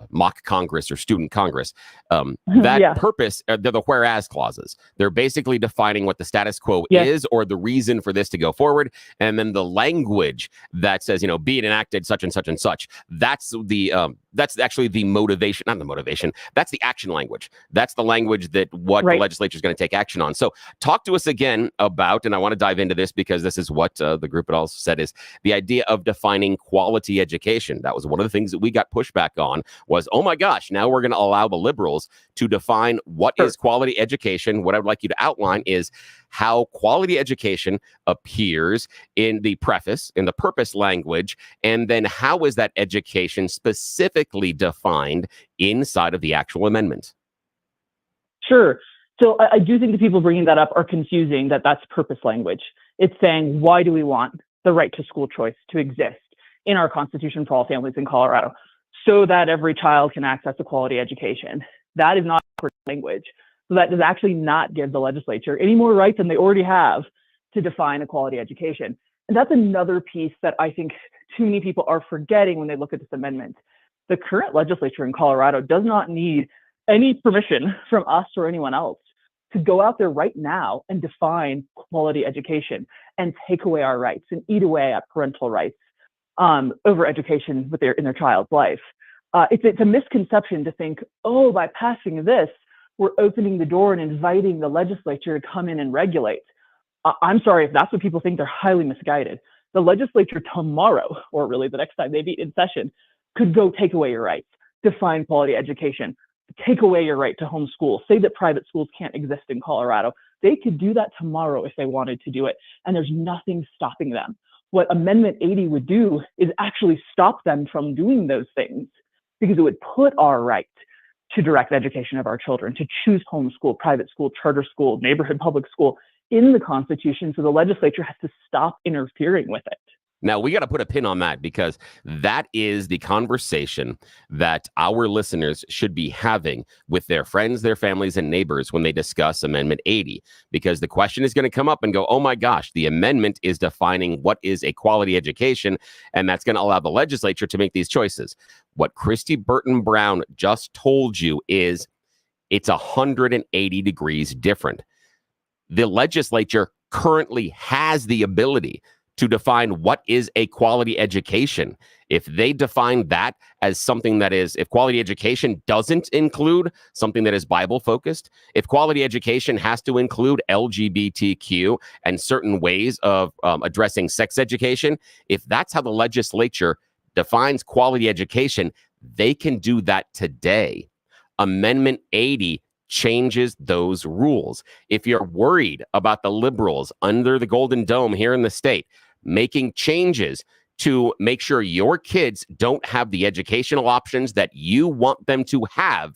mock Congress or student Congress, that purpose, they're the whereas clauses. They're basically defining what the status quo is or the reason for this to go forward. And then the language that says, be it enacted such and such and such. That's actually the motivation, not the motivation. That's the action language. That's the language that the legislature is going to take action on. So talk to us again about, and I want to dive into this because this is what the group had also said, is the idea of defining quality education. That was one of the things that we got pushback on was, oh my gosh, now we're going to allow the liberals to define what is quality education. What I would like you to outline is how quality education appears in the preface, in the purpose language, and then how is that education specifically defined inside of the actual amendment? Sure. So I do think the people bringing that up are confusing that that's purpose language. It's saying, why do we want the right to school choice to exist in our Constitution for all families in Colorado? So that every child can access a quality education. That is not purpose language. So that does actually not give the legislature any more rights than they already have to define a quality education. And that's another piece that I think too many people are forgetting when they look at this amendment. The current legislature in Colorado does not need any permission from us or anyone else to go out there right now and define quality education and take away our rights and eat away at parental rights over education in their child's life. It's a misconception to think, oh, by passing this, we're opening the door and inviting the legislature to come in and regulate. I'm sorry, if that's what people think, they're highly misguided. The legislature tomorrow, or really the next time they meet in session, could go take away your rights, define quality education, take away your right to homeschool, say that private schools can't exist in Colorado. They could do that tomorrow if they wanted to do it, and there's nothing stopping them. What Amendment 80 would do is actually stop them from doing those things, because it would put our right to direct education of our children, to choose homeschool, private school, charter school, neighborhood public school in the Constitution, so the legislature has to stop interfering with it. Now, we got to put a pin on that because that is the conversation that our listeners should be having with their friends, their families, and neighbors when they discuss Amendment 80, because the question is going to come up and go, oh my gosh, the amendment is defining what is a quality education, and that's going to allow the legislature to make these choices. What Kristi Burton Brown just told you is it's 180 degrees different. The legislature currently has the ability to define what is a quality education. If they define that as something that is, if quality education doesn't include something that is Bible focused, if quality education has to include LGBTQ and certain ways of addressing sex education, if that's how the legislature defines quality education, they can do that today. Amendment 80 changes those rules. If you're worried about the liberals under the Golden Dome here in the state making changes to make sure your kids don't have the educational options that you want them to have,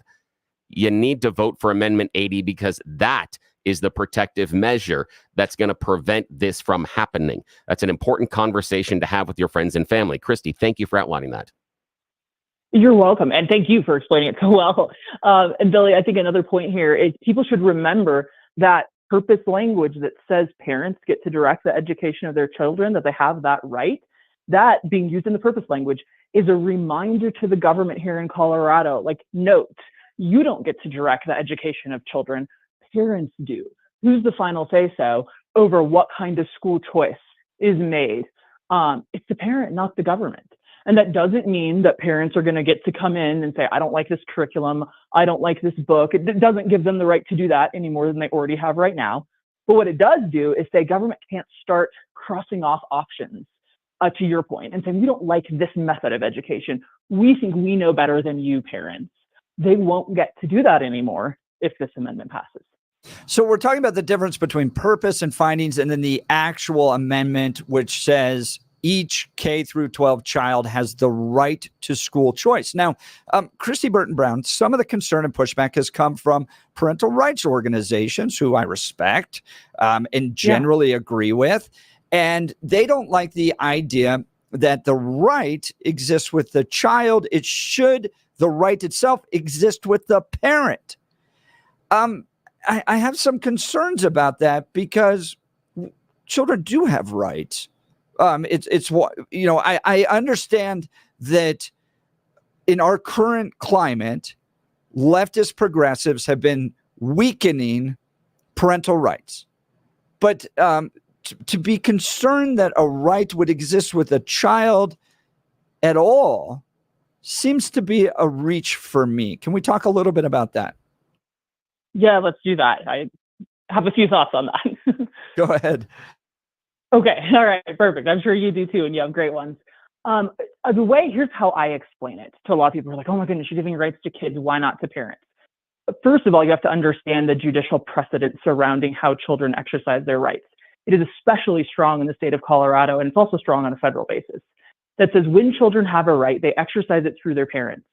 you need to vote for Amendment 80 because that is the protective measure that's going to prevent this from happening. That's an important conversation to have with your friends and family. Kristi, thank you for outlining that. You're welcome. And thank you for explaining it so well. And Billy, I think another point here is people should remember that purpose language that says parents get to direct the education of their children, that they have that right, that being used in the purpose language is a reminder to the government here in Colorado, like, note, you don't get to direct the education of children, parents do. Who's the final say-so over what kind of school choice is made? It's the parent, not the government. And that doesn't mean that parents are going to get to come in and say, I don't like this curriculum, I don't like this book. It doesn't give them the right to do that any more than they already have right now. But what it does do is say government can't start crossing off options, to your point, and saying, we don't like this method of education. We think we know better than you, parents. They won't get to do that anymore if this amendment passes. So we're talking about the difference between purpose and findings and then the actual amendment, which says each K through 12 child has the right to school choice. Now, Kristi Burton Brown, some of the concern and pushback has come from parental rights organizations who I respect and generally agree with. And they don't like the idea that the right exists with the child. It should, the right itself, exist with the parent. I have some concerns about that because children do have rights. It's what, you know, I understand that in our current climate, leftist progressives have been weakening parental rights. But to be concerned that a right would exist with a child at all seems to be a reach for me. Can we talk a little bit about that? Yeah, let's do that. I have a few thoughts on that. Go ahead. Okay. All right. Perfect. I'm sure you do too, and you have great ones. The way, here's how I explain it to a lot of people who are like, oh my goodness, you're giving rights to kids. Why not to parents? First of all, you have to understand the judicial precedent surrounding how children exercise their rights. It is especially strong in the state of Colorado, and it's also strong on a federal basis. That says when children have a right, they exercise it through their parents,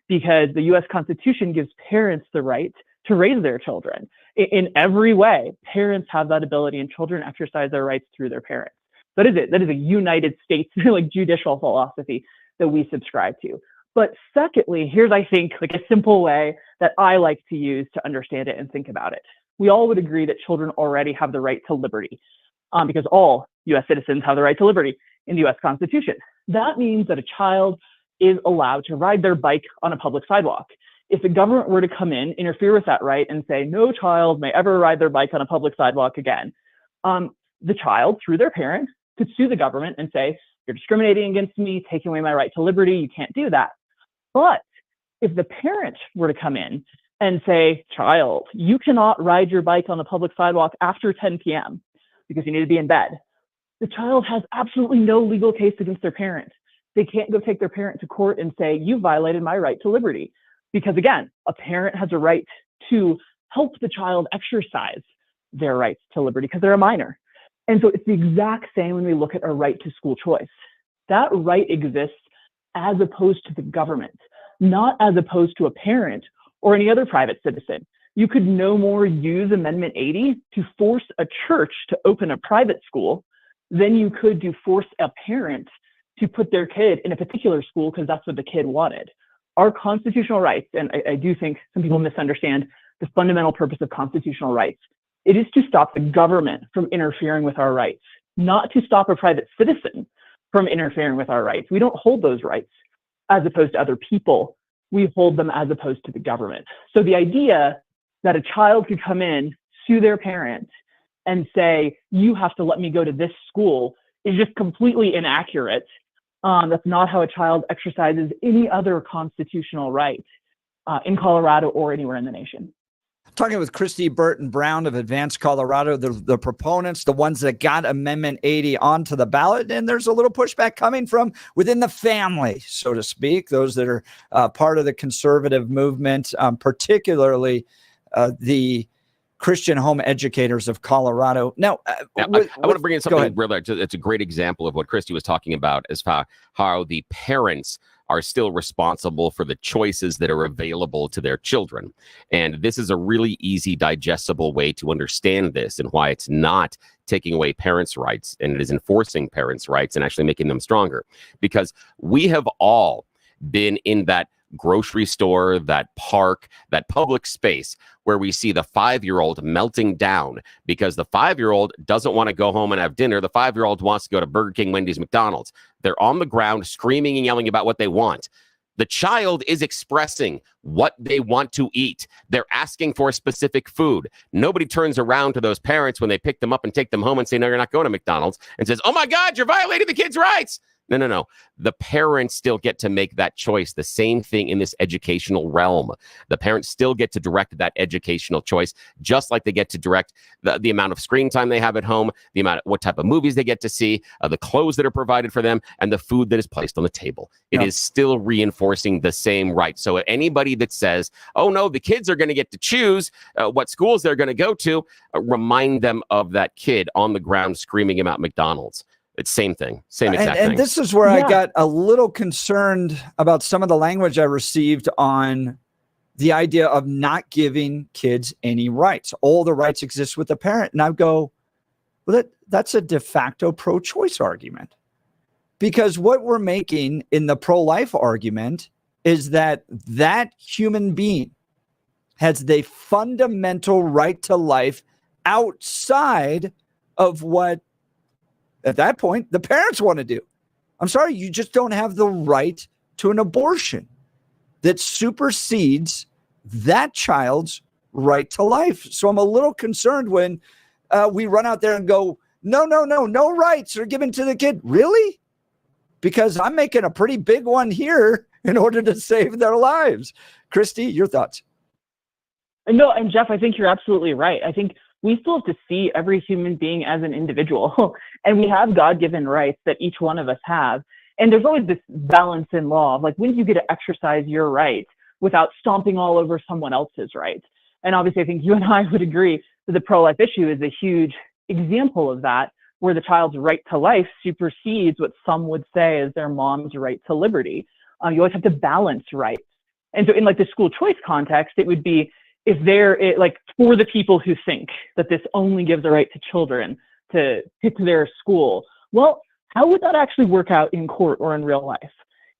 because the U.S. Constitution gives parents the right to raise their children. In every way, parents have that ability, and children exercise their rights through their parents. That is it. That is a United States like judicial philosophy that we subscribe to. But secondly, here's, I think, like a simple way that I like to use to understand it and think about it. We all would agree that children already have the right to liberty, because all U.S. citizens have the right to liberty in the U.S. Constitution. That means that a child is allowed to ride their bike on a public sidewalk. If the government were to come in, interfere with that right, and say no child may ever ride their bike on a public sidewalk again, the child, through their parent, could sue the government and say, you're discriminating against me, taking away my right to liberty, you can't do that. But if the parent were to come in and say, child, you cannot ride your bike on the public sidewalk after 10 p.m. because you need to be in bed, the child has absolutely no legal case against their parent. They can't go take their parent to court and say, you violated my right to liberty. Because again, a parent has a right to help the child exercise their rights to liberty because they're a minor. And so it's the exact same when we look at a right to school choice. That right exists as opposed to the government, not as opposed to a parent or any other private citizen. You could no more use Amendment 80 to force a church to open a private school than you could to force a parent to put their kid in a particular school because that's what the kid wanted. Our constitutional rights, and I do think some people misunderstand the fundamental purpose of constitutional rights. It is to stop the government from interfering with our rights, not to stop a private citizen from interfering with our rights. We don't hold those rights as opposed to other people. We hold them as opposed to the government. So the idea that a child could come in, sue their parent, and say, you have to let me go to this school is just completely inaccurate. That's not how a child exercises any other constitutional right in Colorado or anywhere in the nation. Talking with Kristi Burton Brown of Advanced Colorado, the proponents, the ones that got Amendment 80 onto the ballot. And there's a little pushback coming from within the family, so to speak, those that are part of the conservative movement, particularly the Christian home educators of Colorado. Now, I want to bring in something real. It's a great example of what Kristi was talking about, as how the parents are still responsible for the choices that are available to their children. And this is a really easy, digestible way to understand this and why it's not taking away parents' rights, and it is enforcing parents' rights and actually making them stronger. Because we have all been in that grocery store, that park, that public space where we see the 5-year-old melting down because the 5-year-old doesn't want to go home and have dinner. The 5-year-old wants to go to Burger King, Wendy's, McDonald's. They're on the ground screaming and yelling about what they want. The child is expressing what they want to eat. They're asking for specific food. Nobody turns around to those parents when they pick them up and take them home and say, no, you're not going to McDonald's, and says, oh my God, you're violating the kid's rights. No. The parents still get to make that choice. The same thing in this educational realm. The parents still get to direct that educational choice, just like they get to direct the amount of screen time they have at home, the amount of what type of movies they get to see, the clothes that are provided for them, and the food that is placed on the table. It is still reinforcing the same right. So anybody that says, oh no, the kids are going to get to choose what schools they're going to go to, remind them of that kid on the ground screaming about McDonald's. It's same thing, same exact thing. And this is where I got a little concerned about some of the language I received on the idea of not giving kids any rights. All the rights exist with the parent. And I go, well, that's a de facto pro-choice argument. Because what we're making in the pro-life argument is that human being has the fundamental right to life outside of what, at that point, the parents want to do. I'm sorry, you just don't have the right to an abortion that supersedes that child's right to life. So I'm a little concerned when we run out there and go, no rights are given to the kid. Really? Because I'm making a pretty big one here in order to save their lives. Kristi, your thoughts? No, and Jeff, I think you're absolutely right. I think we still have to see every human being as an individual, and we have God-given rights that each one of us have. And there's always this balance in law of like, when do you get to exercise your rights without stomping all over someone else's rights? And obviously, I think you and I would agree that the pro-life issue is a huge example of that, where the child's right to life supersedes what some would say is their mom's right to liberty. You always have to balance rights. And so in like the school choice context, it would be, if they're like for the people who think that this only gives a right to children to pick their school, well, how would that actually work out in court or in real life?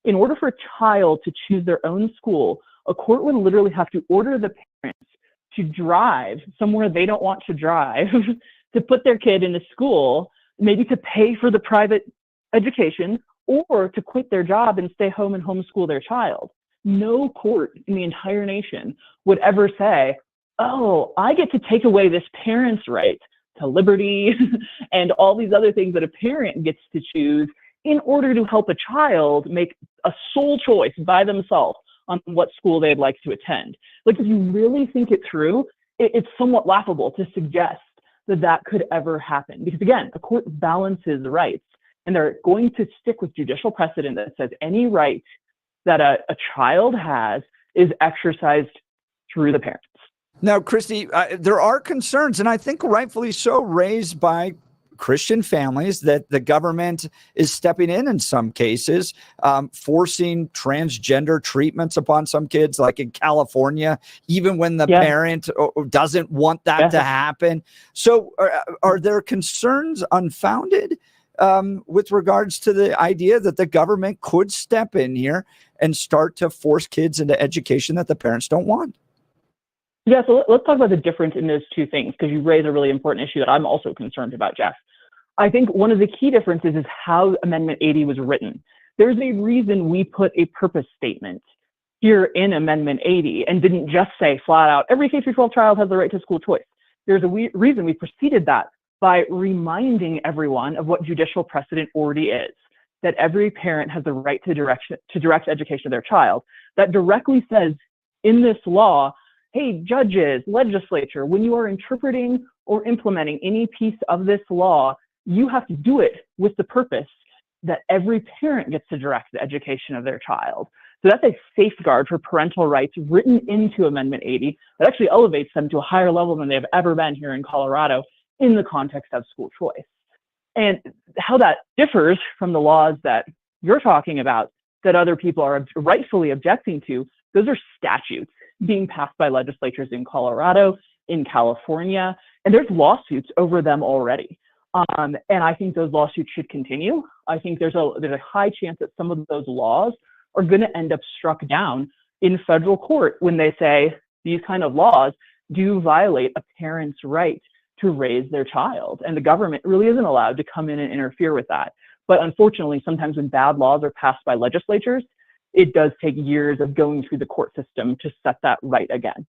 In order for a child to choose their own school, a court would literally have to order the parents to drive somewhere they don't want to drive to put their kid in a school, maybe to pay for the private education, or to quit their job and stay home and homeschool their child. No court in the entire nation would ever say, oh, I get to take away this parent's right to liberty and all these other things that a parent gets to choose in order to help a child make a sole choice by themselves on what school they'd like to attend. Like, if you really think it through, it's somewhat laughable to suggest that that could ever happen. Because again, a court balances rights, and they're going to stick with judicial precedent that says any right that a child has is exercised through the parents. Now, Kristi, there are concerns, and I think rightfully so, raised by Christian families that the government is stepping in some cases, forcing transgender treatments upon some kids, like in California, even when the parent doesn't want that to happen. So are there concerns unfounded with regards to the idea that the government could step in here and start to force kids into education that the parents don't want? Yeah, so let's talk about the difference in those two things, because you raise a really important issue that I'm also concerned about, Jeff. I think one of the key differences is how Amendment 80 was written. There's a reason we put a purpose statement here in Amendment 80 and didn't just say flat out, every K-12 child has the right to school choice. There's a reason we preceded that by reminding everyone of what judicial precedent already is, that every parent has the right to direct education of their child. That directly says in this law, hey, judges, legislature, when you are interpreting or implementing any piece of this law, you have to do it with the purpose that every parent gets to direct the education of their child. So that's a safeguard for parental rights written into Amendment 80 that actually elevates them to a higher level than they've ever been here in Colorado in the context of school choice. And how that differs from the laws that you're talking about that other people are rightfully objecting to, those are statutes being passed by legislatures in Colorado, in California, and there's lawsuits over them already. And I think those lawsuits should continue. I think there's a high chance that some of those laws are going to end up struck down in federal court when they say these kind of laws do violate a parent's right to raise their child. And the government really isn't allowed to come in and interfere with that. But unfortunately, sometimes when bad laws are passed by legislatures, it does take years of going through the court system to set that right again.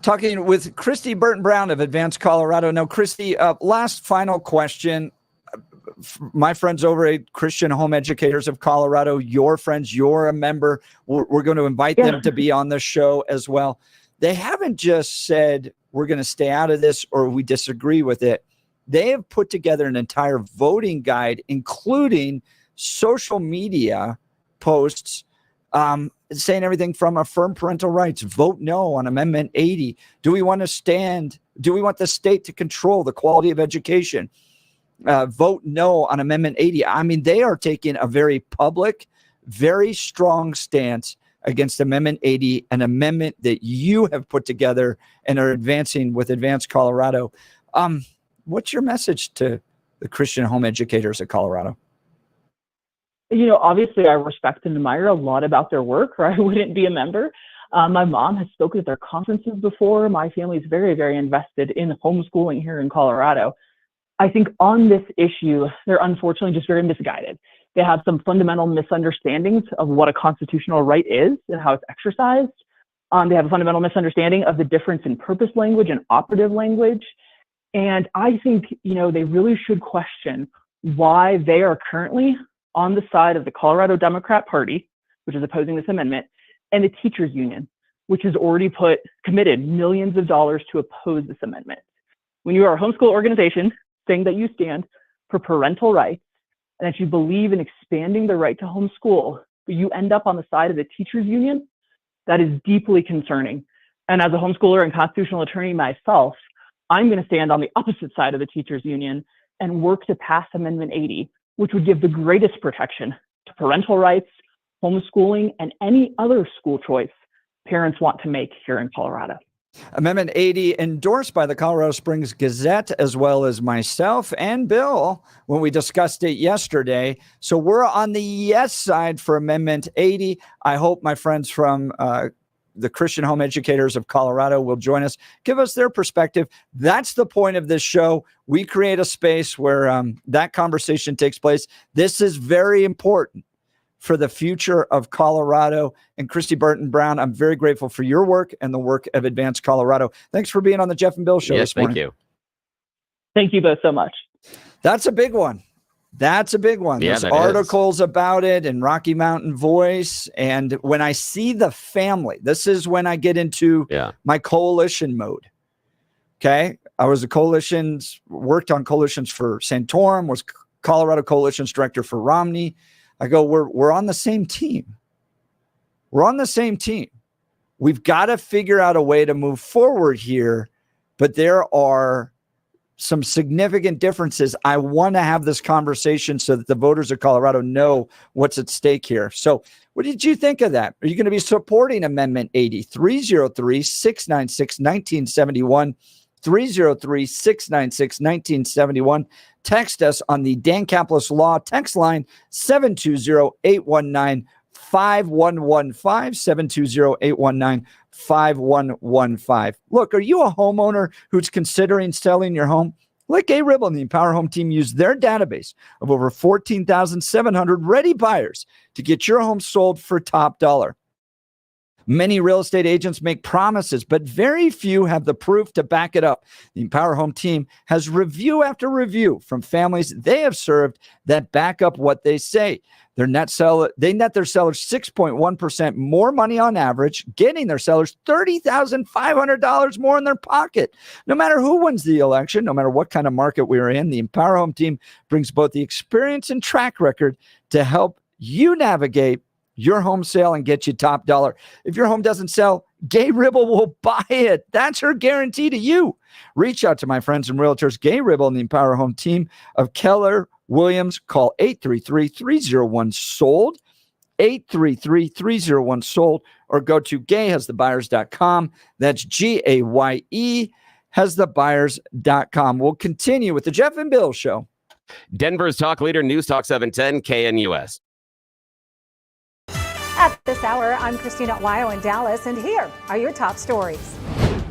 Talking with Kristi Burton Brown of Advanced Colorado. Now, Kristi, last final question. my friends over at Christian Home Educators of Colorado, your friends, you're a member. We're going to invite them to be on the show as well. They haven't just said we're going to stay out of this or we disagree with it. They have put together an entire voting guide, including social media posts saying everything from affirm parental rights, vote no on Amendment 80. Do we want to stand? Do we want the state to control the quality of education? Vote no on Amendment 80. I mean, they are taking a very public, very strong stance against Amendment 80, an amendment that you have put together and are advancing with Advance Colorado. What's your message to the Christian Home Educators of Colorado? Obviously I respect and admire a lot about their work, or I wouldn't be a member. My mom has spoken at their conferences before. My family is very, very invested in homeschooling here in Colorado. I think on this issue, they're unfortunately just very misguided. They have some fundamental misunderstandings of what a constitutional right is and how it's exercised. They have a fundamental misunderstanding of the difference in purpose language and operative language. And I think, they really should question why they are currently on the side of the Colorado Democrat Party, which is opposing this amendment, and the teachers union, which has already committed millions of dollars to oppose this amendment. When you are a homeschool organization saying that you stand for parental rights and that you believe in expanding the right to homeschool, but you end up on the side of the teachers union, that is deeply concerning. And as a homeschooler and constitutional attorney myself, I'm going to stand on the opposite side of the teachers union and work to pass Amendment 80, which would give the greatest protection to parental rights, homeschooling, and any other school choice parents want to make here in Colorado. Amendment 80 endorsed by the Colorado Springs Gazette, as well as myself and Bill when we discussed it yesterday. So we're on the yes side for Amendment 80. I hope my friends from the Christian Home Educators of Colorado will join us, give us their perspective. That's the point of this show. We create a space where that conversation takes place. This is very important for the future of Colorado. And Kristi Burton Brown, I'm very grateful for your work and the work of Advance Colorado. Thanks for being on the Jeff and Bill Show this morning. Thank you. Thank you both so much. That's a big one. That's a big one. Yeah, There's articles about it in Rocky Mountain Voice. And when I see the family, this is when I get into my coalition mode. Okay. I was worked on coalitions for Santorum, was Colorado Coalitions Director for Romney. I go, we're on the same team. We're on the same team. We've got to figure out a way to move forward here, but there are some significant differences. I want to have this conversation so that the voters of Colorado know what's at stake here. So what did you think of that? Are you going to be supporting Amendment 80? 303-696-1971, 303-696-1971. Text us on the Dan Caplis Law text line 720-819-5115, 720-819-5115. Look, are you a homeowner who's considering selling your home? Let Gay Ribble and the Empower Home team use their database of over 14,700 ready buyers to get your home sold for top dollar. Many real estate agents make promises, but very few have the proof to back it up. The Empower Home team has review after review from families they have served that back up what they say. They net their sellers 6.1% more money on average, getting their sellers $30,500 more in their pocket. No matter who wins the election, no matter what kind of market we're in, the Empower Home team brings both the experience and track record to help you navigate your home sale and get you top dollar. If your home doesn't sell, Gay Ribble will buy it. That's her guarantee to you. Reach out to my friends and realtors, Gay Ribble and the Empower Home team of Keller Williams. Call 833-301-SOLD, 833-301-SOLD, or go to gayhasthebuyers.com. That's GAYE hasthebuyers.com. We'll continue with the Jeff and Bill Show. Denver's talk leader, News Talk 710 KNUS. At this hour, I'm Christina Weil in Dallas, and here are your top stories.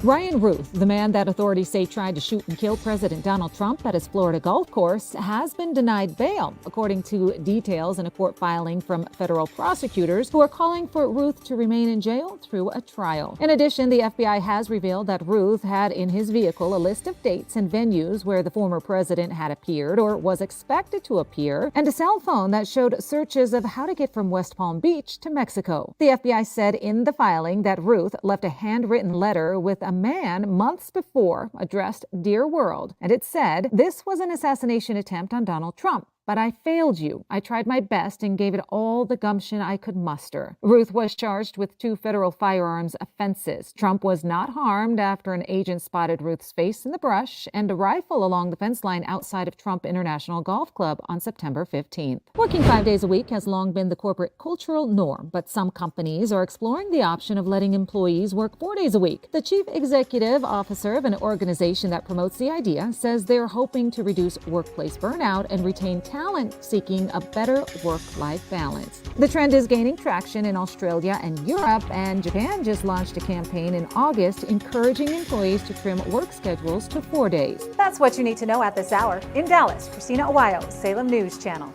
Ryan Ruth, the man that authorities say tried to shoot and kill President Donald Trump at his Florida golf course, has been denied bail, according to details in a court filing from federal prosecutors who are calling for Ruth to remain in jail through a trial. In addition, the FBI has revealed that Ruth had in his vehicle a list of dates and venues where the former president had appeared or was expected to appear, and a cell phone that showed searches of how to get from West Palm Beach to Mexico. The FBI said in the filing that Ruth left a handwritten letter with a man months before addressed Dear World, and it said, "This was an assassination attempt on Donald Trump. But I failed you. I tried my best and gave it all the gumption I could muster." Ruth was charged with 2 federal firearms offenses. Trump was not harmed after an agent spotted Ruth's face in the brush and a rifle along the fence line outside of Trump International Golf Club on September 15th. Working 5 days a week has long been the corporate cultural norm, but some companies are exploring the option of letting employees work 4 days a week. The chief executive officer of an organization that promotes the idea says they're hoping to reduce workplace burnout and retain talent seeking a better work-life balance. The trend is gaining traction in Australia and Europe, and Japan just launched a campaign in August encouraging employees to trim work schedules to 4 days. That's what you need to know at this hour. In Dallas, Christina Aguayo, Salem News Channel.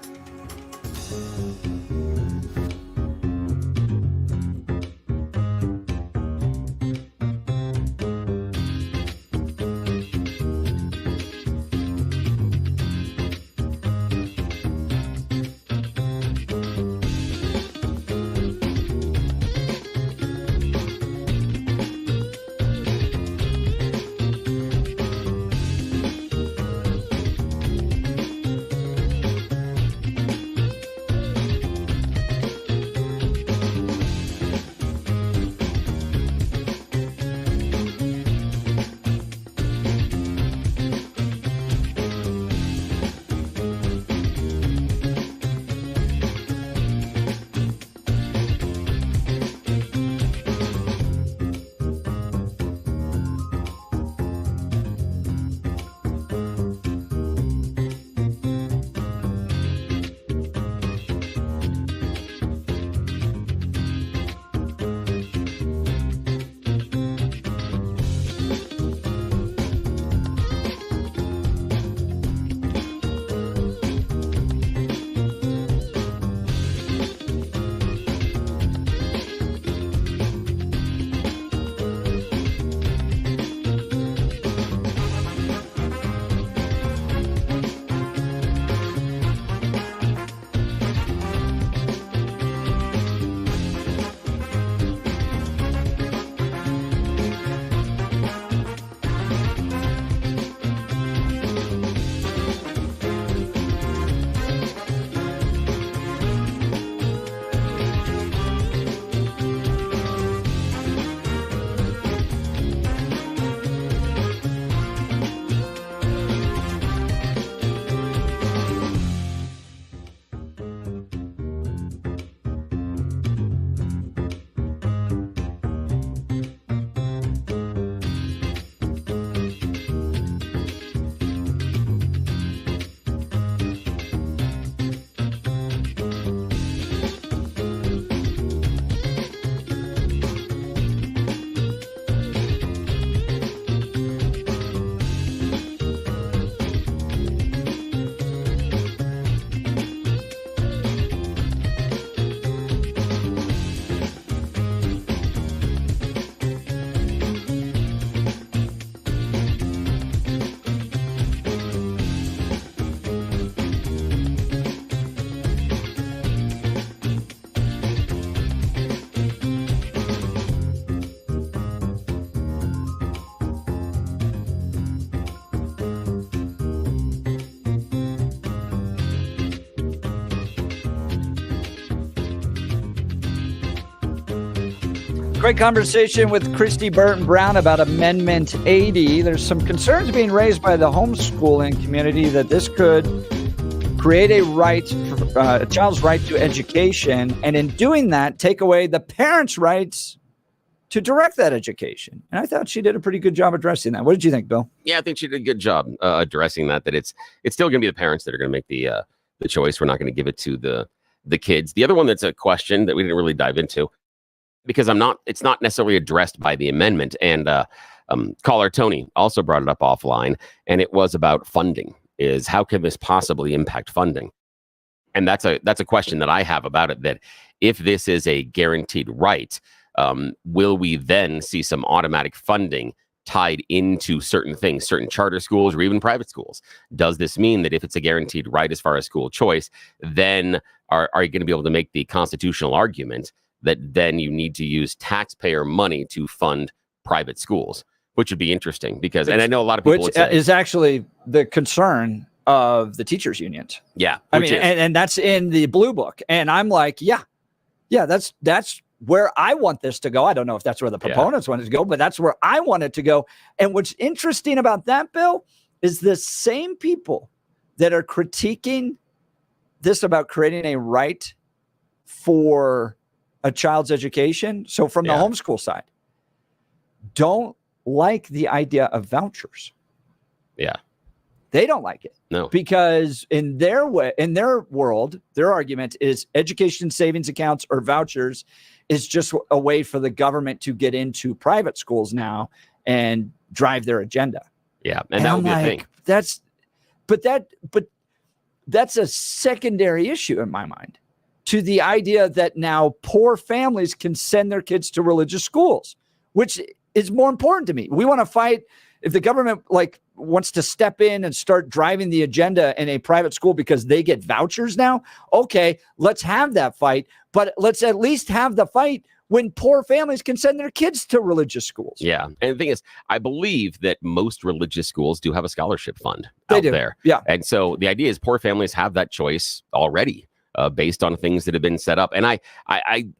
Great conversation with Kristi Burton Brown about Amendment 80. There's some concerns being raised by the homeschooling community that this could create a right, for, a child's right to education, and in doing that, take away the parents' rights to direct that education. And I thought she did a pretty good job addressing that. What did you think, Bill? Yeah, I think she did a good job addressing that it's still going to be the parents that are going to make the choice. We're not going to give it to the kids. The other one that's a question that we didn't really dive into, because it's not necessarily addressed by the amendment. And Caller Tony also brought it up offline, and it was about funding. Is how can this possibly impact funding? And that's a question that I have about it, that if this is a guaranteed right, will we then see some automatic funding tied into certain things, certain charter schools or even private schools? Does this mean that if it's a guaranteed right as far as school choice, then are you going to be able to make the constitutional argument that then you need to use taxpayer money to fund private schools? Which would be interesting because, and I know a lot of people which is actually the concern of the teachers unions. Yeah. I mean, and that's in the blue book. And I'm like, yeah, that's where I want this to go. I don't know if that's where the proponents want it to go, but that's where I want it to go. And what's interesting about that bill is the same people that are critiquing this about creating a right for a child's education. So from the homeschool side, don't like the idea of vouchers. Yeah. They don't like it. No. Because in their world, their argument is education savings accounts or vouchers is just a way for the government to get into private schools now and drive their agenda. Yeah. And that would be a thing. But that's a secondary issue in my mind to the idea that now poor families can send their kids to religious schools, which is more important to me. We want to fight if the government wants to step in and start driving the agenda in a private school because they get vouchers now. Okay, let's have that fight, but let's at least have the fight when poor families can send their kids to religious schools. Yeah. And the thing is, I believe that most religious schools do have a scholarship fund They out do. there. Yeah. And so the idea is poor families have that choice already. Based on things that have been set up. And I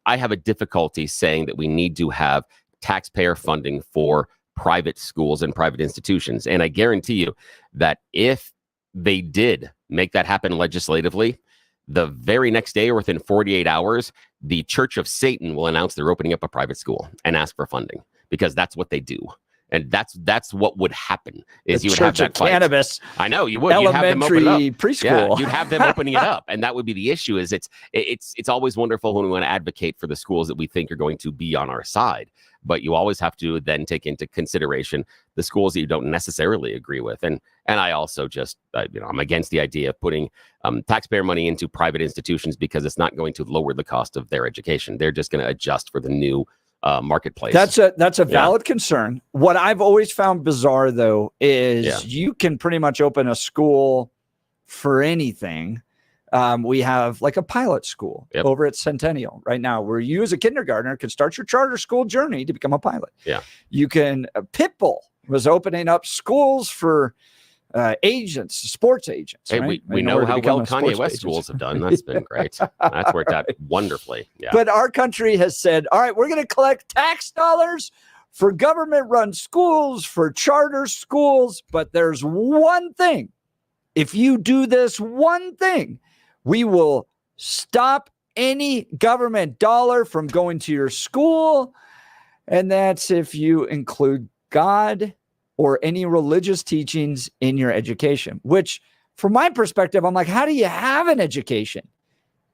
have a difficulty saying that we need to have taxpayer funding for private schools and private institutions. And I guarantee you that if they did make that happen legislatively, the very next day or within 48 hours, the Church of Satan will announce they're opening up a private school and ask for funding, because that's what they do. And that's what would happen is The you would have Church that of fight. Cannabis. I know you would. You'd have them open it Elementary up. preschool. Yeah, you'd have them opening it up, and that would be the issue. Is it's always wonderful when we want to advocate for the schools that we think are going to be on our side, but you always have to then take into consideration the schools that you don't necessarily agree with. And I also just I'm against the idea of putting taxpayer money into private institutions because it's not going to lower the cost of their education. They're just going to adjust for the new marketplace. That's a valid concern. What I've always found bizarre, though, is you can pretty much open a school for anything. We have like a pilot school over at Centennial right now, where you as a kindergartner can start your charter school journey to become a pilot. Yeah, you can. Pitbull was opening up schools for agents, sports agents. Hey, right? we know how well Kanye West schools have done. That's been great. That's worked out wonderfully. Yeah. But our country has said, all right, we're going to collect tax dollars for government-run schools, for charter schools. But there's one thing. If you do this one thing, we will stop any government dollar from going to your school. And that's if you include God or any religious teachings in your education, which from my perspective, I'm like, how do you have an education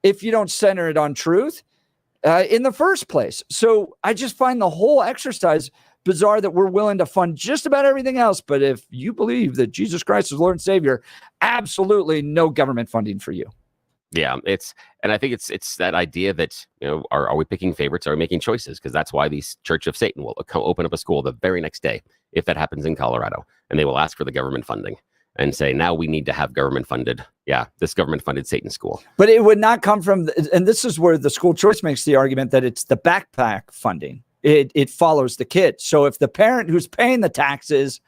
if you don't center it on truth in the first place? So I just find the whole exercise bizarre that we're willing to fund just about everything else. But if you believe that Jesus Christ is Lord and Savior, absolutely no government funding for you. Yeah, I think it's that idea that, are we picking favorites? Are we making choices? Because that's why the Church of Satan will open up a school the very next day, if that happens in Colorado, and they will ask for the government funding and say, now we need to have government funded. Yeah, this government funded Satan school. But it would not come from, and this is where the school choice makes the argument that it's the backpack funding. It follows the kid. So if the parent who's paying the taxes,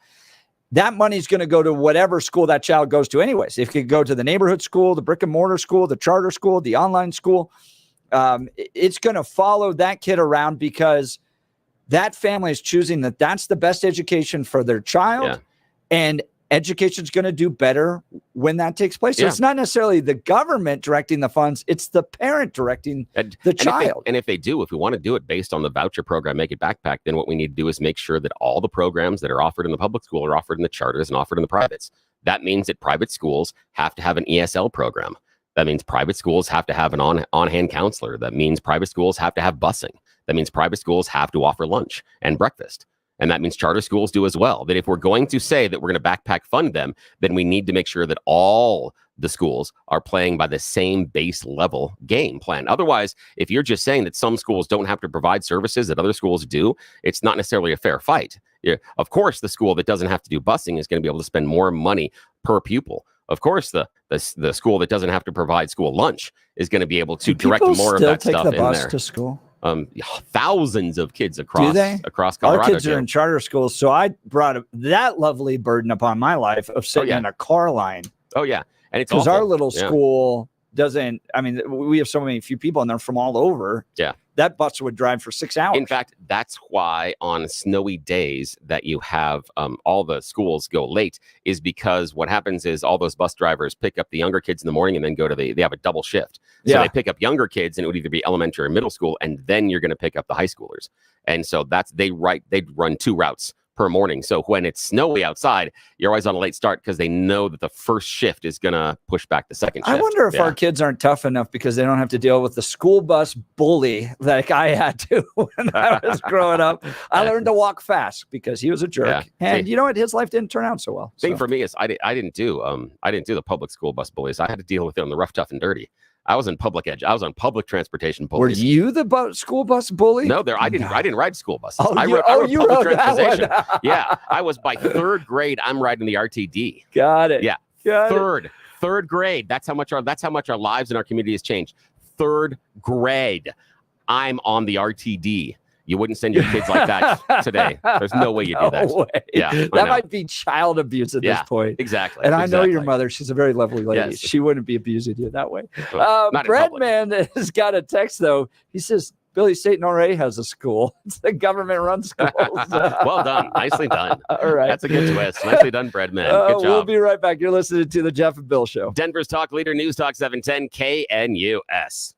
that money's going to go to whatever school that child goes to anyways. If it could go to the neighborhood school, the brick and mortar school, the charter school, the online school, it's going to follow that kid around because that family is choosing that that's the best education for their child. Yeah. And education is going to do better when that takes place. So it's not necessarily the government directing the funds. It's the parent directing the child. If we want to do it based on the voucher program, make it backpack, then what we need to do is make sure that all the programs that are offered in the public school are offered in the charters and offered in the privates. That means that private schools have to have an ESL program. That means private schools have to have an on-hand counselor. That means private schools have to have busing. That means private schools have to offer lunch and breakfast. And that means charter schools do as well. That if we're going to say that we're going to backpack fund them, then we need to make sure that all the schools are playing by the same base level game plan. Otherwise, if you're just saying that some schools don't have to provide services that other schools do, it's not necessarily a fair fight. Yeah, of course, the school that doesn't have to do busing is going to be able to spend more money per pupil. Of course, the school that doesn't have to provide school lunch is going to be able to direct more of that stuff in there. People still take the bus to school? Thousands of kids across Colorado. Our kids are in charter schools, so I brought that lovely burden upon my life of sitting in a car line. Oh yeah, and it's because our little school doesn't. I mean, we have so many few people, and they're from all over. Yeah, that bus would drive for 6 hours. In fact, that's why on snowy days that you have all the schools go late, is because what happens is all those bus drivers pick up the younger kids in the morning and then go to they have a double shift. So they pick up younger kids, and it would either be elementary or middle school, and then you're going to pick up the high schoolers. And so they run 2 routes per morning. So when it's snowy outside, you're always on a late start because they know that the first shift is going to push back the second shift. I wonder if our kids aren't tough enough because they don't have to deal with the school bus bully like I had to when I was growing up. I learned to walk fast because he was a jerk. And you know what? His life didn't turn out so well. Thing for me is I didn't do the public school bus bullies. I had to deal with it on the rough, tough, and dirty. I was in public edge. I was on public transportation bullies. Were you the school bus bully? No, I didn't ride school buses. Oh, I you rode public rode transportation. Yeah, I was by 3rd grade. I'm riding the RTD. Got it. Yeah, third grade. That's how much our lives in our community has changed. 3rd grade. I'm on the RTD. You wouldn't send your kids like that today. There's no way you do that. Way. Yeah, that might be child abuse at this point. Exactly. And I know your mother. She's a very lovely lady. Yes. She wouldn't be abusing you that way. Not in public. Breadman has got a text, though. He says, Billy Satan already has a school. It's the government-run schools. Well done. Nicely done. All right. That's a good twist. Nicely done, Breadman. Good job. We'll be right back. You're listening to the Jeff and Bill Show. Denver's talk leader, News Talk 710 KNUS.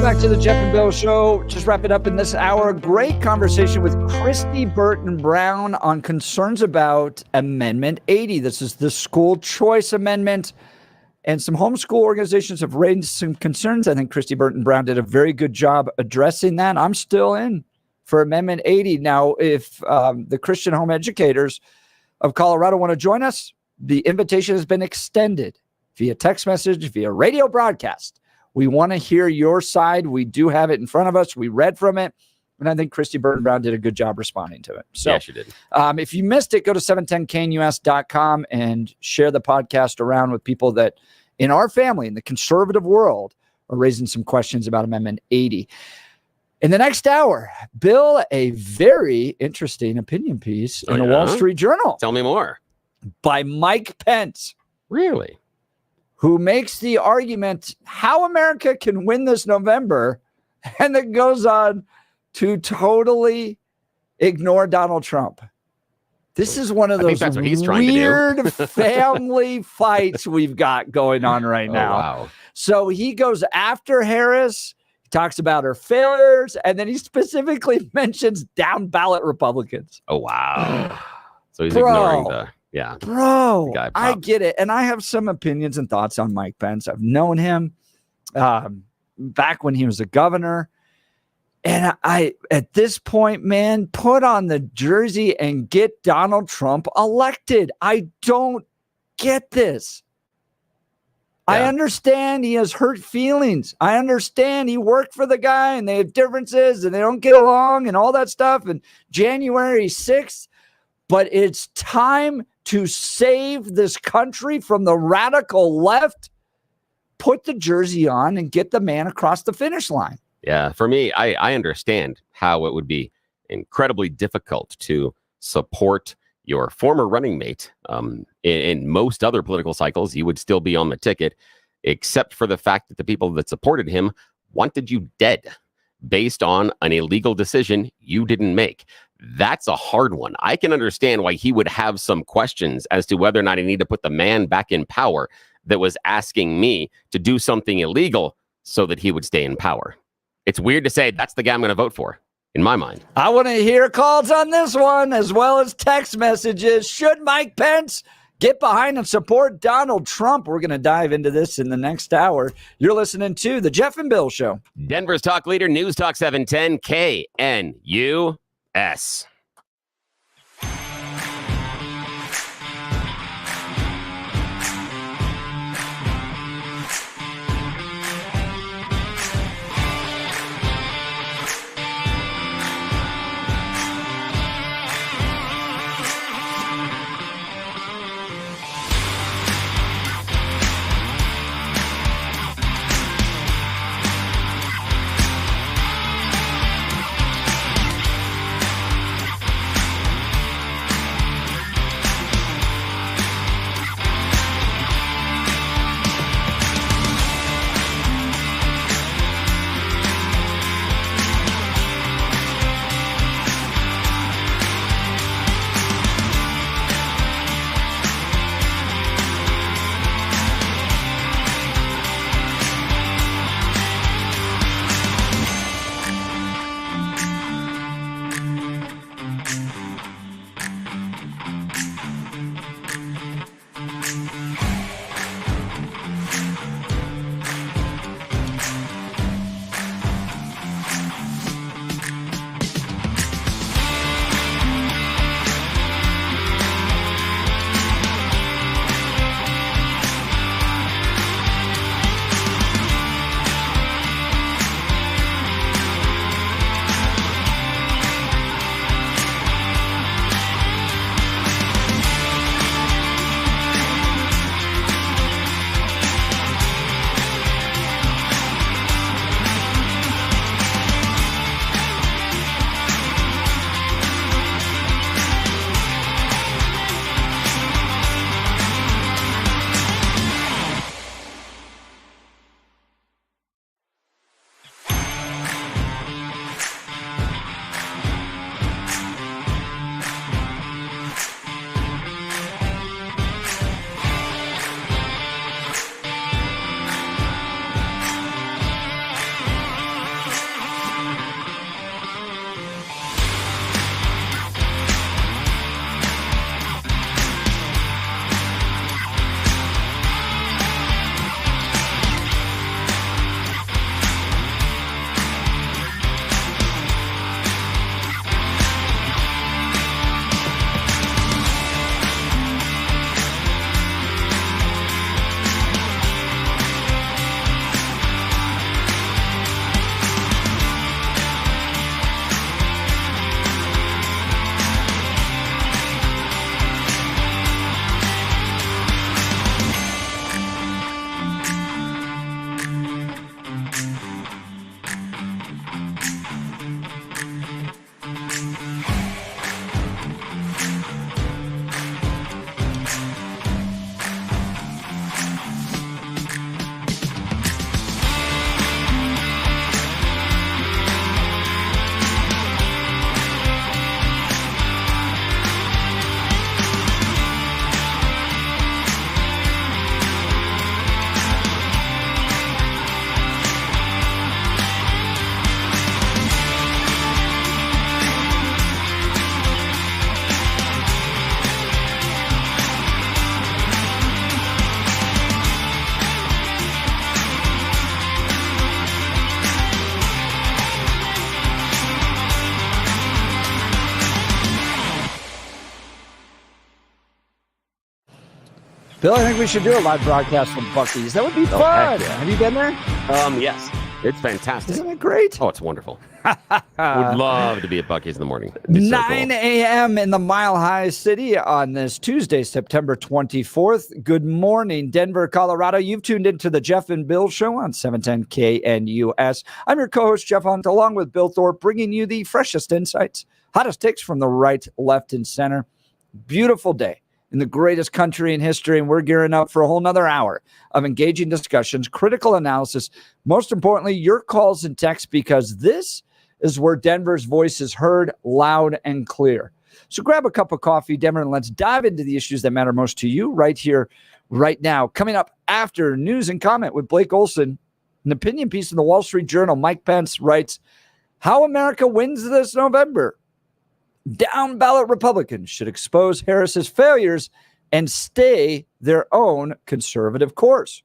Welcome back to the Jeff and Bill Show. Just wrap it up in this hour. Great conversation with Kristi Burton Brown on concerns about Amendment 80. This is the school choice amendment. And some homeschool organizations have raised some concerns. I think Kristi Burton Brown did a very good job addressing that. I'm still in for Amendment 80. Now, if the Christian home educators of Colorado want to join us, the invitation has been extended via text message, via radio broadcast. We want to hear your side. We do have it in front of us. We read from it. And I think Kristi Burton Brown did a good job responding to it. So, yeah, she did. If you missed it, go to 710knus.com and share the podcast around with people that in our family, in the conservative world, are raising some questions about Amendment 80. In the next hour, Bill, a very interesting opinion piece in the Wall Street Journal. Tell me more. By Mike Pence. Really? Who makes the argument how America can win this November, and then goes on to totally ignore Donald Trump. This is one of those weird family fights we've got going on right now. Wow. So he goes after Harris, he talks about her failures, and then he specifically mentions down ballot Republicans. Oh, wow. So he's ignoring the... Yeah. Bro, I get it. And I have some opinions and thoughts on Mike Pence. I've known him back when he was a governor. And I, at this point, man, put on the jersey and get Donald Trump elected. I don't get this. Yeah. I understand he has hurt feelings. I understand he worked for the guy and they have differences and they don't get along and all that stuff. And January 6th, but it's time to save this country from the radical left. Put the jersey on and get the man across the finish line. Yeah, for me, I understand how it would be incredibly difficult to support your former running mate. In most other political cycles, you would still be on the ticket, except for the fact that the people that supported him wanted you dead based on an illegal decision you didn't make. That's a hard one. I can understand why he would have some questions as to whether or not he needed to put the man back in power that was asking me to do something illegal so that he would stay in power. It's weird to say that's the guy I'm going to vote for, in my mind. I want to hear calls on this one, as well as text messages. Should Mike Pence get behind and support Donald Trump? We're going to dive into this in the next hour. You're listening to The Jeff and Bill Show. Denver's talk leader, News Talk 710, KNUS. Bill, I think we should do a live broadcast from Buc-ee's. That would be fun. Heck yeah. Have you been there? Yes. It's fantastic. Isn't it great? Oh, it's wonderful. Would love to be at Buc-ee's in the morning. It'd be so 9 cool. a.m. in the Mile High City on this Tuesday, September 24th. Good morning, Denver, Colorado. You've tuned into the Jeff and Bill Show on 710 KNUS. I'm your co-host, Jeff Hunt, along with Bill Thorpe, bringing you the freshest insights, hottest takes from the right, left, and center. Beautiful day in the greatest country in history, and we're gearing up for a whole nother hour of engaging discussions, critical analysis, most importantly, your calls and texts, because this is where Denver's voice is heard loud and clear. So grab a cup of coffee, Denver, and let's dive into the issues that matter most to you right here, right now. Coming up after News and Comment with Blake Olson, an opinion piece in the Wall Street Journal. Mike Pence writes, "How America wins this November. Down ballot Republicans should expose Harris's failures and stay their own conservative course."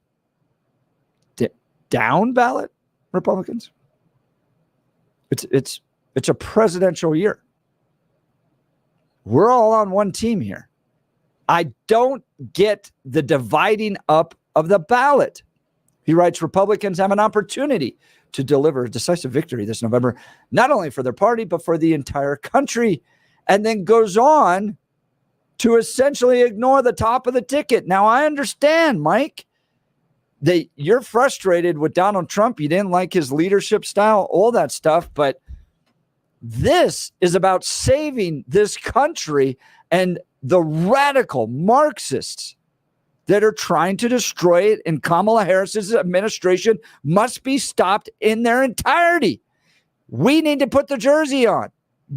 Down ballot Republicans? It's a presidential year. We're all on one team here. I don't get the dividing up of the ballot. He writes, Republicans have an opportunity to deliver a decisive victory this November, not only for their party, but for the entire country, and then goes on to essentially ignore the top of the ticket. Now, I understand, Mike, that you're frustrated with Donald Trump. You didn't like his leadership style, all that stuff, but this is about saving this country, and the radical Marxists that are trying to destroy it in Kamala Harris's administration must be stopped in their entirety. We need to put the jersey on,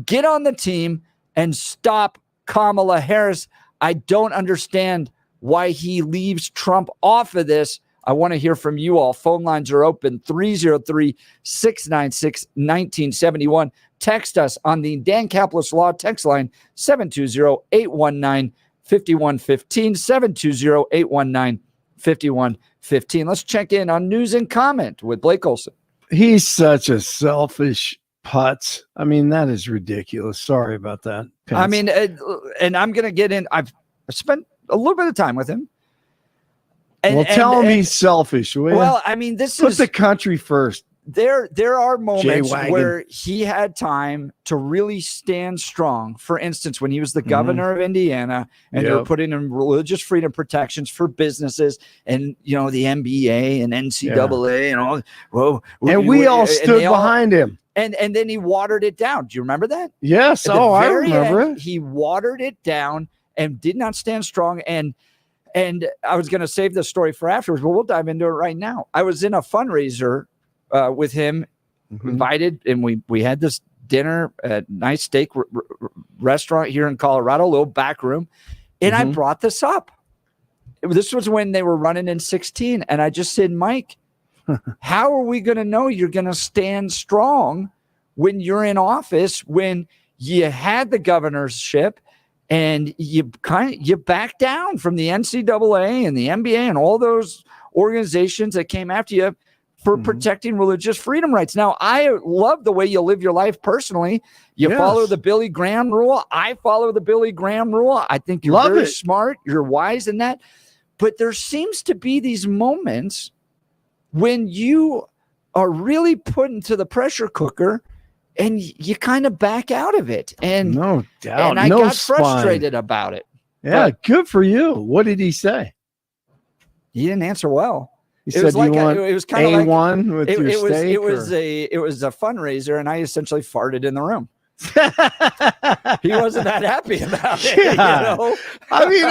get on the team, and stop Kamala Harris. I don't understand why he leaves Trump off of this. I want to hear from you all. Phone lines are open, 303-696-1971. Text us on the Dan Caplis Law text line, 720-819-5115, 720-819-5115. Let's check in on News and Comment with Blake Olson. He's such a selfish putz. I mean, that is ridiculous. Sorry about that, Pence. I mean, and I'm going to get in. I've spent a little bit of time with him. Tell him he's selfish. Well, I mean, Put the country first. There are moments J-wagon. where he had time to really stand strong. For instance, when he was the governor of Indiana and they were putting in religious freedom protections for businesses and, the NBA and NCAA and all. Well, and we all stood behind him. And then he watered it down. Do you remember that? Yes. I remember it. He watered it down and did not stand strong. And I was going to save this story for afterwards, but we'll dive into it right now. I was in a fundraiser with him, invited, and we had this dinner at a nice steak restaurant here in Colorado, a little back room, and I brought this up. This was when they were running in 16, and I just said, Mike, how are we going to know you're going to stand strong when you're in office, when you had the governorship and you back down from the NCAA and the NBA and all those organizations that came after you for protecting religious freedom rights? Now, I love the way you live your life personally. You follow the Billy Graham rule. I follow the Billy Graham rule. I think you're very smart. You're wise in that. But there seems to be these moments when you are really put into the pressure cooker and you kind of back out of it. And no doubt. And I got frustrated about it. Yeah, but good for you. What did he say? He didn't answer well. He said, it was kind of A1 with your steak? It was a fundraiser, and I essentially farted in the room. He wasn't that happy about it. I mean,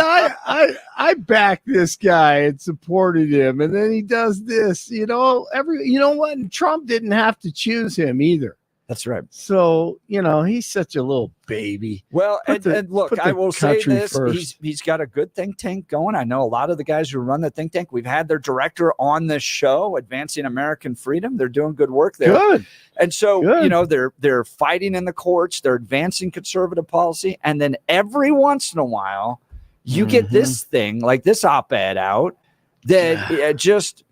I backed this guy and supported him, and then he does this. You know what? And Trump didn't have to choose him either. That's right. So, he's such a little baby. Well, and look, I will say this. He's got a good think tank going. I know a lot of the guys who run the think tank. We've had their director on this show, Advancing American Freedom. They're doing good work there. Good. And so, they're fighting in the courts. They're advancing conservative policy. And then every once in a while, you get this thing, like this op-ed out, that just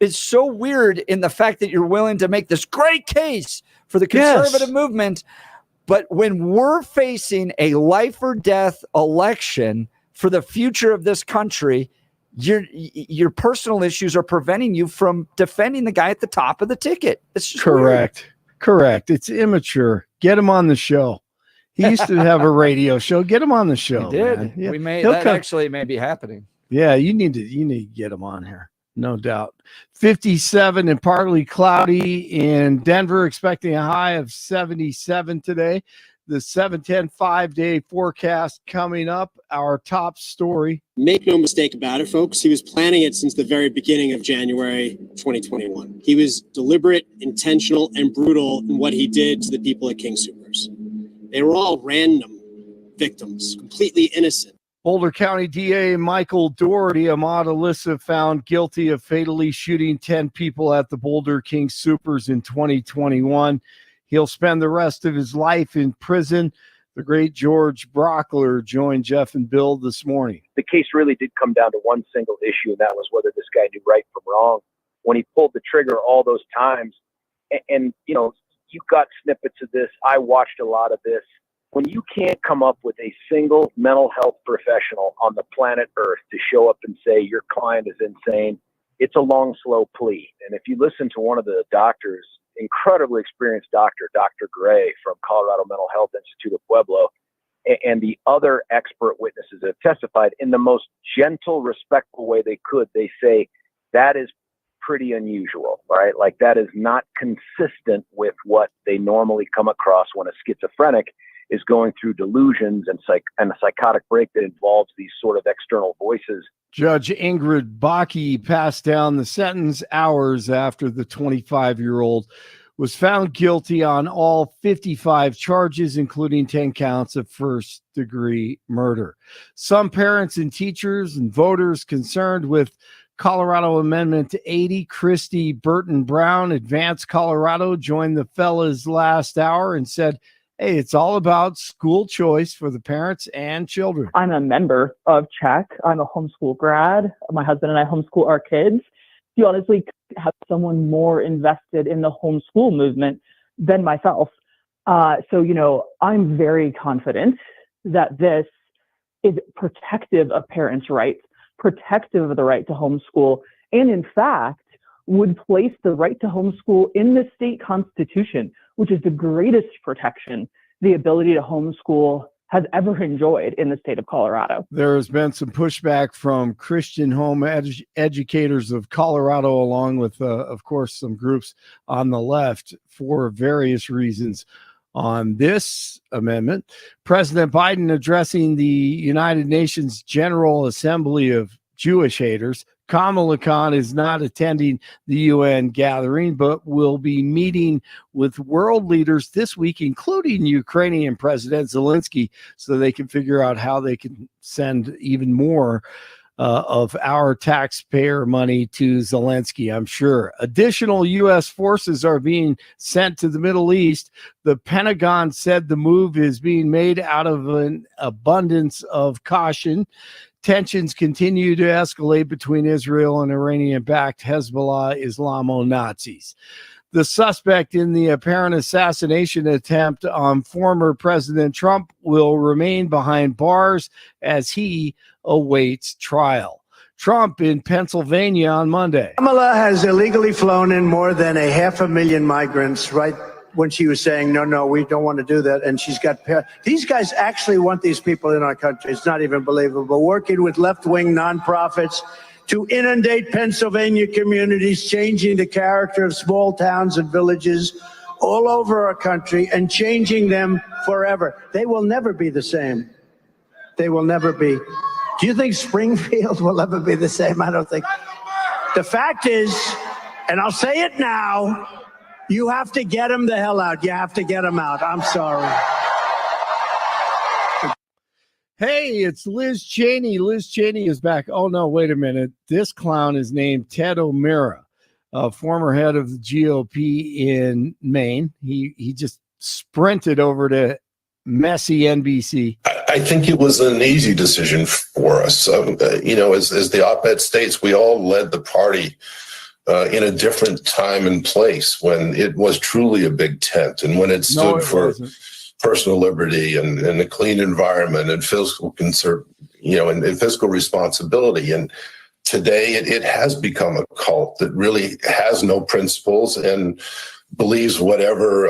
is so weird in the fact that you're willing to make this great case for the conservative movement. But when we're facing a life or death election for the future of this country, your personal issues are preventing you from defending the guy at the top of the ticket. It's just correct. It's immature. Get him on the show. He used to have a radio show. Get him on the show. He did. Man. Yeah. We may He'll that come. actually may be happening. Yeah, you need to get him on here. No doubt. 57 and partly cloudy in Denver, expecting a high of 77 today. The 7-10 5-day forecast coming up. Our top story. Make no mistake about it, folks. He was planning it since the very beginning of January 2021. He was deliberate, intentional, and brutal in what he did to the people at King Soopers. They were all random victims, completely innocent. Boulder County DA Michael Doherty, Ahmad Alyssa, found guilty of fatally shooting 10 people at the Boulder King Soopers in 2021. He'll spend the rest of his life in prison. The great George Brauchler joined Jeff and Bill this morning. The case really did come down to one single issue, and that was whether this guy knew right from wrong. When he pulled the trigger all those times, and you know, you got snippets of this. I watched a lot of this. When you can't come up with a single mental health professional on the planet Earth to show up and say your client is insane, it's a long, slow plea. And if you listen to one of the doctors, incredibly experienced doctor, Dr. Gray from Colorado Mental Health Institute of Pueblo, and the other expert witnesses that have testified in the most gentle, respectful way they could, they say that is pretty unusual, right? Like that is not consistent with what they normally come across when a schizophrenic is going through delusions and a psychotic break that involves these sort of external voices. Judge Ingrid Bakke passed down the sentence hours after the 25-year-old was found guilty on all 55 charges, including 10 counts of first-degree murder. Some parents and teachers and voters concerned with Colorado Amendment 80, Kristi Burton Brown, Advance Colorado, joined the fellas last hour and said, hey, it's all about school choice for the parents and children. I'm a member of CHEC. I'm a homeschool grad. My husband and I homeschool our kids. You honestly have someone more invested in the homeschool movement than myself. So, you know, I'm very confident that this is protective of parents' rights, protective of the right to homeschool, and in fact, would place the right to homeschool in the state constitution, which is the greatest protection the ability to homeschool has ever enjoyed in the state of Colorado. There has been some pushback from Christian home educators of Colorado, along with, of course, some groups on the left for various reasons on this amendment. President Biden addressing the United Nations General Assembly of Jewish haters. Kamala Khan is not attending the UN gathering, but will be meeting with world leaders this week, including Ukrainian President Zelensky, so they can figure out how they can send even more of our taxpayer money to Zelensky, I'm sure. Additional U.S. forces are being sent to the Middle East. The Pentagon said the move is being made out of an abundance of caution. Tensions continue to escalate between Israel and Iranian-backed Hezbollah Islamo-Nazis. The suspect in the apparent assassination attempt on former President Trump will remain behind bars as he awaits trial. Trump in Pennsylvania on Monday. Kamala has illegally flown in more than 500,000 migrants right when she was saying, no, we don't want to do that. And she's got, these guys actually want these people in our country. It's not even believable. Working with left-wing nonprofits to inundate Pennsylvania communities, changing the character of small towns and villages all over our country and changing them forever. They will never be the same. They will never be. Do you think Springfield will ever be the same? I don't think. The fact is, and I'll say it now, you have to get them the hell out. You have to get them out. I'm sorry. Hey, it's Liz Cheney. Liz Cheney is back. Oh, no, wait a minute. This clown is named Ted O'Meara, former head of the GOP in Maine. He just sprinted over to messy NBC. I think it was an easy decision for us. You know, as the op-ed states, we all led the party in a different time and place when it was truly a big tent and when it stood for personal liberty and a clean environment and fiscal and fiscal responsibility. And today it has become a cult that really has no principles and believes whatever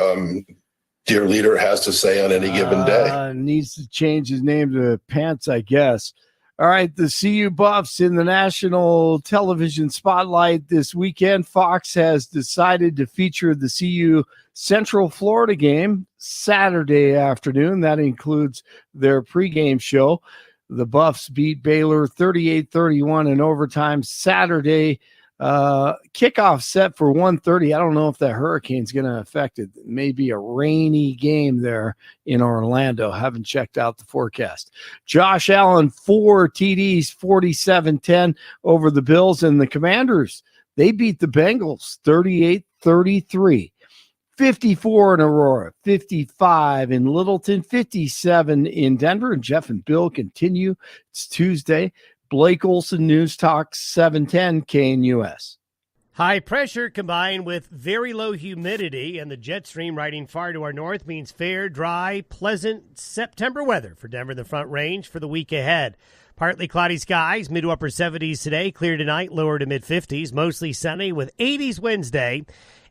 dear leader has to say on any given day. Needs to change his name to Pants, I guess. All right, the CU Buffs in the national television spotlight this weekend. Fox has decided to feature the CU Central Florida game Saturday afternoon. That includes their pregame show. The Buffs beat Baylor 38-31 in overtime Saturday. Kickoff set for 1:30. I don't know if that hurricane's going to affect it. It may be a rainy game there in Orlando. Haven't checked out the forecast. Josh Allen, 4 TDs, 47-10 over the Bills, and the Commanders, they beat the Bengals 38-33. 54 in Aurora, 55 in Littleton, 57 in Denver, and Jeff and Bill continue. It's Tuesday. Blake Olson, News Talk 710 KNUS. High pressure combined with very low humidity and the jet stream riding far to our north means fair, dry, pleasant September weather for Denver and the Front Range for the week ahead. Partly cloudy skies, mid to upper 70s today, clear tonight, lower to mid 50s, mostly sunny with 80s Wednesday,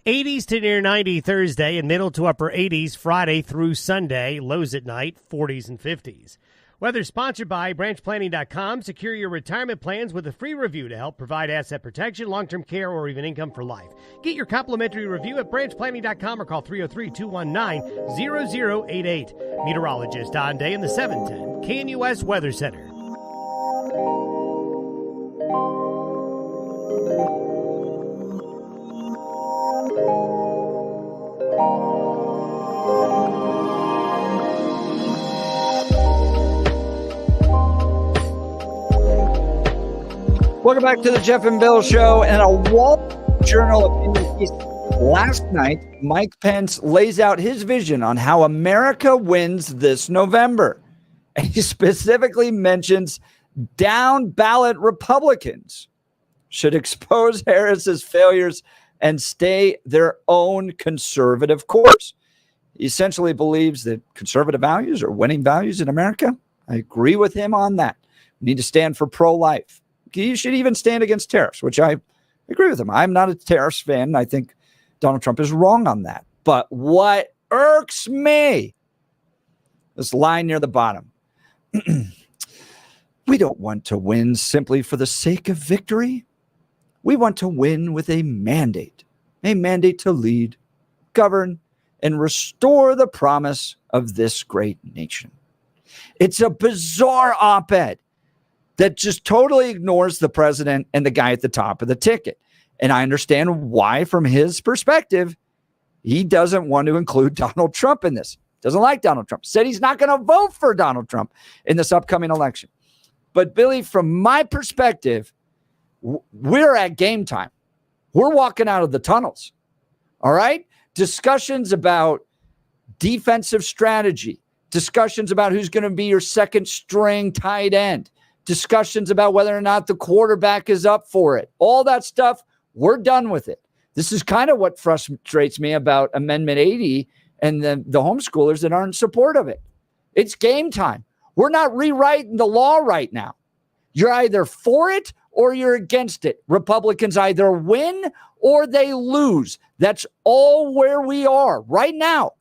80s to near 90 Thursday, and middle to upper 80s Friday through Sunday, lows at night, 40s and 50s. Weather sponsored by branchplanning.com. Secure your retirement plans with a free review to help provide asset protection, long-term care, or even income for life. Get your complimentary review at branchplanning.com or call 303-219-0088. Meteorologist Don Day in the 710 KNUS Weather Center. Welcome back to the Jeff and Bill Show. And a Wall Street Journal opinion piece last night, Mike Pence lays out his vision on how America wins this November. And he specifically mentions down ballot Republicans should expose Harris's failures and stay their own conservative course. He essentially believes that conservative values are winning values in America. I agree with him on that. We need to stand for pro-life. You should even stand against tariffs, which I agree with him. I'm not a tariffs fan. I think Donald Trump is wrong on that. But what irks me, this line near the bottom, we don't want to win simply for the sake of victory. We want to win with a mandate to lead, govern, and restore the promise of this great nation. It's a bizarre op-ed that just totally ignores the president and the guy at the top of the ticket. And I understand why, from his perspective, he doesn't want to include Donald Trump in this. Doesn't like Donald Trump. Said he's not going to vote for Donald Trump in this upcoming election. But Billy, from my perspective, we're at game time. We're walking out of the tunnels. All right? Discussions about defensive strategy, discussions about who's going to be your second string tight end, discussions about whether or not the quarterback is up for it. All that stuff, we're done with it. This is kind of what frustrates me about Amendment 80 and the homeschoolers that aren't in support of it. It's game time. We're not rewriting the law right now. You're either for it or you're against it. Republicans either win or they lose. That's all where we are right now.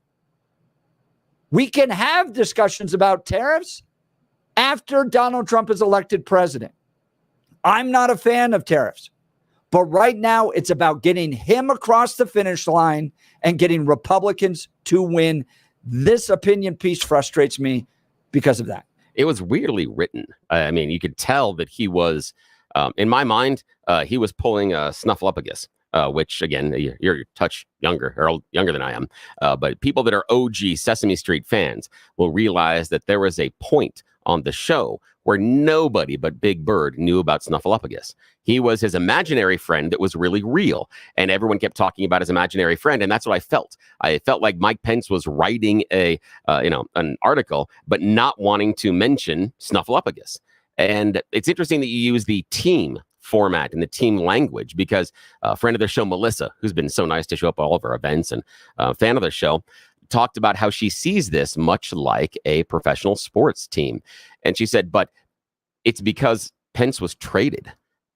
We can have discussions about tariffs after Donald Trump is elected president. I'm not a fan of tariffs, but right now it's about getting him across the finish line and getting Republicans to win. This opinion piece frustrates me because of that. It was weirdly written. I mean, you could tell that he was, in my mind, he was pulling a Snuffleupagus, which, again, you're a touch younger, or younger than I am. But people that are OG Sesame Street fans will realize that there was a point on the show where nobody but Big Bird knew about Snuffleupagus. He was his imaginary friend that was really real, and everyone kept talking about his imaginary friend, and that's what I felt. I felt like Mike Pence was writing an article, but not wanting to mention Snuffleupagus. And it's interesting that you use the team format and the team language, because a friend of the show, Melissa, who's been so nice to show up at all of our events and a fan of the show, talked about how she sees this much like a professional sports team. And she said, but it's because Pence was traded.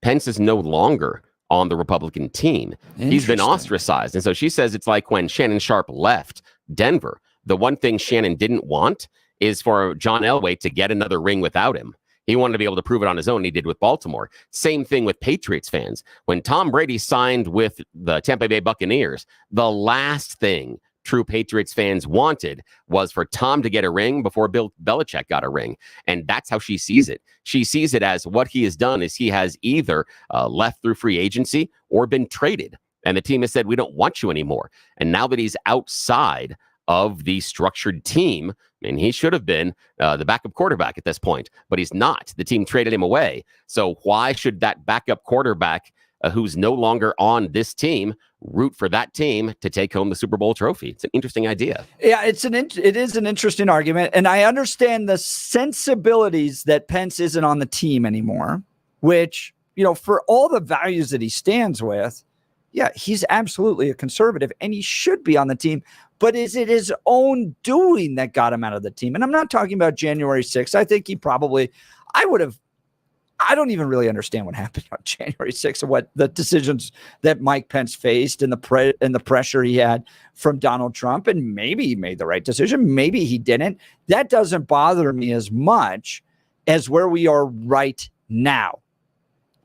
Pence is no longer on the Republican team. He's been ostracized. And so she says it's like when Shannon Sharp left Denver. The one thing Shannon didn't want is for John Elway to get another ring without him. He wanted to be able to prove it on his own. And he did with Baltimore. Same thing with Patriots fans. When Tom Brady signed with the Tampa Bay Buccaneers, the last thing true Patriots fans wanted was for Tom to get a ring before Bill Belichick got a ring. And that's how she sees it. She sees it as what he has done is he has either left through free agency or been traded. And the team has said, we don't want you anymore. And now that he's outside of the structured team, and he should have been the backup quarterback at this point, but he's not. The team traded him away. So why should that backup quarterback who's no longer on this team root for that team to take home the Super Bowl trophy? It's an interesting idea. Yeah, it is an interesting argument. And I understand the sensibilities that Pence isn't on the team anymore, which, for all the values that he stands with, yeah, he's absolutely a conservative and he should be on the team. But is it his own doing that got him out of the team? And I'm not talking about January 6th. I think I don't even really understand what happened on January 6th and what the decisions that Mike Pence faced and the pressure he had from Donald Trump. And maybe he made the right decision. Maybe he didn't. That doesn't bother me as much as where we are right now.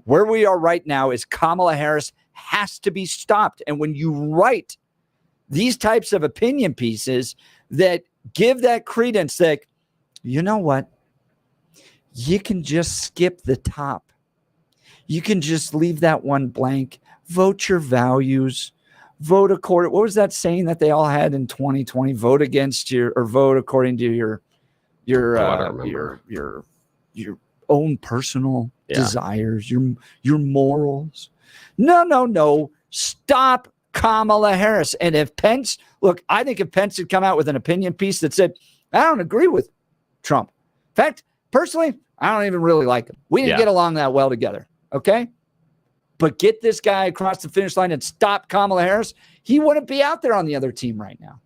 Where we are right now is Kamala Harris has to be stopped. And when you write these types of opinion pieces that give that credence that, you know what? You can just skip the top. You can just leave that one blank. Vote your values. Vote according. What was that saying that they all had in 2020? Vote against or vote according to your own personal desires, your morals. No. Stop Kamala Harris. And if Pence, I think if Pence had come out with an opinion piece that said, I don't agree with Trump. In fact, personally, I don't even really like him. We didn't get along that well together. Okay. But get this guy across the finish line and stop Kamala Harris. He wouldn't be out there on the other team right now.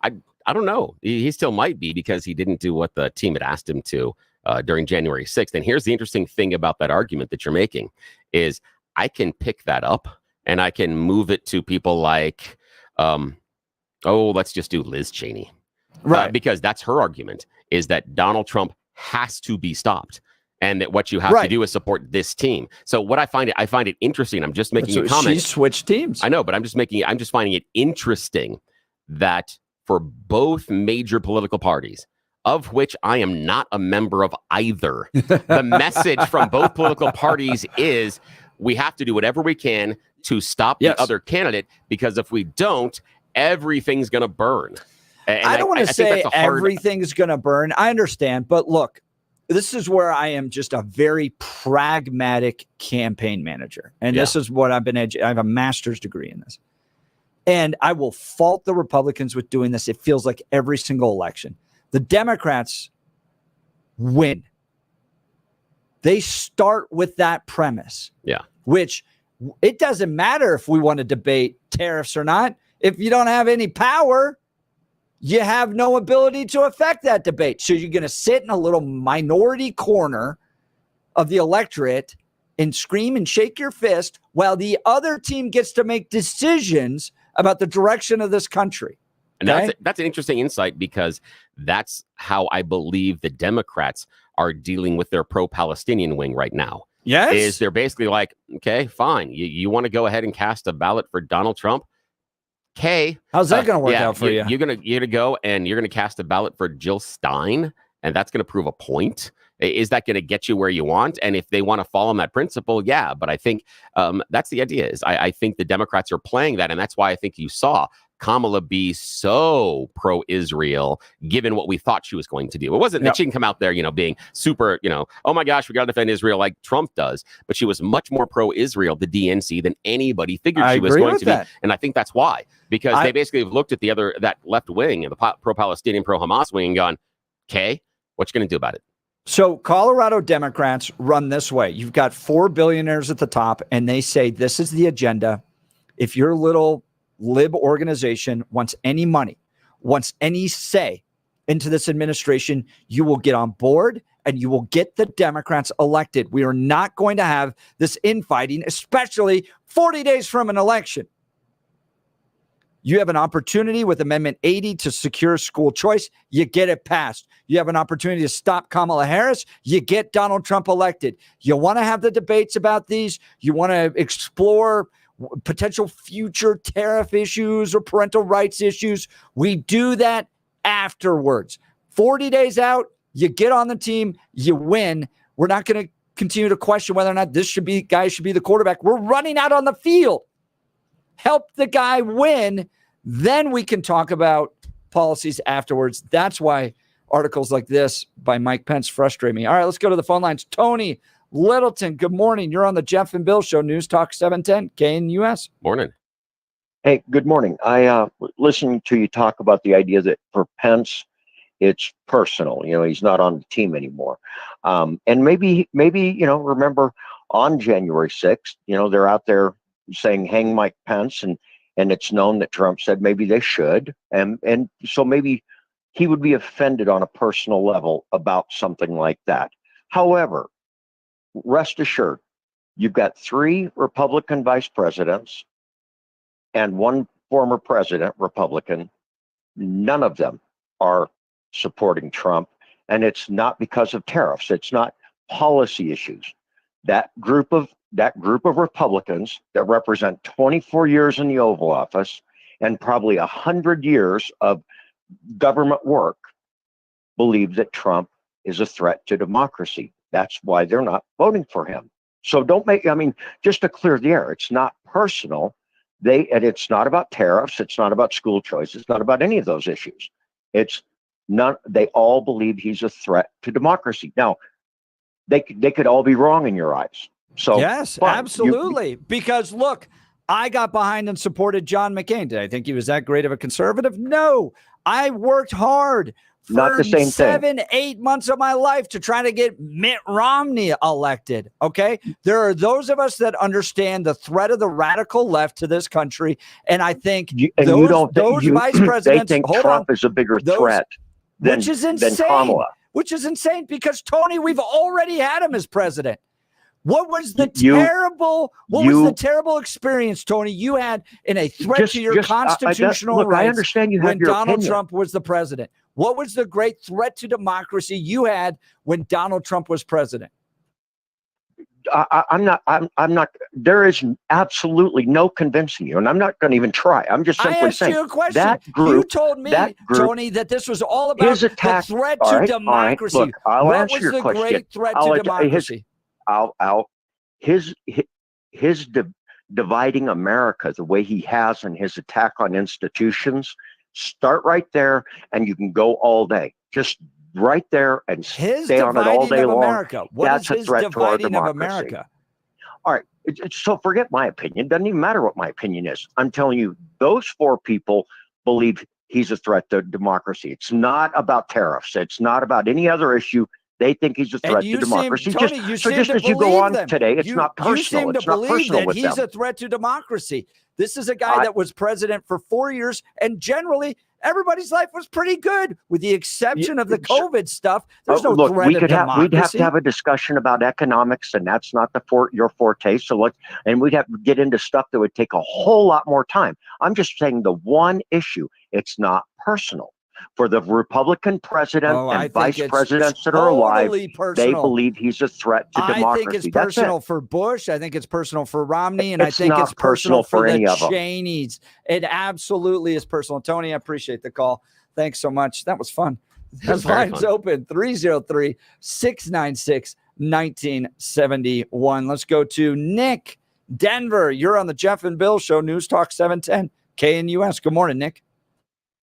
I don't know. He still might be because he didn't do what the team had asked him to during January 6th. And here's the interesting thing about that argument that you're making is I can pick that up and I can move it to people like, let's just do Liz Cheney. Right. Because that's her argument is that Donald Trump has to be stopped. And that what you have to do is support this team. So what I find it interesting. I'm just making a comment. She switched teams. I know, but I'm just finding it interesting that for both major political parties, of which I am not a member of either, the message from both political parties is we have to do whatever we can to stop the other candidate, because if we don't, everything's going to burn. And I don't want to say everything's going to burn. I understand. But look, this is where I am just a very pragmatic campaign manager. And this is what I've been I have a master's degree in this. And I will fault the Republicans with doing this. It feels like every single election. The Democrats win. They start with that premise. Yeah. Which it doesn't matter if we want to debate tariffs or not. If you don't have any power, you have no ability to affect that debate. So you're going to sit in a little minority corner of the electorate and scream and shake your fist while the other team gets to make decisions about the direction of this country. And that's an interesting insight, because that's how I believe the Democrats are dealing with their pro-Palestinian wing right now. Yes. Is they're basically like, okay, fine. You want to go ahead and cast a ballot for Donald Trump? Okay. How's that going to work out for you? You're gonna go and you're gonna cast a ballot for Jill Stein, and that's gonna prove a point. Is that going to get you where you want? And if they want to follow that principle, yeah. But I think that's the idea. Is I think the Democrats are playing that, and that's why I think you saw Kamala be so pro-Israel, given what we thought she was going to do. It wasn't that she can come out there, being super, oh my gosh, we got to defend Israel like Trump does. But she was much more pro-Israel, the DNC, than anybody figured she was going to be. And I think that's why, because they basically have looked at that left wing, the pro-Palestinian, pro-Hamas wing, and gone, okay, what you going to do about it? So Colorado Democrats run this way. You've got 4 billionaires at the top, and they say, this is the agenda. If your little lib organization wants any money, wants any say into this administration, you will get on board and you will get the Democrats elected. We are not going to have this infighting, especially 40 days from an election. You have an opportunity with Amendment 80 to secure school choice. You get it passed. You have an opportunity to stop Kamala Harris. You get Donald Trump elected. You want to have the debates about these. You want to explore potential future tariff issues or parental rights issues. We do that afterwards. 40 days out, you get on the team, you win. We're not going to continue to question whether or not this guy should be the quarterback. We're running out on the field. Help the guy win, then we can talk about policies afterwards. That's why articles like this by Mike Pence frustrate me. All right, let's go to the phone lines. Tony Littleton, good morning. You're on the Jeff and Bill Show, News Talk 710, KNUS. Morning. Hey, good morning. I listening to you talk about the idea that for Pence, it's personal. You know, he's not on the team anymore. And maybe, remember on January 6th, they're out there saying hang Mike Pence, and it's known that Trump said maybe they should, and so maybe he would be offended on a personal level about something like that. However, rest assured, you've got 3 Republican vice presidents and 1 former president, Republican. None of them are supporting Trump, and it's not because of tariffs. It's not policy issues. That group of Republicans that represent 24 years in the Oval Office and probably 100 years of government work believe that Trump is a threat to democracy. That's why they're not voting for him. So just to clear the air, it's not personal. And it's not about tariffs. It's not about school choice. It's not about any of those issues. They all believe he's a threat to democracy. Now, they could all be wrong in your eyes. So yes, absolutely. Because look, I got behind and supported John McCain. Did I think he was that great of a conservative? No. I worked hard for not the same 7-8 months of my life to try to get Mitt Romney elected. Okay. There are those of us that understand the threat of the radical left to this country. And I think those vice presidents, they think Trump is a bigger threat than Kamala. Which is insane because, Tony, we've already had him as president. What was the terrible experience, Tony, you had in a threat to your constitutional rights I understand you have when your Donald opinion. Trump was the president? What was the great threat to democracy you had when Donald Trump was president? I'm not, there is absolutely no convincing you, and I'm not going to even try. I'm just simply saying. I asked you a question. That group, you told me, Tony, that this was all about his attack, the threat to democracy. Look, I'll answer what your was the question. great threat to democracy? His dividing America the way he has in his attack on institutions, start right there and you can go all day. Just right there and stay on it all day long. America. That's a threat to our dividing of democracy. America? All right. So forget my opinion. Doesn't even matter what my opinion is. I'm telling you, those 4 people believe he's a threat to democracy. It's not about tariffs. It's not about any other issue. They think he's a threat to democracy. Just as you go on today, it's not personal. You seem to believe that he's a threat to democracy. This is a guy that was president for 4 years, and generally everybody's life was pretty good, with the exception of the COVID stuff. There's no threat to democracy. We'd have to have a discussion about economics, and that's not your forte. So we'd have to get into stuff that would take a whole lot more time. I'm just saying the one issue, it's not personal. For the Republican president and vice presidents that are alive, they believe he's a threat to democracy. I think it's personal for Bush. I think it's personal for Romney. And I think it's personal for the Cheneys. It absolutely is personal. Tony, I appreciate the call. Thanks so much. That was fun. The line's open, 303-696-1971. Let's go to Nick, Denver. You're on the Jeff and Bill Show, News Talk 710, KNUS. Good morning, Nick.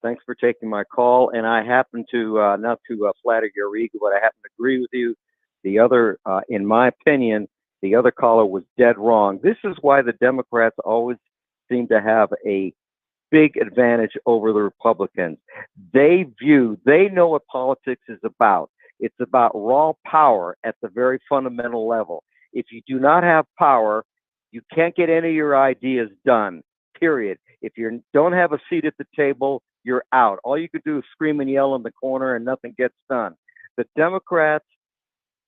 Thanks for taking my call. And I happen to, not to flatter your ego, but I happen to agree with you. The other, in my opinion, the other caller was dead wrong. This is why the Democrats always seem to have a big advantage over the Republicans. They know what politics is about. It's about raw power at the very fundamental level. If you do not have power, you can't get any of your ideas done, period. If you don't have a seat at the table, you're out. All you could do is scream and yell in the corner and nothing gets done. The Democrats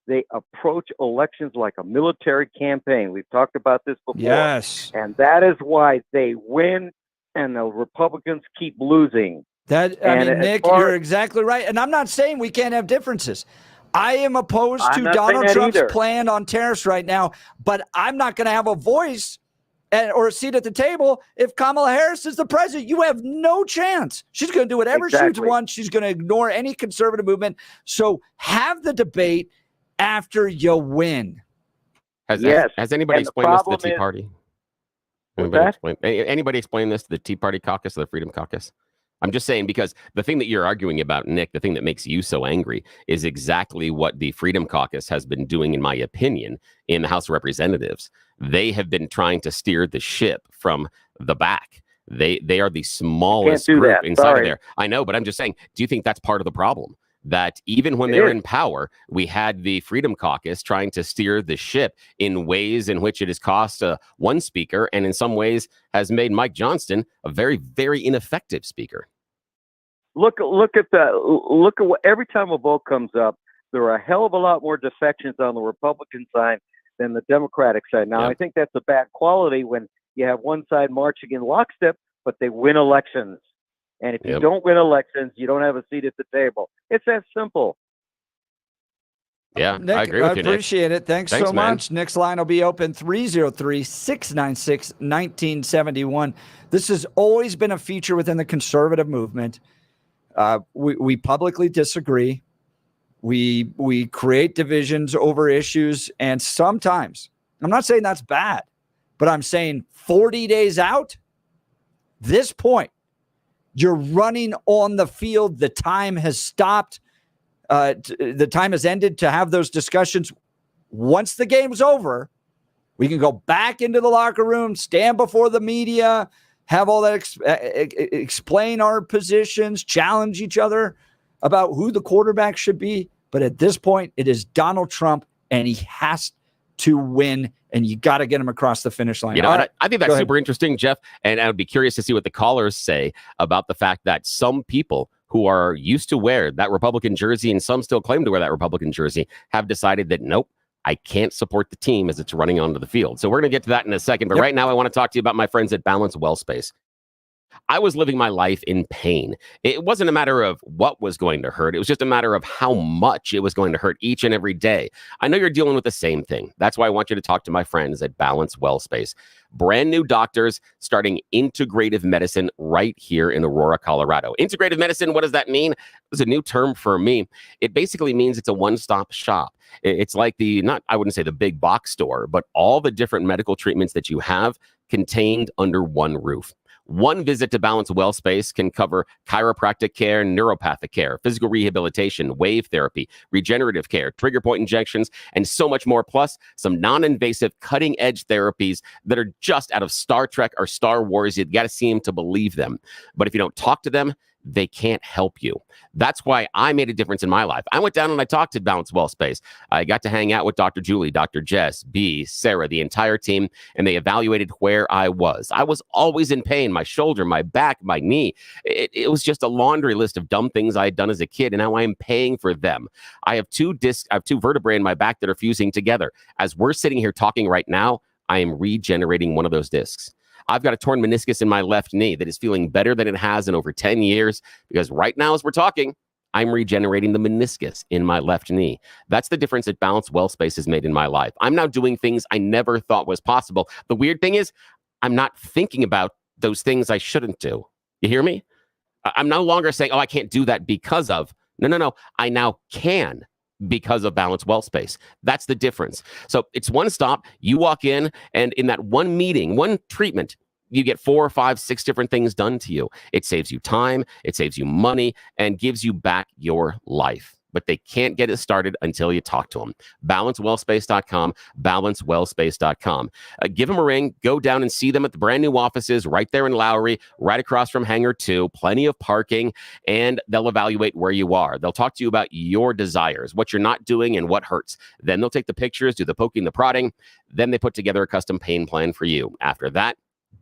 They approach elections like a military campaign. We've talked about this before. Yes. And that is why they win and the Republicans keep losing. Nick, you're exactly right. And I'm not saying we can't have differences. I am opposed to Donald Trump's plan on tariffs right now, but I'm not going to have a voice or a seat at the table if Kamala Harris is the president. You have no chance. She's going to do whatever she wants. She's going to ignore any conservative movement. So have the debate after you win. Has anybody explained this to the Tea Party? Anybody explain this to the Tea Party caucus or the Freedom Caucus? I'm just saying, because the thing that you're arguing about, Nick, the thing that makes you so angry is exactly what the Freedom Caucus has been doing, in my opinion, in the House of Representatives. They have been trying to steer the ship from the back. They are the smallest group inside of there. I know, but I'm just saying, do you think that's part of the problem? That even when they're in power, we had the Freedom Caucus trying to steer the ship in ways in which it has cost one speaker, and in some ways has made Mike Johnston a very, very ineffective speaker. Look at what every time a vote comes up, there are a hell of a lot more defections on the Republican side than the Democratic side. Now, I think that's a bad quality when you have one side marching in lockstep, but they win elections. And if you don't win elections, you don't have a seat at the table. It's that simple. Yeah, Nick, I agree with you, Nick. Appreciate it. Thanks so man. much. Nick's line will be open 303-696-1971. This has always been a feature within the conservative movement. We publicly disagree. We create divisions over issues. And sometimes, I'm not saying that's bad, but I'm saying 40 days out, this point, you're running on the field. The time has stopped. The time has ended to have those discussions. Once the game's over, we can go back into the locker room, stand before the media, have all that, explain our positions, challenge each other about who the quarterback should be. But at this point, it is Donald Trump, and he has to win, and you got to get him across the finish line. You know, I think that's super interesting, Jeff, and I would be curious to see what the callers say about the fact that some people who are used to wear that Republican jersey, and some still claim to wear that Republican jersey, have decided that, nope, I can't support the team as it's running onto the field. So we're going to get to that in a second. But right now, I want to talk to you about my friends at Balance Well Space. I was living my life in pain. It wasn't a matter of what was going to hurt. It was just a matter of how much it was going to hurt each and every day. I know you're dealing with the same thing. That's why I want you to talk to my friends at Balance Well Space. Brand new doctors starting integrative medicine right here in Aurora, Colorado. Integrative medicine, what does that mean? It's a new term for me. It basically means it's a one-stop shop. It's like I wouldn't say the big box store, but all the different medical treatments that you have contained under one roof. One visit to Balance Well Space can cover chiropractic care, neuropathic care, physical rehabilitation, wave therapy, regenerative care, trigger point injections, and so much more. Plus, some non-invasive, cutting-edge therapies that are just out of Star Trek or Star Wars. You got to see them to believe them. But if you don't talk to them, they can't help you. That's why I made a difference in my life. I went down and I talked to Balance Well Space. I got to hang out with Dr. Julie, Dr. Jess, B, Sarah, the entire team, and they evaluated where I was. I was always in pain, my shoulder, my back, my knee. It was just a laundry list of dumb things I had done as a kid, and now I am paying for them. I have two vertebrae in my back that are fusing together. As we're sitting here talking right now, I am regenerating one of those discs. I've got a torn meniscus in my left knee that is feeling better than it has in over 10 years because right now, as we're talking, I'm regenerating the meniscus in my left knee. That's the difference that Balance Well Space has made in my life. I'm now doing things I never thought was possible. The weird thing is, I'm not thinking about those things I shouldn't do. You hear me? I'm no longer saying, oh, I can't do that because of. No. I now can because of Balance Well Space. That's the difference. So it's one stop. You walk in, and in that one meeting, one treatment, you get 4, 5, 6 different things done to you. It saves you time, it saves you money, and gives you back your life. But they can't get it started until you talk to them. BalanceWellSpace.com, BalanceWellSpace.com. Give them a ring. Go down and see them at the brand new offices right there in Lowry, right across from Hangar 2. Plenty of parking, and they'll evaluate where you are. They'll talk to you about your desires, what you're not doing, and what hurts. Then they'll take the pictures, do the poking, the prodding. Then they put together a custom pain plan for you. After that,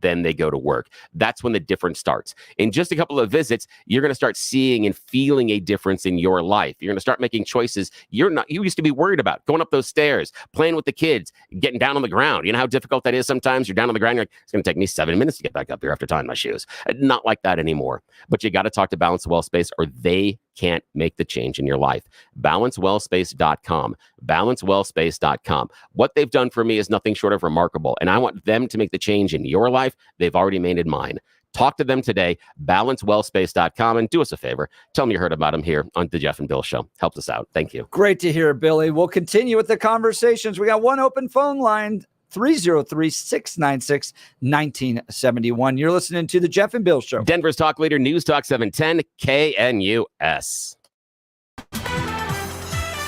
then they go to work. That's when the difference starts. In just a couple of visits, you're going to start seeing and feeling a difference in your life. You're going to start making choices you used to be worried about, going up those stairs, playing with the kids, getting down on the ground. You know how difficult that is sometimes? You're down on the ground, you're like, it's going to take me 7 minutes to get back up here after tying my shoes. Not like that anymore. But you got to talk to Balance Well Space or they can't make the change in your life. BalanceWellSpace.com. BalanceWellSpace.com. What they've done for me is nothing short of remarkable, and I want them to make the change in your life. They've already made it mine. Talk to them today, BalanceWellSpace.com, and do us a favor. Tell them you heard about them here on the Jeff and Bill Show. Helps us out. Thank you. Great to hear, Billy. We'll continue with the conversations. We got one open phone line, 303-696-1971. You're listening to the Jeff and Bill Show. Denver's talk leader, News Talk 710 KNUS.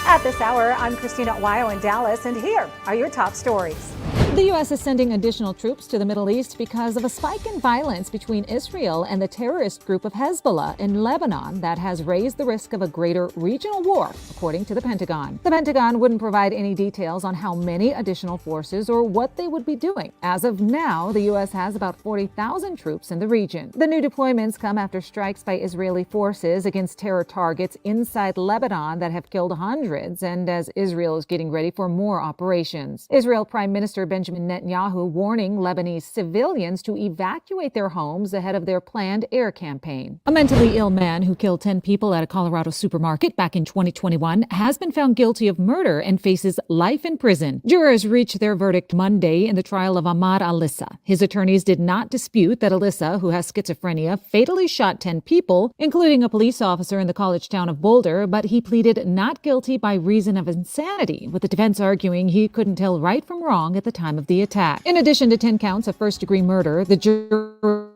At this hour, I'm Christina Weil in Dallas, and here are your top stories. The U.S. is sending additional troops to the Middle East because of a spike in violence between Israel and the terrorist group of Hezbollah in Lebanon that has raised the risk of a greater regional war, according to the Pentagon. The Pentagon wouldn't provide any details on how many additional forces or what they would be doing. As of now, the U.S. has about 40,000 troops in the region. The new deployments come after strikes by Israeli forces against terror targets inside Lebanon that have killed hundreds, and as Israel is getting ready for more operations. Israel Prime Minister Benjamin Netanyahu warning Lebanese civilians to evacuate their homes ahead of their planned air campaign. A mentally ill man who killed 10 people at a Colorado supermarket back in 2021 has been found guilty of murder and faces life in prison. Jurors reached their verdict Monday in the trial of Ahmad Alissa. His attorneys did not dispute that Alissa, who has schizophrenia, fatally shot 10 people, including a police officer in the college town of Boulder, but he pleaded not guilty by reason of insanity, with the defense arguing he couldn't tell right from wrong at the time of the attack. In addition to 10 counts of first-degree murder, the jury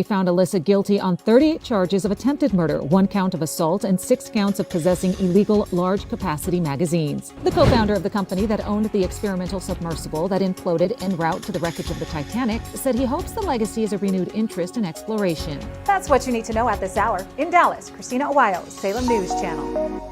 found Alissa guilty on 38 charges of attempted murder, 1 count of assault, and 6 counts of possessing illegal large-capacity magazines. The co-founder of the company that owned the experimental submersible that imploded en route to the wreckage of the Titanic said he hopes the legacy is a renewed interest in exploration. That's what you need to know at this hour. In Dallas, Christina Weil, Salem News Channel.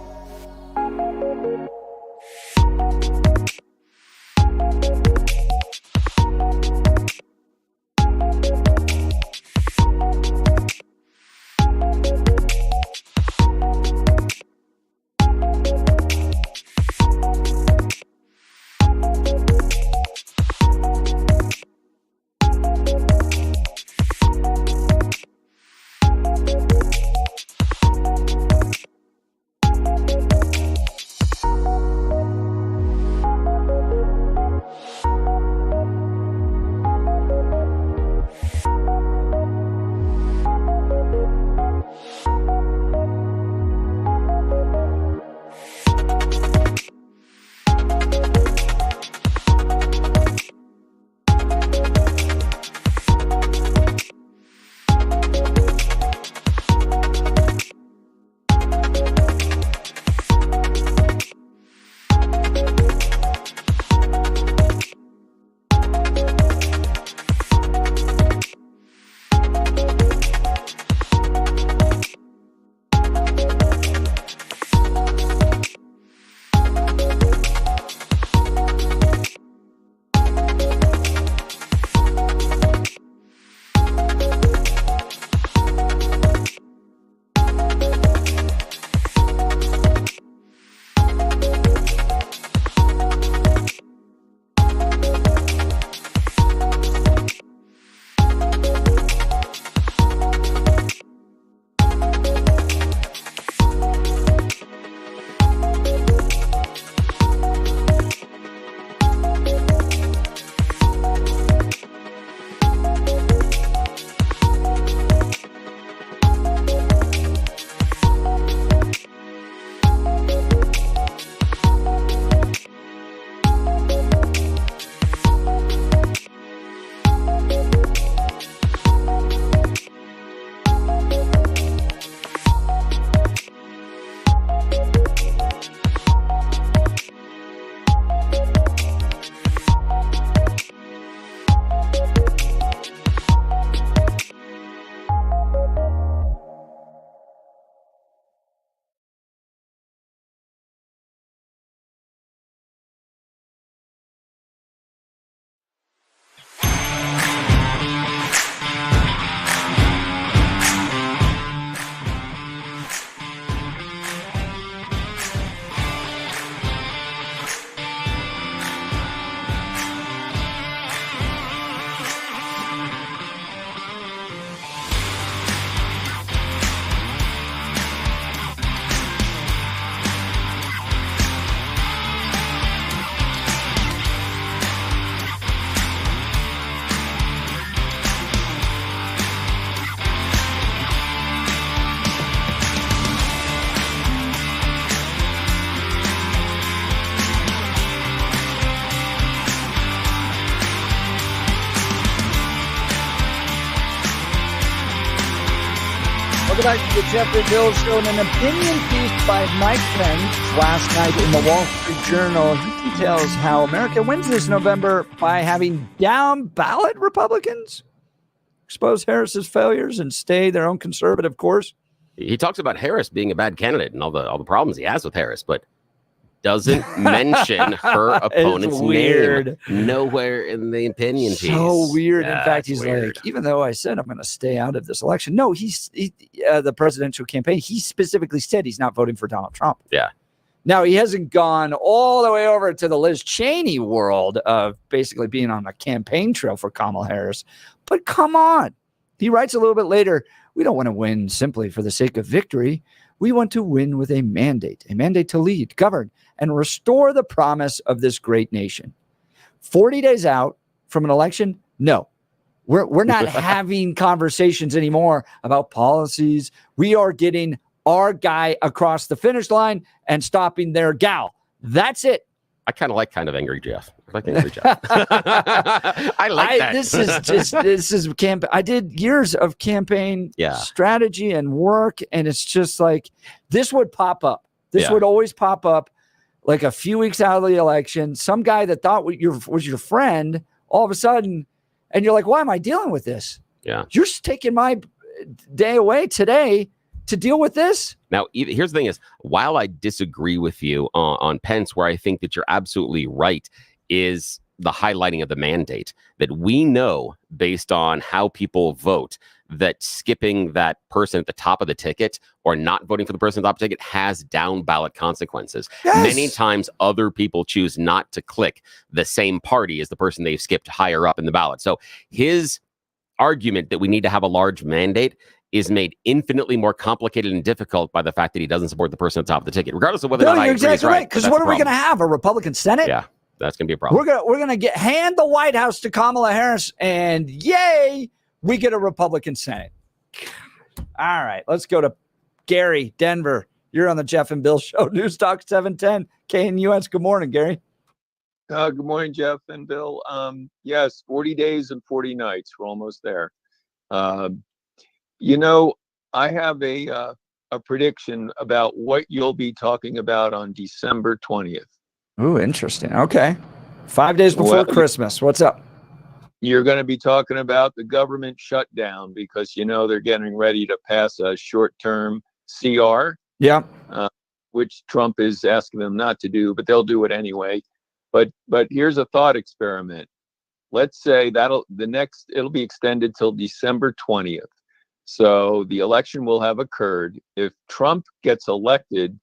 Welcome back to the Jeff and Bill Show. And an opinion piece by Mike Pence last night in the Wall Street Journal. He details how America wins this November by having down ballot Republicans expose Harris's failures and stay their own conservative course. He talks about Harris being a bad candidate and all the problems he has with Harris, but doesn't mention her opponent's name nowhere in the opinion piece. So weird. Yeah, in fact, he's weird. like, even though I said I'm going to stay out of this election, no, the presidential campaign, he specifically said he's not voting for Donald Trump. Yeah. Now, he hasn't gone all the way over to the Liz Cheney world of basically being on a campaign trail for Kamala Harris. But come on. He writes a little bit later, we don't want to win simply for the sake of victory. We want to win with a mandate to lead, govern, and restore the promise of this great nation. 40 days out from an election, no. We're not having conversations anymore about policies. We are getting our guy across the finish line and stopping their gal. That's it. I kind of Angry Jeff. I like Angry Jeff. I like that. This is campaign. I did years of campaign strategy and work, and it's just like this would pop up. This would always pop up like a few weeks out of the election. Some guy that thought was your friend, all of a sudden, and you're like, why am I dealing with this? Yeah. You're just taking my day away today to deal with this. Now, here's the thing is, while I disagree with you on Pence, where I think that you're absolutely right, is the highlighting of the mandate that we know based on how people vote that skipping that person at the top of the ticket or not voting for the person at the top of the ticket has down ballot consequences. Yes. Many times other people choose not to click the same party as the person they've skipped higher up in the ballot. So his argument that we need to have a large mandate is made infinitely more complicated and difficult by the fact that he doesn't support the person at the top of the ticket, regardless of whether or not I agree is right. Because what are we going to have? A Republican Senate? Yeah, that's going to be a problem. We're gonna hand the White House to Kamala Harris, and yay, we get a Republican Senate. All right, let's go to Gary, Denver. You're on the Jeff and Bill Show, News Talk 710 KNUS. Good morning, Gary. Good morning, Jeff and Bill. Yes, 40 days and 40 nights. We're almost there. I have a prediction about what you'll be talking about on December 20th. Ooh, interesting. Okay. 5 days before Christmas. What's up? You're going to be talking about the government shutdown because, they're getting ready to pass a short-term CR. Yeah. Which Trump is asking them not to do, but they'll do it anyway. But here's a thought experiment. Let's say it'll be extended till December 20th. So the election will have occurred. If Trump gets elected,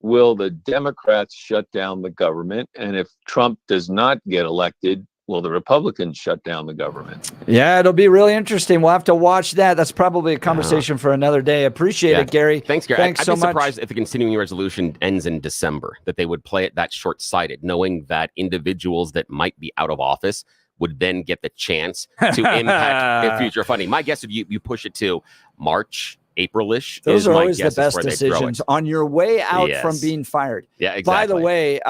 will the Democrats shut down the government? And if Trump does not get elected, will the Republicans shut down the government? Yeah, it'll be really interesting. We'll have to watch that. That's probably a conversation for another day. Appreciate it, Gary. Thanks, Gary. Thanks so I'd be much. surprised if the continuing resolution ends in December, that they would play it that short-sighted, knowing that individuals that might be out of office would then get the chance to impact their future funding. My guess would you push it to March, April-ish. Those are always the best decisions on your way out from being fired. Yeah, exactly. By the way,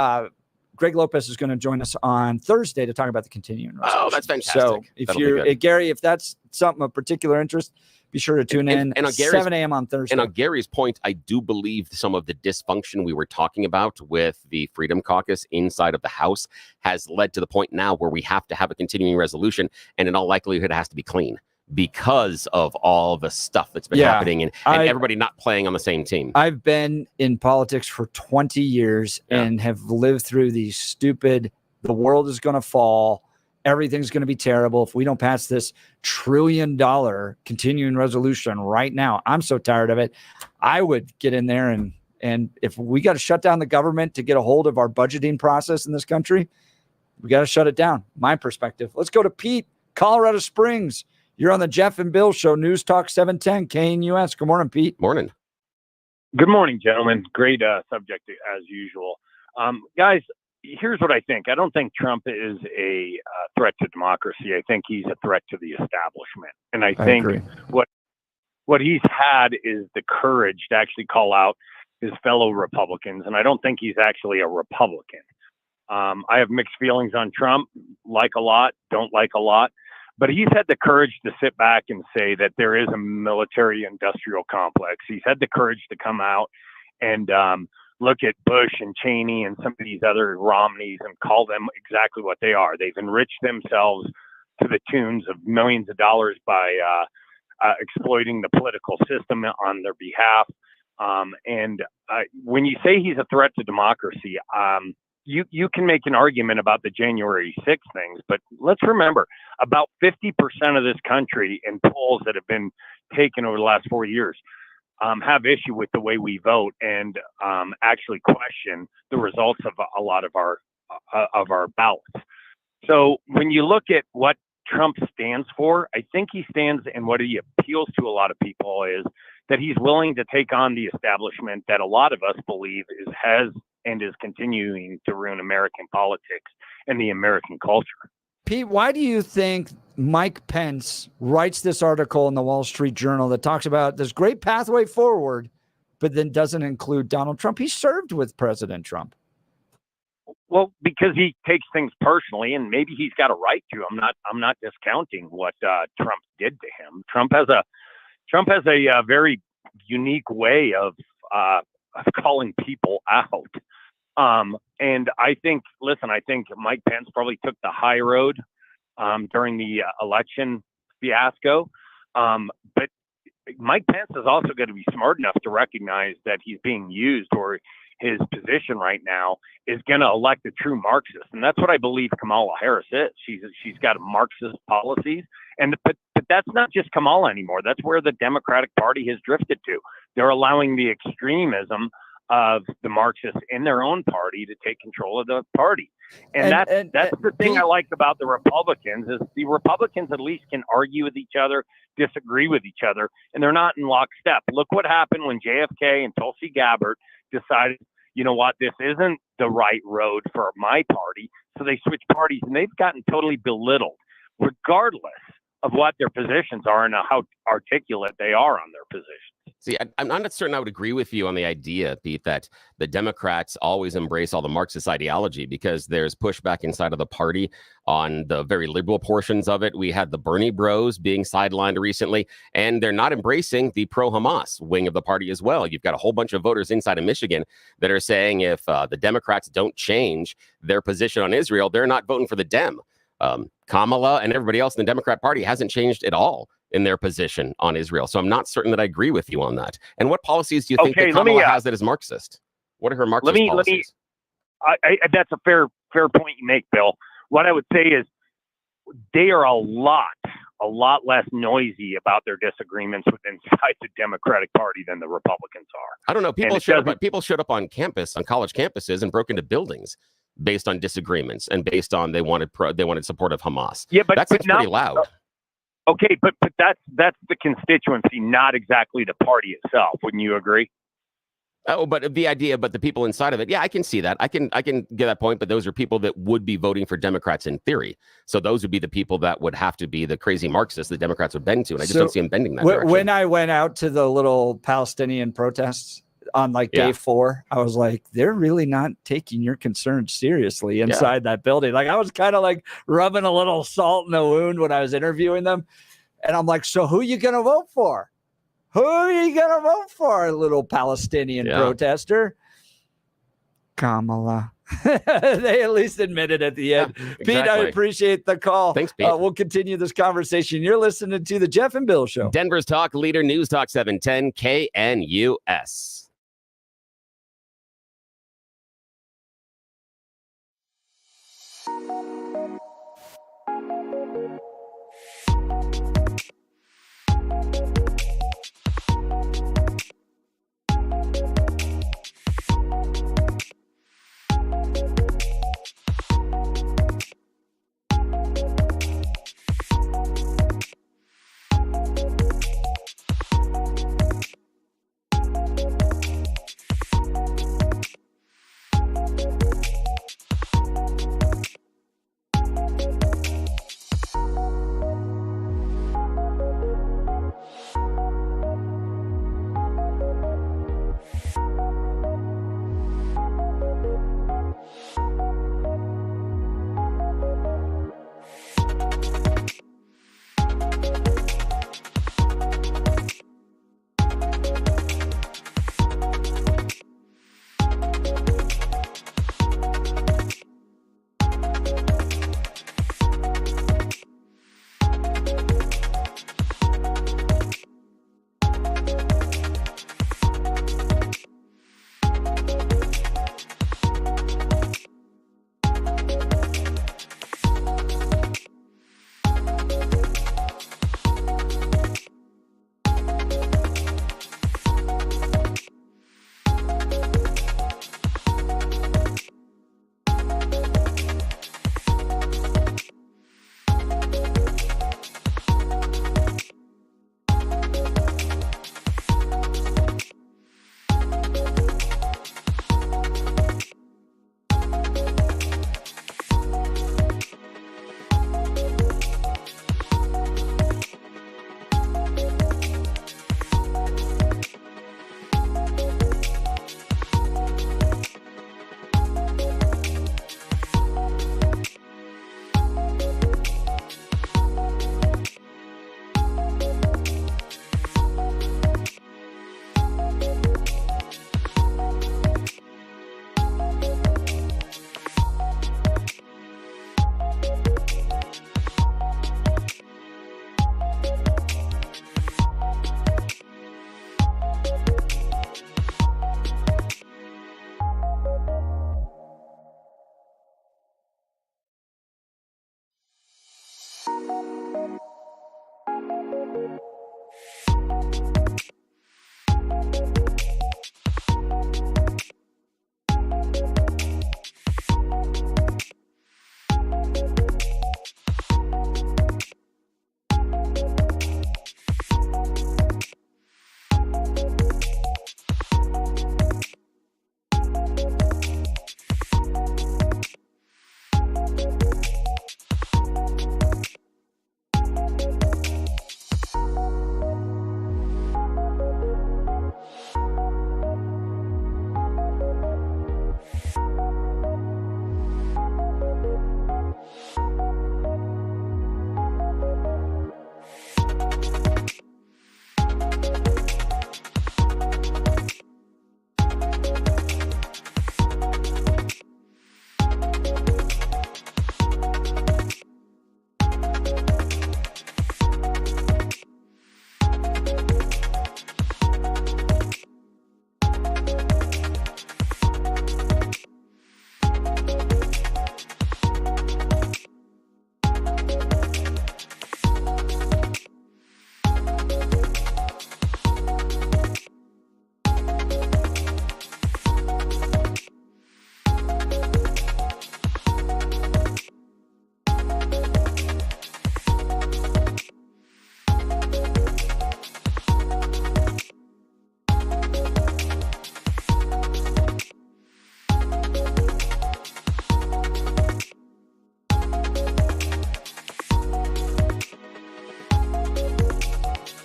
Greg Lopez is going to join us on Thursday to talk about the continuing resolution. Oh, that's fantastic. So if Gary, if that's something of particular interest, be sure to tune in and on 7 a.m. on Thursday. And on Gary's point, I do believe some of the dysfunction we were talking about with the Freedom Caucus inside of the House has led to the point now where we have to have a continuing resolution, and in all likelihood, it has to be clean because of all the stuff that's been happening and everybody not playing on the same team. I've been in politics for 20 years and have lived through these stupid, the world is going to fall, everything's going to be terrible if we don't pass this $1 trillion continuing resolution right now. I'm so tired of it. I would get in there and if we got to shut down the government to get a hold of our budgeting process in this country, we got to shut it down. My perspective. Let's go to Pete, Colorado Springs. You're on the Jeff and Bill Show, News Talk 710 KNUS. Good morning, Pete. Morning. Good morning, gentlemen. Great subject as usual. Guys, here's what I think. I don't think Trump is a threat to democracy. I think he's a threat to the establishment. And I think agree. what he's had is the courage to actually call out his fellow Republicans. And I don't think he's actually a Republican. I have mixed feelings on Trump, like a lot, don't like a lot. But he's had the courage to sit back and say that there is a military industrial complex. He's had the courage to come out and look at Bush and Cheney and some of these other Romneys and call them exactly what they are. They've enriched themselves to the tunes of millions of dollars by exploiting the political system on their behalf. And when you say he's a threat to democracy, you can make an argument about the January 6th things, but let's remember about 50% of this country in polls that have been taken over the last 4 years have issue with the way we vote and actually question the results of a lot of our ballots. So when you look at what Trump stands for, I think he stands, and what he appeals to a lot of people is that he's willing to take on the establishment that a lot of us believe has and is continuing to ruin American politics and the American culture. Pete, why do you think Mike Pence writes this article in the Wall Street Journal that talks about this great pathway forward, but then doesn't include Donald Trump? He served with President Trump. Well, because he takes things personally, and maybe he's got a right to. I'm not discounting what Trump did to him. Trump has a very unique way of calling people out. And I think Mike Pence probably took the high road during the election fiasco. But Mike Pence is also going to be smart enough to recognize that he's being used, or his position right now is going to elect a true Marxist. And that's what I believe Kamala Harris is. She's got Marxist policies. But that's not just Kamala anymore. That's where the Democratic Party has drifted to. They're allowing the extremism of the Marxists in their own party to take control of the party. And that's the thing I like about the Republicans is the Republicans at least can argue with each other, disagree with each other, and they're not in lockstep. Look what happened when JFK and Tulsi Gabbard decided, you know what, this isn't the right road for my party. So they switched parties, and they've gotten totally belittled, regardless of what their positions are and how articulate they are on their positions. See, I'm not certain I would agree with you on the idea, Pete, that the Democrats always embrace all the Marxist ideology, because there's pushback inside of the party on the very liberal portions of it. We had the Bernie bros being sidelined recently, and they're not embracing the pro-Hamas wing of the party as well. You've got a whole bunch of voters inside of Michigan that are saying if the Democrats don't change their position on Israel, they're not voting for the Dem. Kamala and everybody else in the Democrat Party hasn't changed at all in their position on Israel. So I'm not certain that I agree with you on that. And what policies do you think that Kamala has that is Marxist? What are her Marxist policies? That's a fair point you make, Bill. What I would say is they are a lot less noisy about their disagreements within the Democratic Party than the Republicans are. I don't know. People showed up on campus, on college campuses, and broke into buildings based on disagreements and based on they wanted support of Hamas. Yeah, but that's pretty loud. Okay, but that's the constituency, not exactly the party itself. Wouldn't you agree? Oh, but the people inside of it, yeah, I can see that. I can get that point, but those are people that would be voting for Democrats in theory. So those would be the people that would have to be the crazy Marxists the Democrats would bend to, and I just don't see them bending that direction. When I went out to the little Palestinian protests on day 4, I was like, they're really not taking your concerns seriously inside that building. Like, I was kind of like rubbing a little salt in the wound when I was interviewing them. And I'm like, so who are you going to vote for? Who are you going to vote for, little Palestinian protester? Kamala. They at least admitted at the end. Exactly. Pete, I appreciate the call. Thanks, Pete. We'll continue this conversation. You're listening to the Jeff and Bill Show. Denver's talk leader, News Talk 710 KNUS.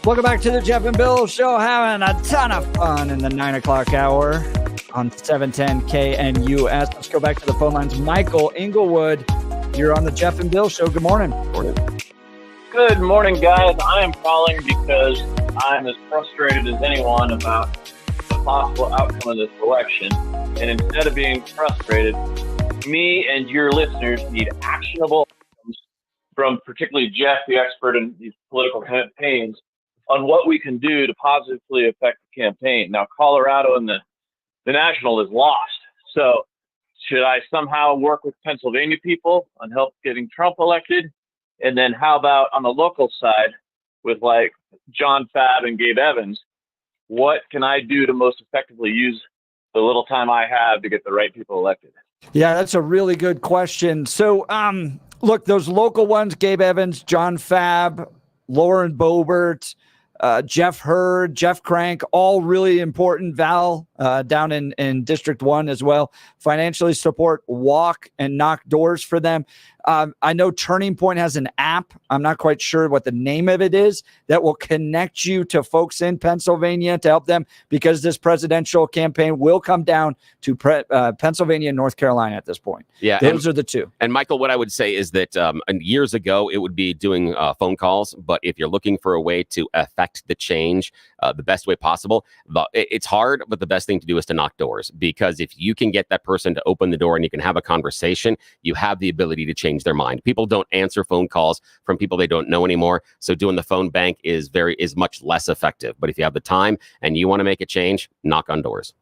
Welcome back to the Jeff and Bill Show. Having a ton of fun in the 9 o'clock hour on 710 KNUS. Let's go back to the phone lines. Michael Inglewood, you're on the Jeff and Bill Show. Good morning. Good morning, guys. I am calling because I'm as frustrated as anyone about the possible outcome of this election. And instead of being frustrated, me and your listeners need actionable outcomes from particularly Jeff, the expert in these political campaigns, on what we can do to positively affect the campaign. Now, Colorado and the national is lost. So should I somehow work with Pennsylvania people on help getting Trump elected? And then how about on the local side with like John Fab and Gabe Evans? What can I do to most effectively use the little time I have to get the right people elected? Yeah, that's a really good question. So, look, those local ones, Gabe Evans, John Fab, Lauren Boebert, Jeff Hurd, Jeff Crank, all really important. Val down in District 1 as well. Financially support, walk and knock doors for them. I know Turning Point has an app. I'm not quite sure what the name of it is that will connect you to folks in Pennsylvania to help them, because this presidential campaign will come down to Pennsylvania and North Carolina at this point. Yeah, those are the two. And Michael, what I would say is that years ago, it would be doing phone calls. But if you're looking for a way to affect the change the best way possible, it's hard, but the best thing to do is to knock doors, because if you can get that person to open the door and you can have a conversation, you have the ability to change their mind. People don't answer phone calls from people they don't know anymore. So doing the phone bank is much less effective. But if you have the time and you want to make a change, knock on doors.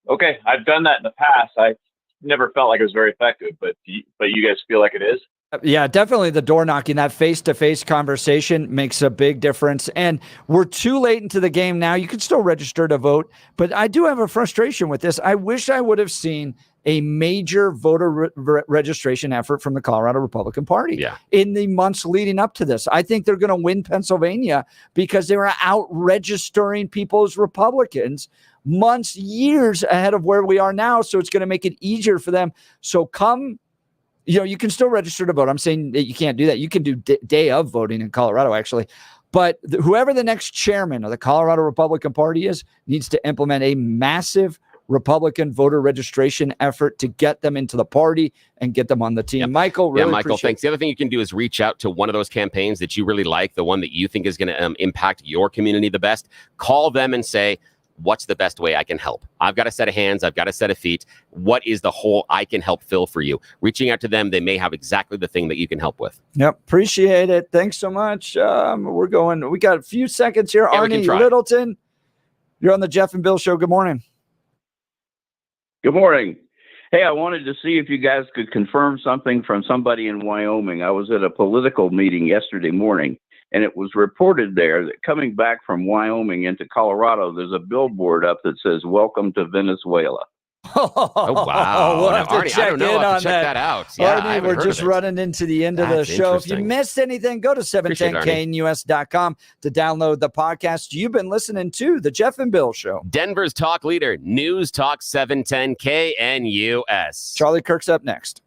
Okay, I've done that in the past. I never felt like it was very effective, but you guys feel like it is? Yeah, definitely the door knocking, that face-to-face conversation makes a big difference. And we're too late into the game now. You can still register to vote, but I do have a frustration with this. I wish I would have seen a major voter registration effort from the Colorado Republican Party in the months leading up to this. I think they're going to win Pennsylvania because they were out registering people as Republicans months, years ahead of where we are now. So it's going to make it easier for them. So you can still register to vote. I'm saying that you can't do that. You can do day of voting in Colorado, actually. But whoever the next chairman of the Colorado Republican Party is needs to implement a massive Republican voter registration effort to get them into the party and get them on the team. Michael, really Michael, thanks. The other thing you can do is reach out to one of those campaigns that you really like, the one that you think is going to impact your community the best. Call them and say, what's the best way I can help? I've got a set of hands. I've got a set of feet. What is the hole I can help fill for you? Reaching out to them, they may have exactly the thing that you can help with. Yep. Appreciate it. Thanks so much. We got a few seconds here. Yeah, Arnie Littleton, you're on the Jeff and Bill Show. Good morning. Good morning. Hey, I wanted to see if you guys could confirm something from somebody in Wyoming. I was at a political meeting yesterday morning, and it was reported there that coming back from Wyoming into Colorado, there's a billboard up that says, "Welcome to Venezuela." Oh, wow. We'll have to Arnie, check I don't know. in I'll have on to check that out. Yeah, I Arnie, haven't we're heard just of it. running into the end of the That's show. If you interesting. missed anything, go to 710knus.com to download the podcast. You've been listening to the Jeff and Bill Show. Denver's talk leader, News Talk 710 KNUS. Charlie Kirk's up next.